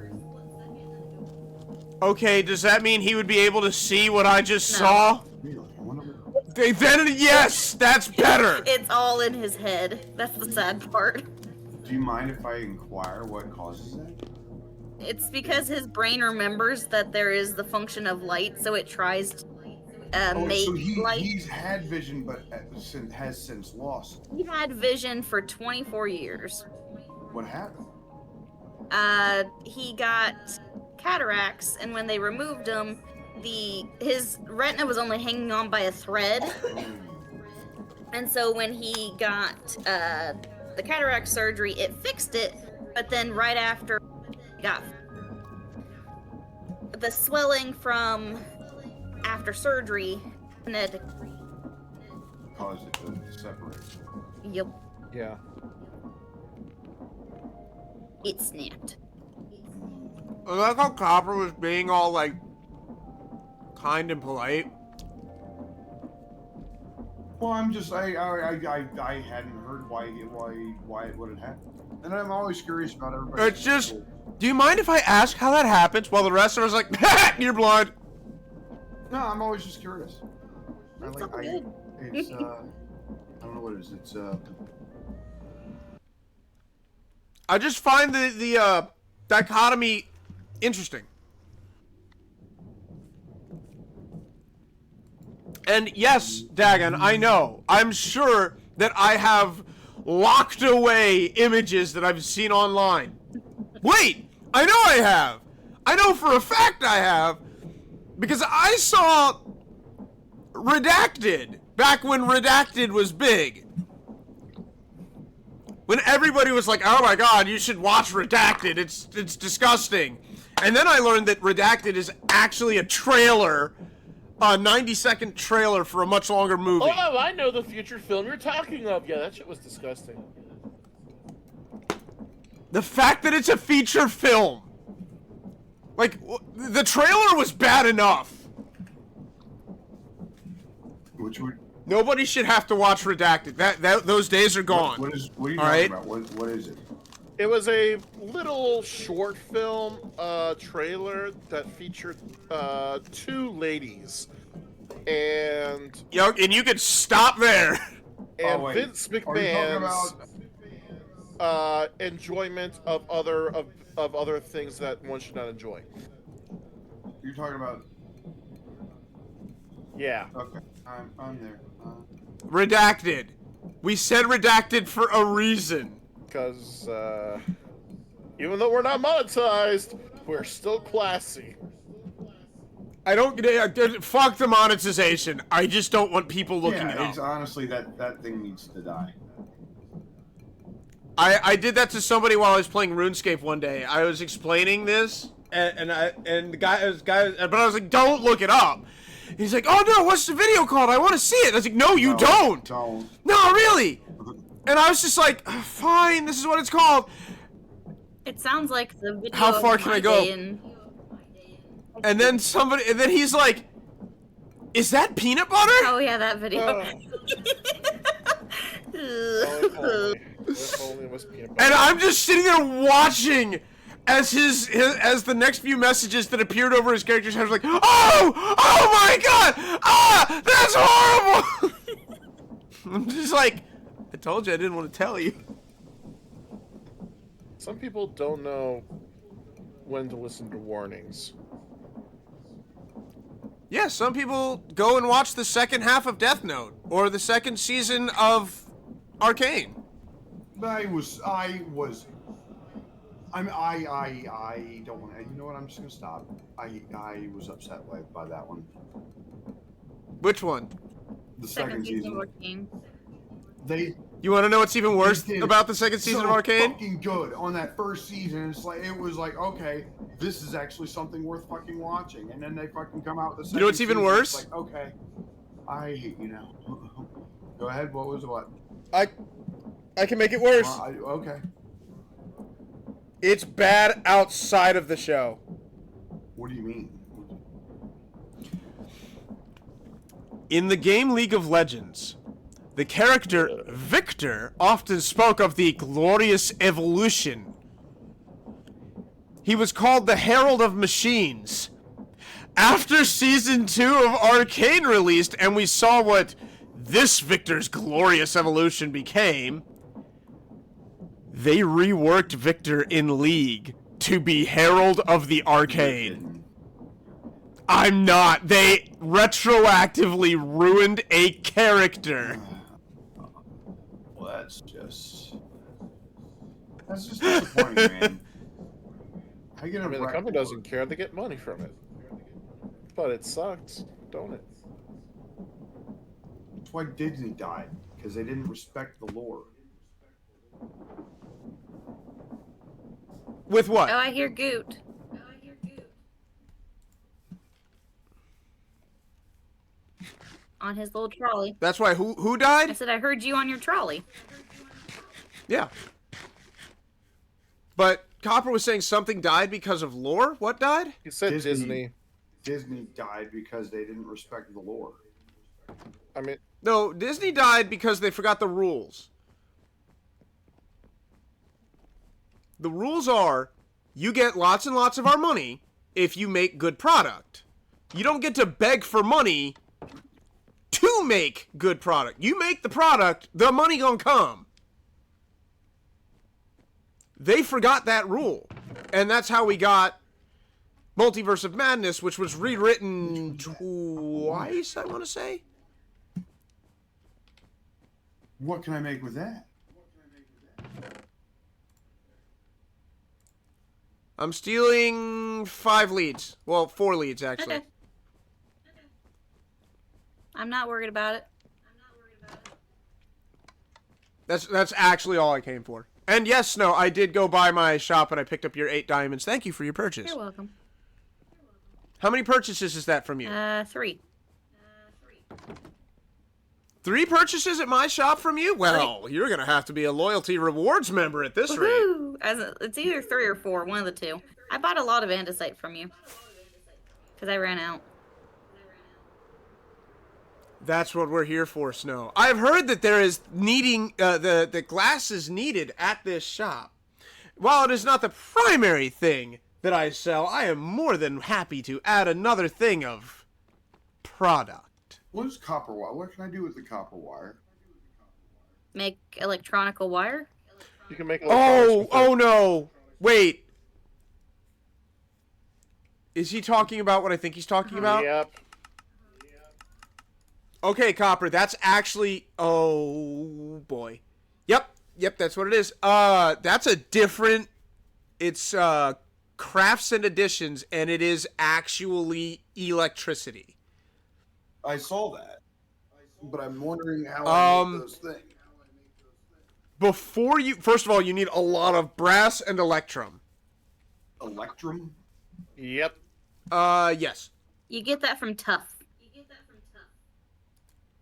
Okay, does that mean he would be able to see what I just
No.
saw?
Really? I wonder what...
Then yes, that's better.
It's all in his head. That's the sad part.
Do you mind if I inquire what causes that?
It's because his brain remembers that there is the function of light, so it tries to make
so
light.
he's had vision, but has since lost.
He had vision for 24 years.
What happened?
He got cataracts, and when they removed him, his retina was only hanging on by a thread. And so when he got the cataract surgery, it fixed it, but then right after he got the swelling from after surgery, and it
Caused it to separate.
yep,
Yeah.
it snapped.
I like how Copper was being all like kind and polite.
Well, I'm just I hadn't heard why it would have happened, and I'm always curious about everybody.
It's just, do you mind if I ask how that happens while the rest of us like, you're blind?
No, I'm always just curious.
It's all good.
It's I don't know what it is. It's
I just find the dichotomy interesting. And yes, Dagon, I know. I'm sure that I have locked away images that I've seen online. Wait! I know I have! I know for a fact I have! Because I saw Redacted back when Redacted was big. When everybody was like, oh my god, you should watch Redacted, it's disgusting. And then I learned that Redacted is actually a trailer, a 90-second trailer for a much longer movie.
Oh, I know the future film you're talking of. Yeah, that shit was disgusting.
The fact that it's a feature film. Like, the trailer was bad enough.
which would.
Nobody should have to watch Redacted. Those days are gone.
What are you
All
talking
right?
about? What is it?
It was a little short film trailer that featured two ladies, and
you could stop there.
And
wait.
Vince
Are you talking
McMahon's enjoyment of other things that one should not enjoy.
You're talking about.
Yeah.
Okay, I'm there.
Redacted. We said Redacted for a reason.
Because even though we're not monetized, we're still classy.
I don't fuck the monetization. I just don't want people looking it
Yeah,
up.
it's honestly that thing needs to die.
I did that to somebody while I was playing RuneScape one day. I was explaining this, and the guy, but I was like, don't look it up. He's like, oh no, what's the video called? I want to see it. I was like, no, you don't.
Don't.
No, really. And I was just like, fine, this is what it's called.
It sounds like the video.
How far
of
can
my
I go?
day in-
And then he's like, is that peanut butter?
Oh yeah, that video.
If only it was peanut butter.
And I'm just sitting there watching as as the next few messages that appeared over his character's head was like, oh my god, that's horrible. I'm just like, I told you I didn't want to tell you.
Some people don't know when to listen to warnings.
Yeah, some people go and watch the second half of Death Note or the second season of Arcane.
I don't want to. You know what? I'm just gonna stop. I was upset by that one.
Which one?
The second season.
of Arcane.
You want to know what's even worse
They did
about the second season
so
of Arcane?
Fucking good on that first season. It was like, okay, this is actually something worth fucking watching. And then they fucking come out with the second.
You know what's even
season,
worse?
It's like, okay, I hate you now. Go ahead. What was what?
I can make it worse.
Okay.
It's bad outside of the show.
What do you mean?
In the game League of Legends, the character Victor often spoke of the glorious evolution. He was called the Herald of Machines. After Season 2 of Arcane released and we saw what this Victor's glorious evolution became, they reworked Victor in League to be Herald of the Arcane. I'm not. They retroactively ruined a character.
Well, that's just disappointing, man.
I mean, the company doesn't care. They get money from it. But it sucks, don't it?
That's why Disney died, because they didn't respect the lore.
With what?
Oh, I hear Goot. On his little trolley.
That's why who died?
I said I heard you on your trolley.
Yeah. But Copper was saying something died because of lore? What died?
He said Disney.
Disney died because they didn't respect the lore.
I mean...
No, Disney died because they forgot the rules. The rules are, you get lots and lots of our money if you make good product. You don't get to beg for money to make good product. You make the product, the money gonna come. They forgot that rule. And that's how we got Multiverse of Madness, which was rewritten twice, I want to say.
What can I make with that?
I'm stealing 5 leads. Well, 4 leads, actually.
Okay. I'm not worried about it.
That's actually all I came for. And yes, Snow, I did go by my shop and I picked up your 8 diamonds. Thank you for your purchase.
You're welcome.
How many purchases is that from you?
3.
3 purchases at my shop from you? Well, you're going to have to be a loyalty rewards member at this rate.
Woohoo! It's either 3 or 4, one of the two. I bought a lot of andesite from you. Because I ran out.
That's what we're here for, Snow. I've heard that there is needing, the glass is needed at this shop. While it is not the primary thing that I sell, I am more than happy to add another thing of product.
What is copper wire? What can I do with the copper wire?
Make electronical wire?
You can make
Oh no. Wait. Is he talking about what I think he's talking about?
Yep.
Okay, Copper, that's actually... Oh, boy. Yep, that's what it is. That's a different... It's, Crafts and Additions, and it is actually electricity.
I saw that. But I'm wondering how I make those things.
Before you... First of all, you need a lot of brass and electrum.
Electrum?
Yep.
Yes.
You get that from Tough.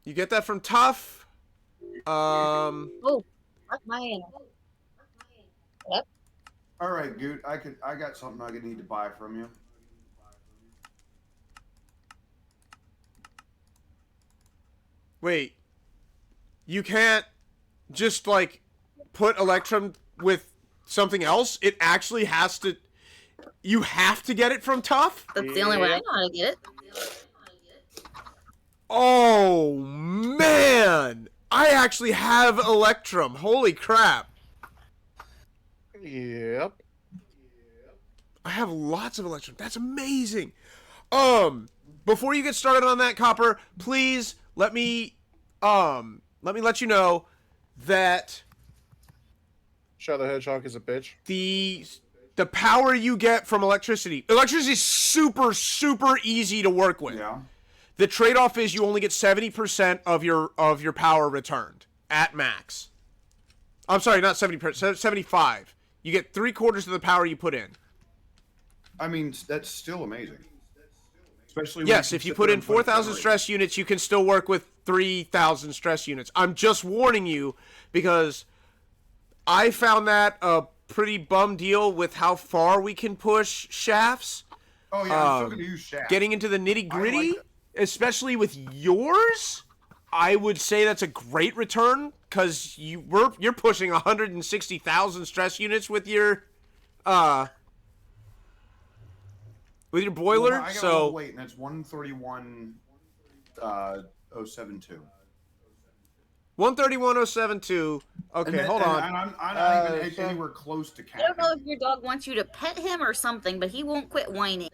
You get that from Tough.
Oh, that's my hand. Yep.
All right, Goot. I got something I could need to buy from you.
Wait. You can't just, like, put electrum with something else? It actually has to... You have to get it from Tough?
That's the only way I know how to get it.
Oh, man! I actually have electrum. Holy crap.
Yep.
I have lots of electrum. That's amazing. Before you get started on that, Copper, please let me let you know that
Shadow the Hedgehog is a bitch.
The power you get from electricity is super, super easy to work with.
Yeah.
The trade-off is you only get 70% of your power returned at max. I'm sorry, not 70%, 75. You get 3/4 of the power you put in.
I mean, that's still amazing. Especially when
yes, if you put in 4,000 stress units, you can still work with 3,000 stress units. I'm just warning you because I found that a pretty bum deal with how far we can push shafts.
Oh yeah, I'm still gonna use shafts.
Getting into the nitty-gritty, especially with yours, I would say that's a great return because you're pushing 160,000 stress units with your boiler.
Well, I got a little late, and that's 131,072.
131,072. Okay, hold on.
And I'm not even anywhere close to capping.
I don't know if your dog wants you to pet him or something, but he won't quit whining.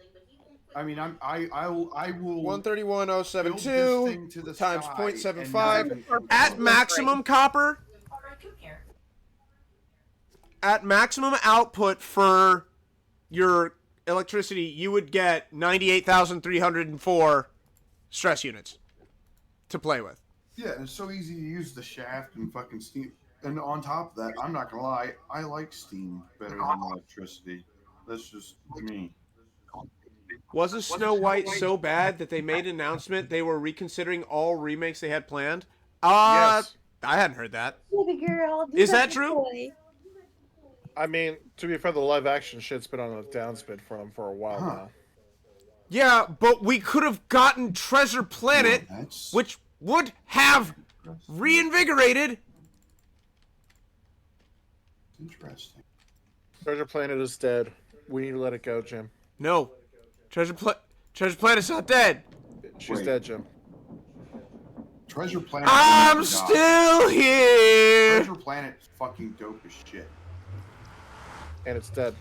I mean, I will
131,072 times 0.75 at maximum copper. At maximum output for your electricity, you would get 98,304 stress units to play with.
Yeah, and it's so easy to use the shaft and fucking steam. And on top of that, I'm not gonna lie, I like steam better than electricity. That's just me.
Wasn't Snow White so bad that they made an announcement they were reconsidering all remakes they had planned?
Yes.
I hadn't heard that.
Baby girl,
Is that true?
I mean, to be fair, the live action shit's been on a downspin for them for a while now.
Yeah, but we could have gotten Treasure Planet, which would have reinvigorated.
Interesting.
Treasure Planet is dead. We need to let it go, Jim.
No. Treasure Planet's not dead.
She's dead, Jim.
Treasure Planet.
I'm still here.
Treasure Planet's fucking dope as shit.
And it's dead.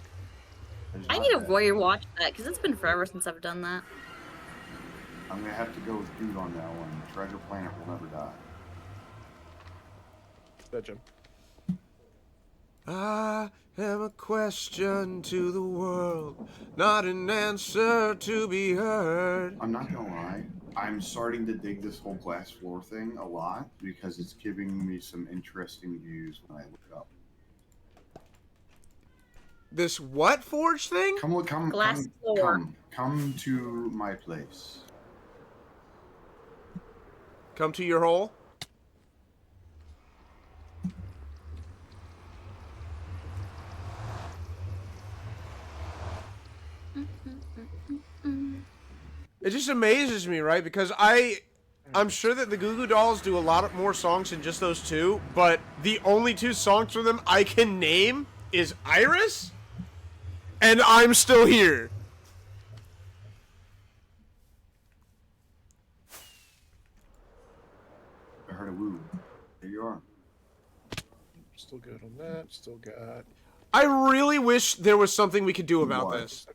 I need to voyeur watch that because it's been forever since I've done that.
I'm gonna have to go with Dude on that one. Treasure Planet will never die.
Dead, Jim.
I am a question to the world, not an answer to be heard.
I'm not gonna lie. I'm starting to dig this whole glass floor thing a lot because it's giving me some interesting views when I look up.
This what forge thing?
Come to my place.
Come to your hole? It just amazes me, right? Because I'm sure that the Goo Goo Dolls do a lot more songs than just those two, but the only two songs from them I can name is Iris and I'm Still Here.
I heard a woo. There you are.
Still good on that. Still got.
I really wish there was something we could do about this.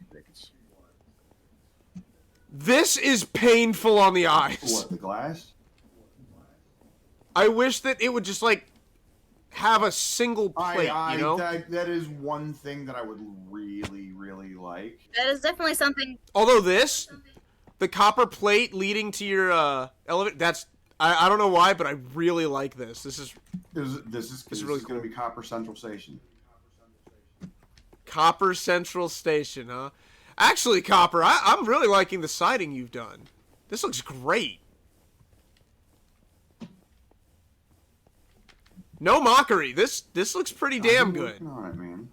This is painful on the eyes.
What, the glass?
I wish that it would just, like, have a single plate, you know?
That is one thing that I would really, really like.
That is definitely something.
Although this, the copper plate leading to your elevator, that's... I don't know why, but I really like this. This is really cool.
Going to be Copper Central Station.
Copper Central Station, huh? Actually, Copper, I'm really liking the siding you've done. This looks great. No mockery. This looks pretty damn good.
All right, man.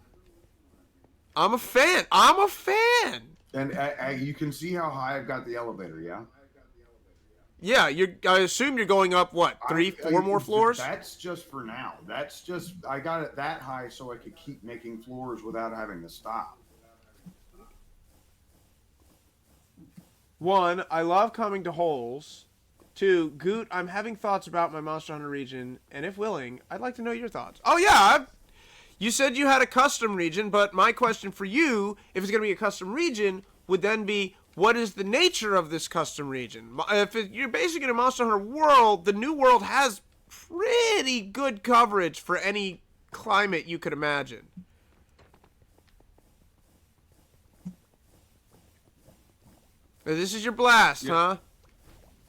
I'm a fan. I'm a fan.
And you can see how high I've got the elevator, yeah?
Yeah, I assume you're going up, what, 4 more floors?
That's just for now. That's just, I got it that high so I could keep making floors without having to stop.
1, I love coming to holes. 2, Goot, I'm having thoughts about my Monster Hunter region, and if willing, I'd like to know your thoughts. Oh yeah, you said you had a custom region, but my question for you, if it's going to be a custom region, would then be, what is the nature of this custom region? If you're basing it in a Monster Hunter world, the New World has pretty good coverage for any climate you could imagine. This is your blast, huh?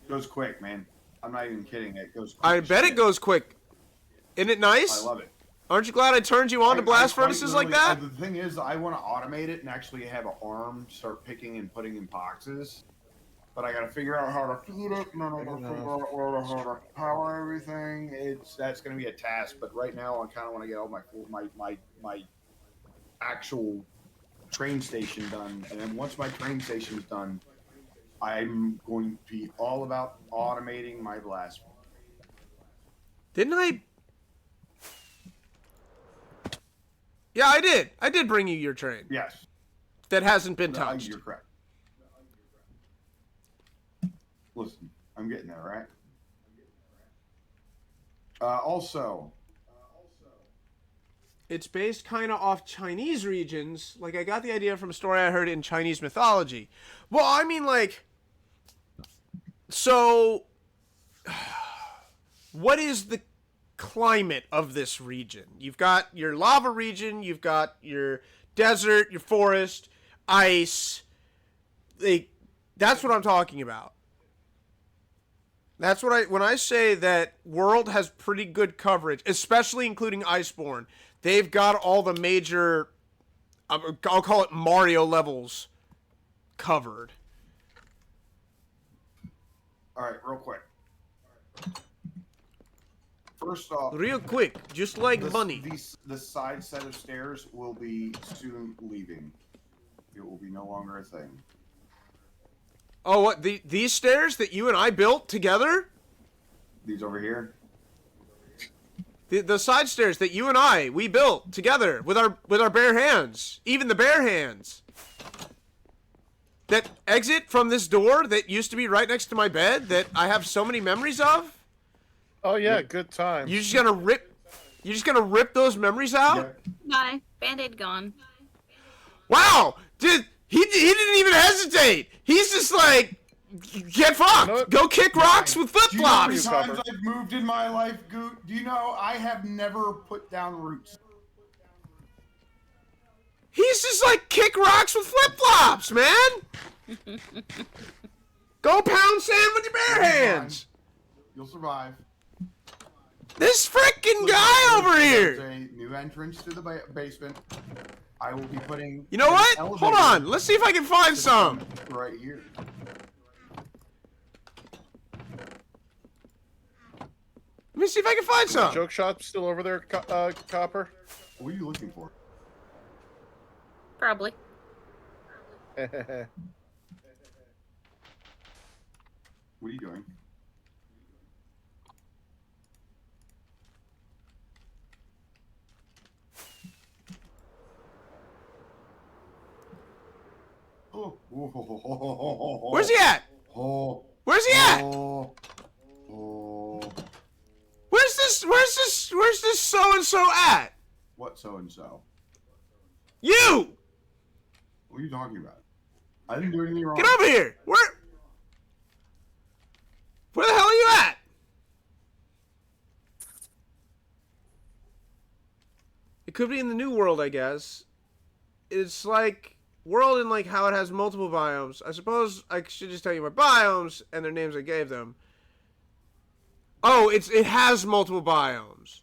Goes quick, man. I'm not even kidding. It goes quick.
I bet it goes quick. Isn't it nice?
I love it.
Aren't you glad I turned you on to blast furnaces like that?
The thing is, I want to automate it and actually have an arm start picking and putting in boxes. But I got to figure out how to feed it, and then I got to figure out how to power everything. That's going to be a task. But right now, I kind of want to get all my actual train station done. And then once my train station is done, I'm going to be all about automating my blast.
Didn't I? Yeah, I did. I did bring you your train.
Yes.
That hasn't been touched.
You're correct. Listen, I'm getting there, right? Also,
it's based kind of off Chinese regions. Like, I got the idea from a story I heard in Chinese mythology. Well, I mean, like, so, what is the climate of this region? You've got your lava region, you've got your desert, your forest, ice. That's what I'm talking about. That's what when I say that World has pretty good coverage, especially including Iceborne. They've got all the major, I'll call it Mario levels, covered.
all right, real quick. First off,
real quick, just like money.
The side set of stairs will be soon leaving. It will be no longer a thing.
Oh, what, these stairs that you and I built together?
These over here?
The side stairs that you and we built together with our bare hands. Even the bare hands. That exit from this door that used to be right next to my bed that I have so many memories of.
Oh yeah, good time.
You're just gonna rip those memories out?
Bye. Band-Aid gone.
Wow! He didn't even hesitate. He's just like, get fucked. Go kick rocks with flip flops.
Do you know how many times I've moved in my life, Goot? Do you know I have never put down roots?
He's just like, kick rocks with flip flops, man. Go pound sand with your bare hands.
You'll survive.
This freaking guy over here.
There's a new entrance to the basement. I will be putting.
You know what? Hold on. Let's see if I can find some.
Right here.
Let me see if I can find some.
Joke shop still over there, Copper?
What are you looking for?
Probably.
What are you doing?
Where's he at? Where's he at? Where's this so-and-so at?
What so-and-so?
You!
What are you talking about? I didn't do anything wrong.
Get over here! Where the hell are you at? It could be in the new world, I guess. It's like world in like how it has multiple biomes. I suppose I should just tell you my biomes and their names I gave them. Oh, it has multiple biomes.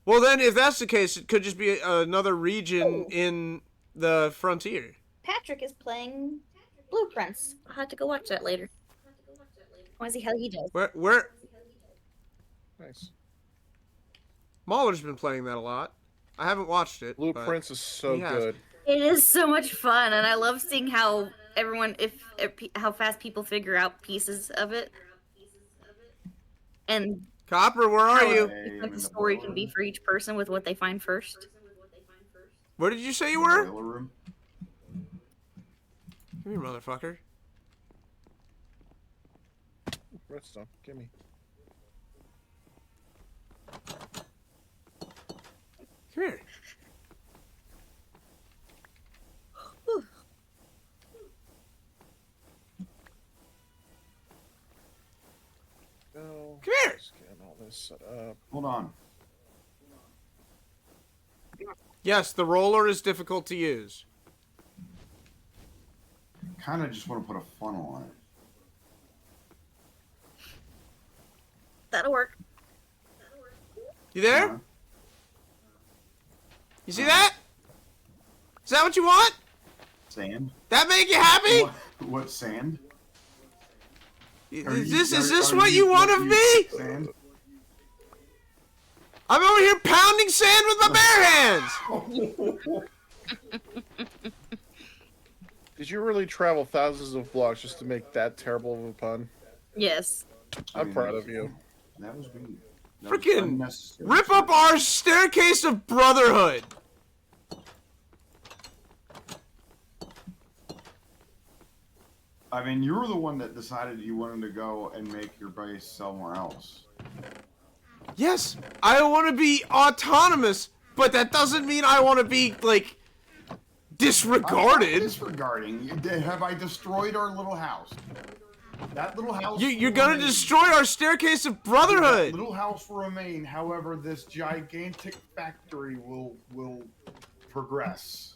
Well then, if that's the case, it could just be another region in the frontier.
Patrick is playing Blueprints. I'll have to go watch that later. I want to see how he does.
Where?
Nice.
Mahler's been playing that a lot. I haven't watched it.
Blueprints is so good.
It is so much fun, and I love seeing how everyone, how fast people figure out pieces of it. And
Copper, where are you?
What the story can be for each person with what they find first.
Where did you say you were? Come here, motherfucker.
Redstone, gimme.
Come here.
Come
here.
Just getting all this set up.
Hold on.
Yes, the roller is difficult to use.
Kind of just want to put a funnel on it.
That'll work.
You there? You see that? Is that what you want?
Sand?
That make you happy?
What sand?
Is this what you want of me?
Sand?
I'm over here pounding sand with my bare hands.
Did you really travel thousands of blocks just to make that terrible of a pun?
Yes.
I'm proud of you.
That was weird.
Freaking rip up our staircase of brotherhood.
I mean, you were the one that decided you wanted to go and make your base somewhere else.
Yes, I want to be autonomous, but that doesn't mean I want to be, like, disregarded.
I'm not disregarding. Have I destroyed our little house? That little house.
You're gonna destroy our staircase of brotherhood.
That little house will remain. However, this gigantic factory will progress.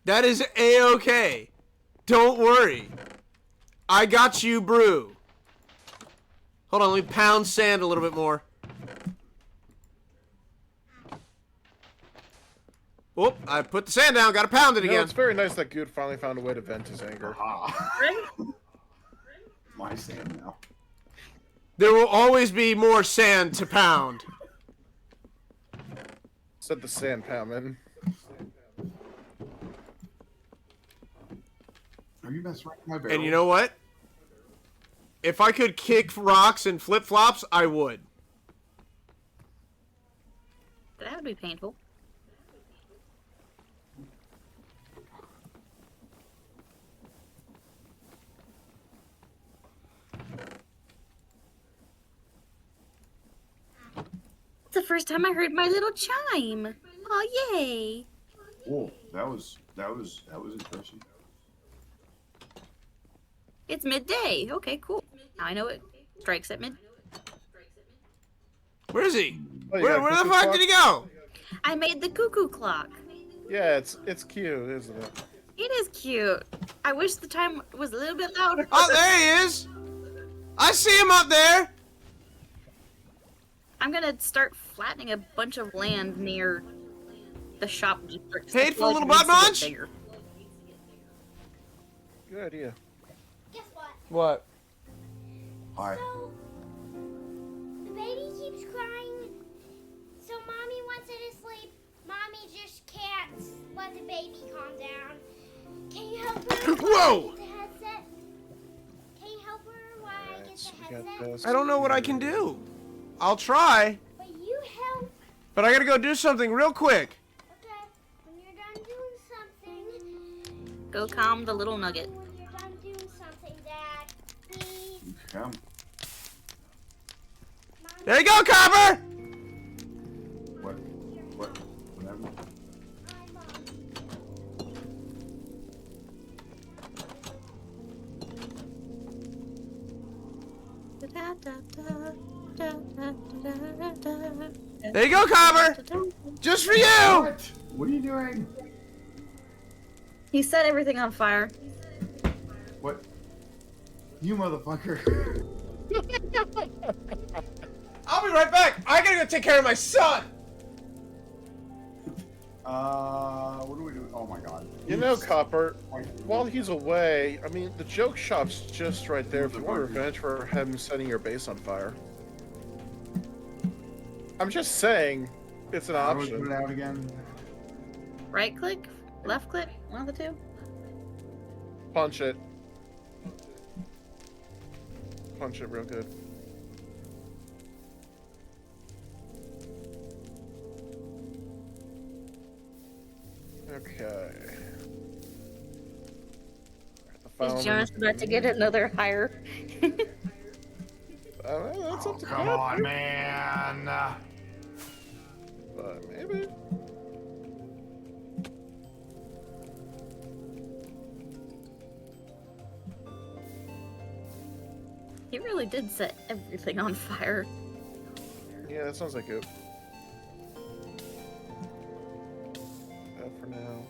That is A-okay. Don't worry. I got you, Brew. Hold on, let me pound sand a little bit more. Whoop, I put the sand down, gotta pound it again.
It's very nice that Good finally found a way to vent his anger.
My sand now.
There will always be more sand to pound.
Said the sand poundman.
Are you messing with my barrel?
And you know what? If I could kick rocks and flip-flops, I would.
That would be painful. It's the first time I heard my little chime. Oh, yay.
Oh, that was interesting.
It's midday. Okay, cool. Now I know it strikes at mid.
Where is he?
Oh, you
Where
got a
the
cuckoo
fuck
clock?
did he go?
I made the cuckoo clock.
Yeah, it's cute, isn't it?
It is cute. I wish the time was a little bit louder.
Oh, there he is. I see him up there.
I'm gonna start flattening a bunch of land near the shop district.
Hateful little butt munch?
Good idea.
Guess what?
What?
Hi.
So, the baby keeps crying. So, mommy wants it to sleep. Mommy just can't let the baby calm down. Can you help her?
Whoa!
Get the headset? Can you help her while I get the headset?
I don't know what I can do. I'll try,
But you help.
but I gotta go do something real quick.
Okay. When you're done doing something.
Go calm the little nugget.
When you're done doing something, Dad, please.
Come.
There you go, Copper!
What? Whatever.
There you go, Copper! Just for you!
What? What are you doing?
He set everything on fire.
What? You motherfucker.
I'll be right back. I gotta go take care of my son.
What do we do? Oh my god.
You know, Copper, while he's away, I mean, the joke shop's just right there if you want revenge for him setting your base on fire. I'm just saying, it's an
How do we put
option.
it out again?
Right click, left click, one of the two.
Punch it. Punch it real good. Okay.
Is Jonas about to get another hire?
That's up to
Come
Copper,
on, man.
but maybe.
He really did set everything on fire.
Yeah, that sounds like it. That for now.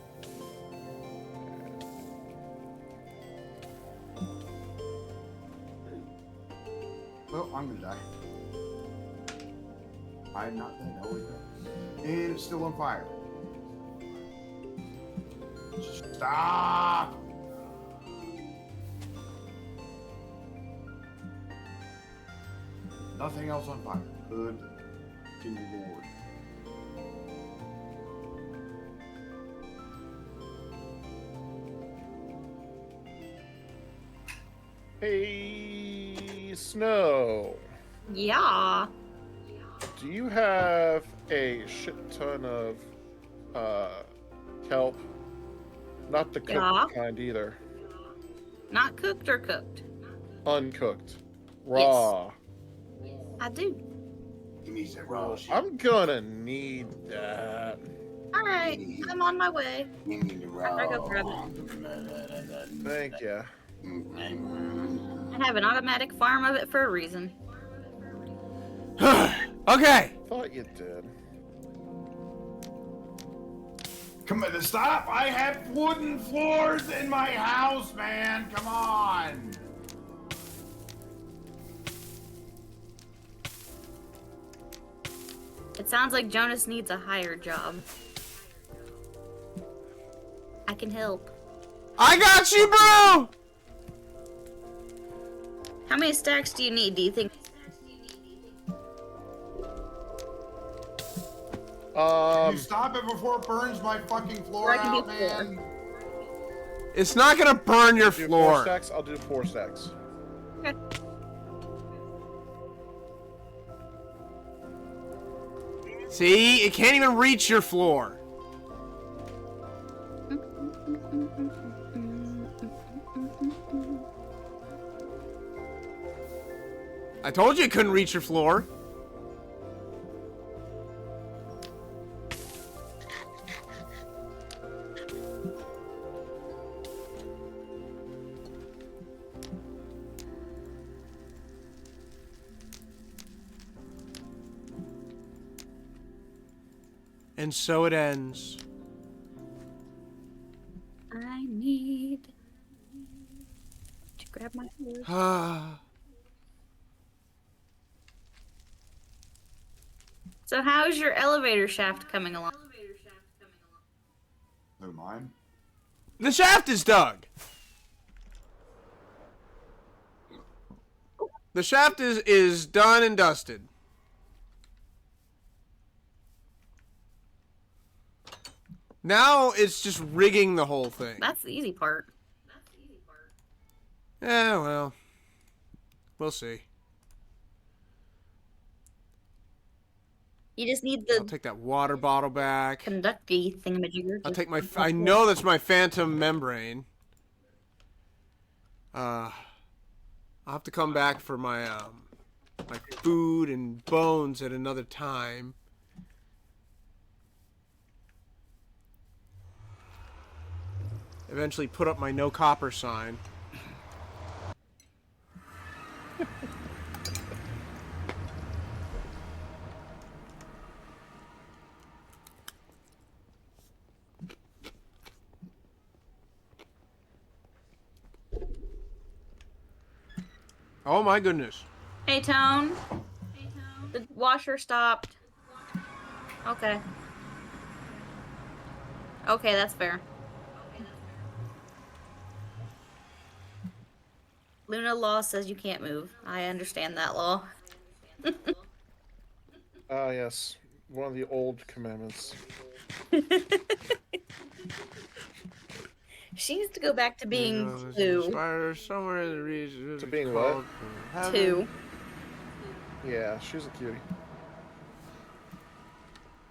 Well, I'm gonna die. I'm not dead. Oh, wait, no. And it's still on fire. Stop! Nothing else on fire. Good Lord.
Hey, Snow.
Yeah.
Do you have a shit ton of kelp? Not the cooked
Yeah.
kind either.
Not cooked or cooked?
Uncooked. Raw.
I do.
He needs that raw shit.
I'm gonna need that.
All right, I'm on my way.
You need the raw.
I go grab it.
Thank you.
I have an automatic farm of it for a reason.
Okay.
Thought you did.
Come on, stop! I have wooden floors in my house, man! Come on!
It sounds like Jonas needs a higher job. I can help.
I got you, bro!
How many stacks do you need? Do you think?
You stop it before it burns my fucking floor
I can
out,
do
man.
It's not gonna burn your
Do 4
floor.
stacks? I'll do 4 stacks.
Okay.
See? It can't even reach your floor. I told you it couldn't reach your floor. And so it ends.
I need to grab my food. So how's your elevator shaft coming along?
No, mine.
The shaft is dug. The shaft is done and dusted. Now it's just rigging the whole thing.
That's the easy part.
Yeah, well, we'll see.
You just need
I'll
the
take that water bottle back.
conducty thingamajigger.
I'll take my. I know that's my phantom membrane. I'll have to come back for my my food and bones at another time. Eventually, put up my no copper sign. Oh my goodness.
Hey, Tone. The washer stopped. Okay. Okay, that's fair. Luna law says you can't move. I understand that law.
Ah, yes. One of the old commandments.
She needs to go back to being
There's a
2.
spider somewhere in the region.
To being what?
called heaven.
2.
Yeah, she's a cutie.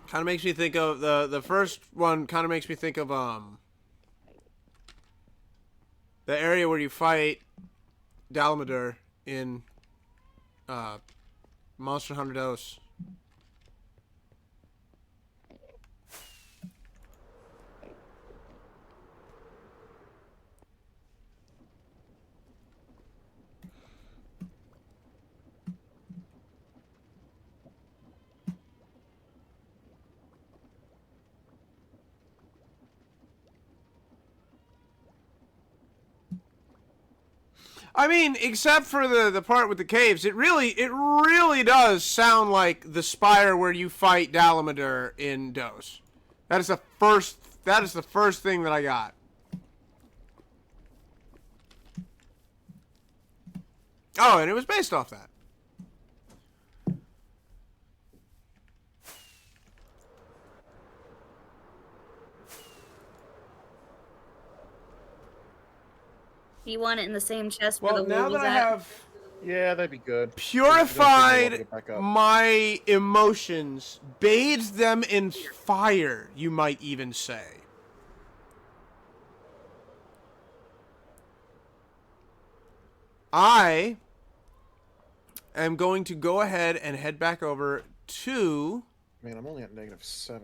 Kind of makes me think of the first one. Kind of makes me think of the area where you fight Dalmadur in Monster Hunter DOS. I mean, except for the part with the caves, it really does sound like the spire where you fight Dalamadur in DOS. That is the first thing that I got. Oh, and it was based off that.
Do you want it in the same chest where
Well,
the
now
wool
that
was
I
at?
have
Yeah, that'd be good.
purified my emotions, bathed them in fire, you might even say. I am going to go ahead and head back over to...
Man, I'm only at -7.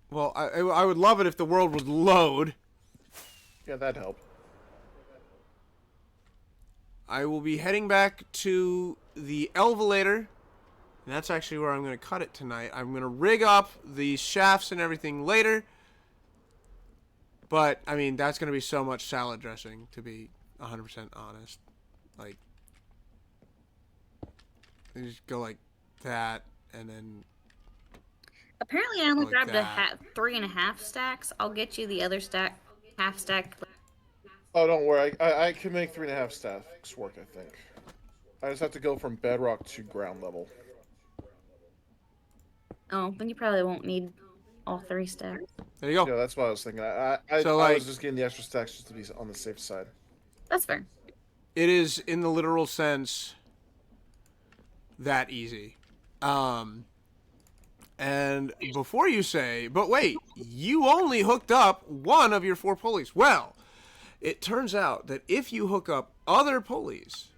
Well, I would love it if the world would load.
Yeah, that'd help.
I will be heading back to the elevator, and that's actually where I'm going to cut it tonight. I'm going to rig up the shafts and everything later, but, I mean, that's going to be so much salad dressing, to be 100% honest. Like, you just go like that, and then...
Apparently, I only
like
grabbed
that.
3.5 stacks. I'll get you the other half stack.
Oh, don't worry. I can make 3.5 stacks work, I think. I just have to go from bedrock to ground level.
Oh, then you probably won't need all 3 stacks.
There you go.
Yeah, that's what I was thinking. I
like,
was just getting the extra stacks just to be on the safe side.
That's fair.
It is, in the literal sense, that easy. And before you say, but wait, you only hooked up one of your 4 pulleys. Well, it turns out that if you hook up other pulleys,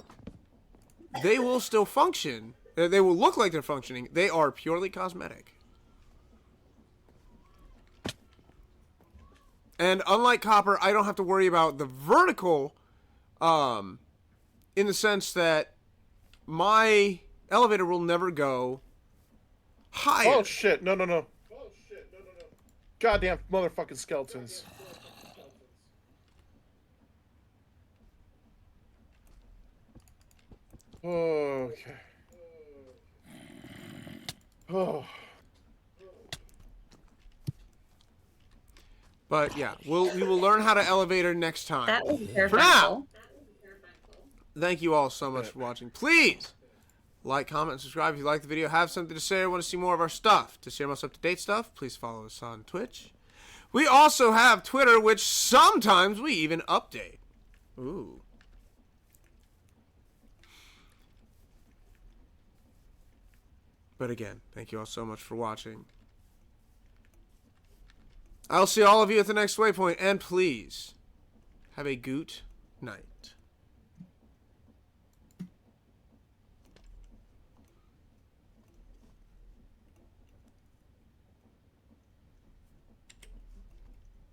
they will still function. They will look like they're functioning. They are purely cosmetic. And unlike copper, I don't have to worry about the vertical, in the sense that my elevator will never go higher.
Oh shit! No! Goddamn motherfucking skeletons! Okay. Oh.
But yeah, we will learn how to elevator next time.
That was
For now, thank you all so much for watching. Please like, comment, and subscribe if you like the video. Have something to say or want to see more of our stuff. To see our most up-to-date stuff, please follow us on Twitch. We also have Twitter, which sometimes we even update. Ooh. But again, thank you all so much for watching. I'll see all of you at the next waypoint, and please have a goot night.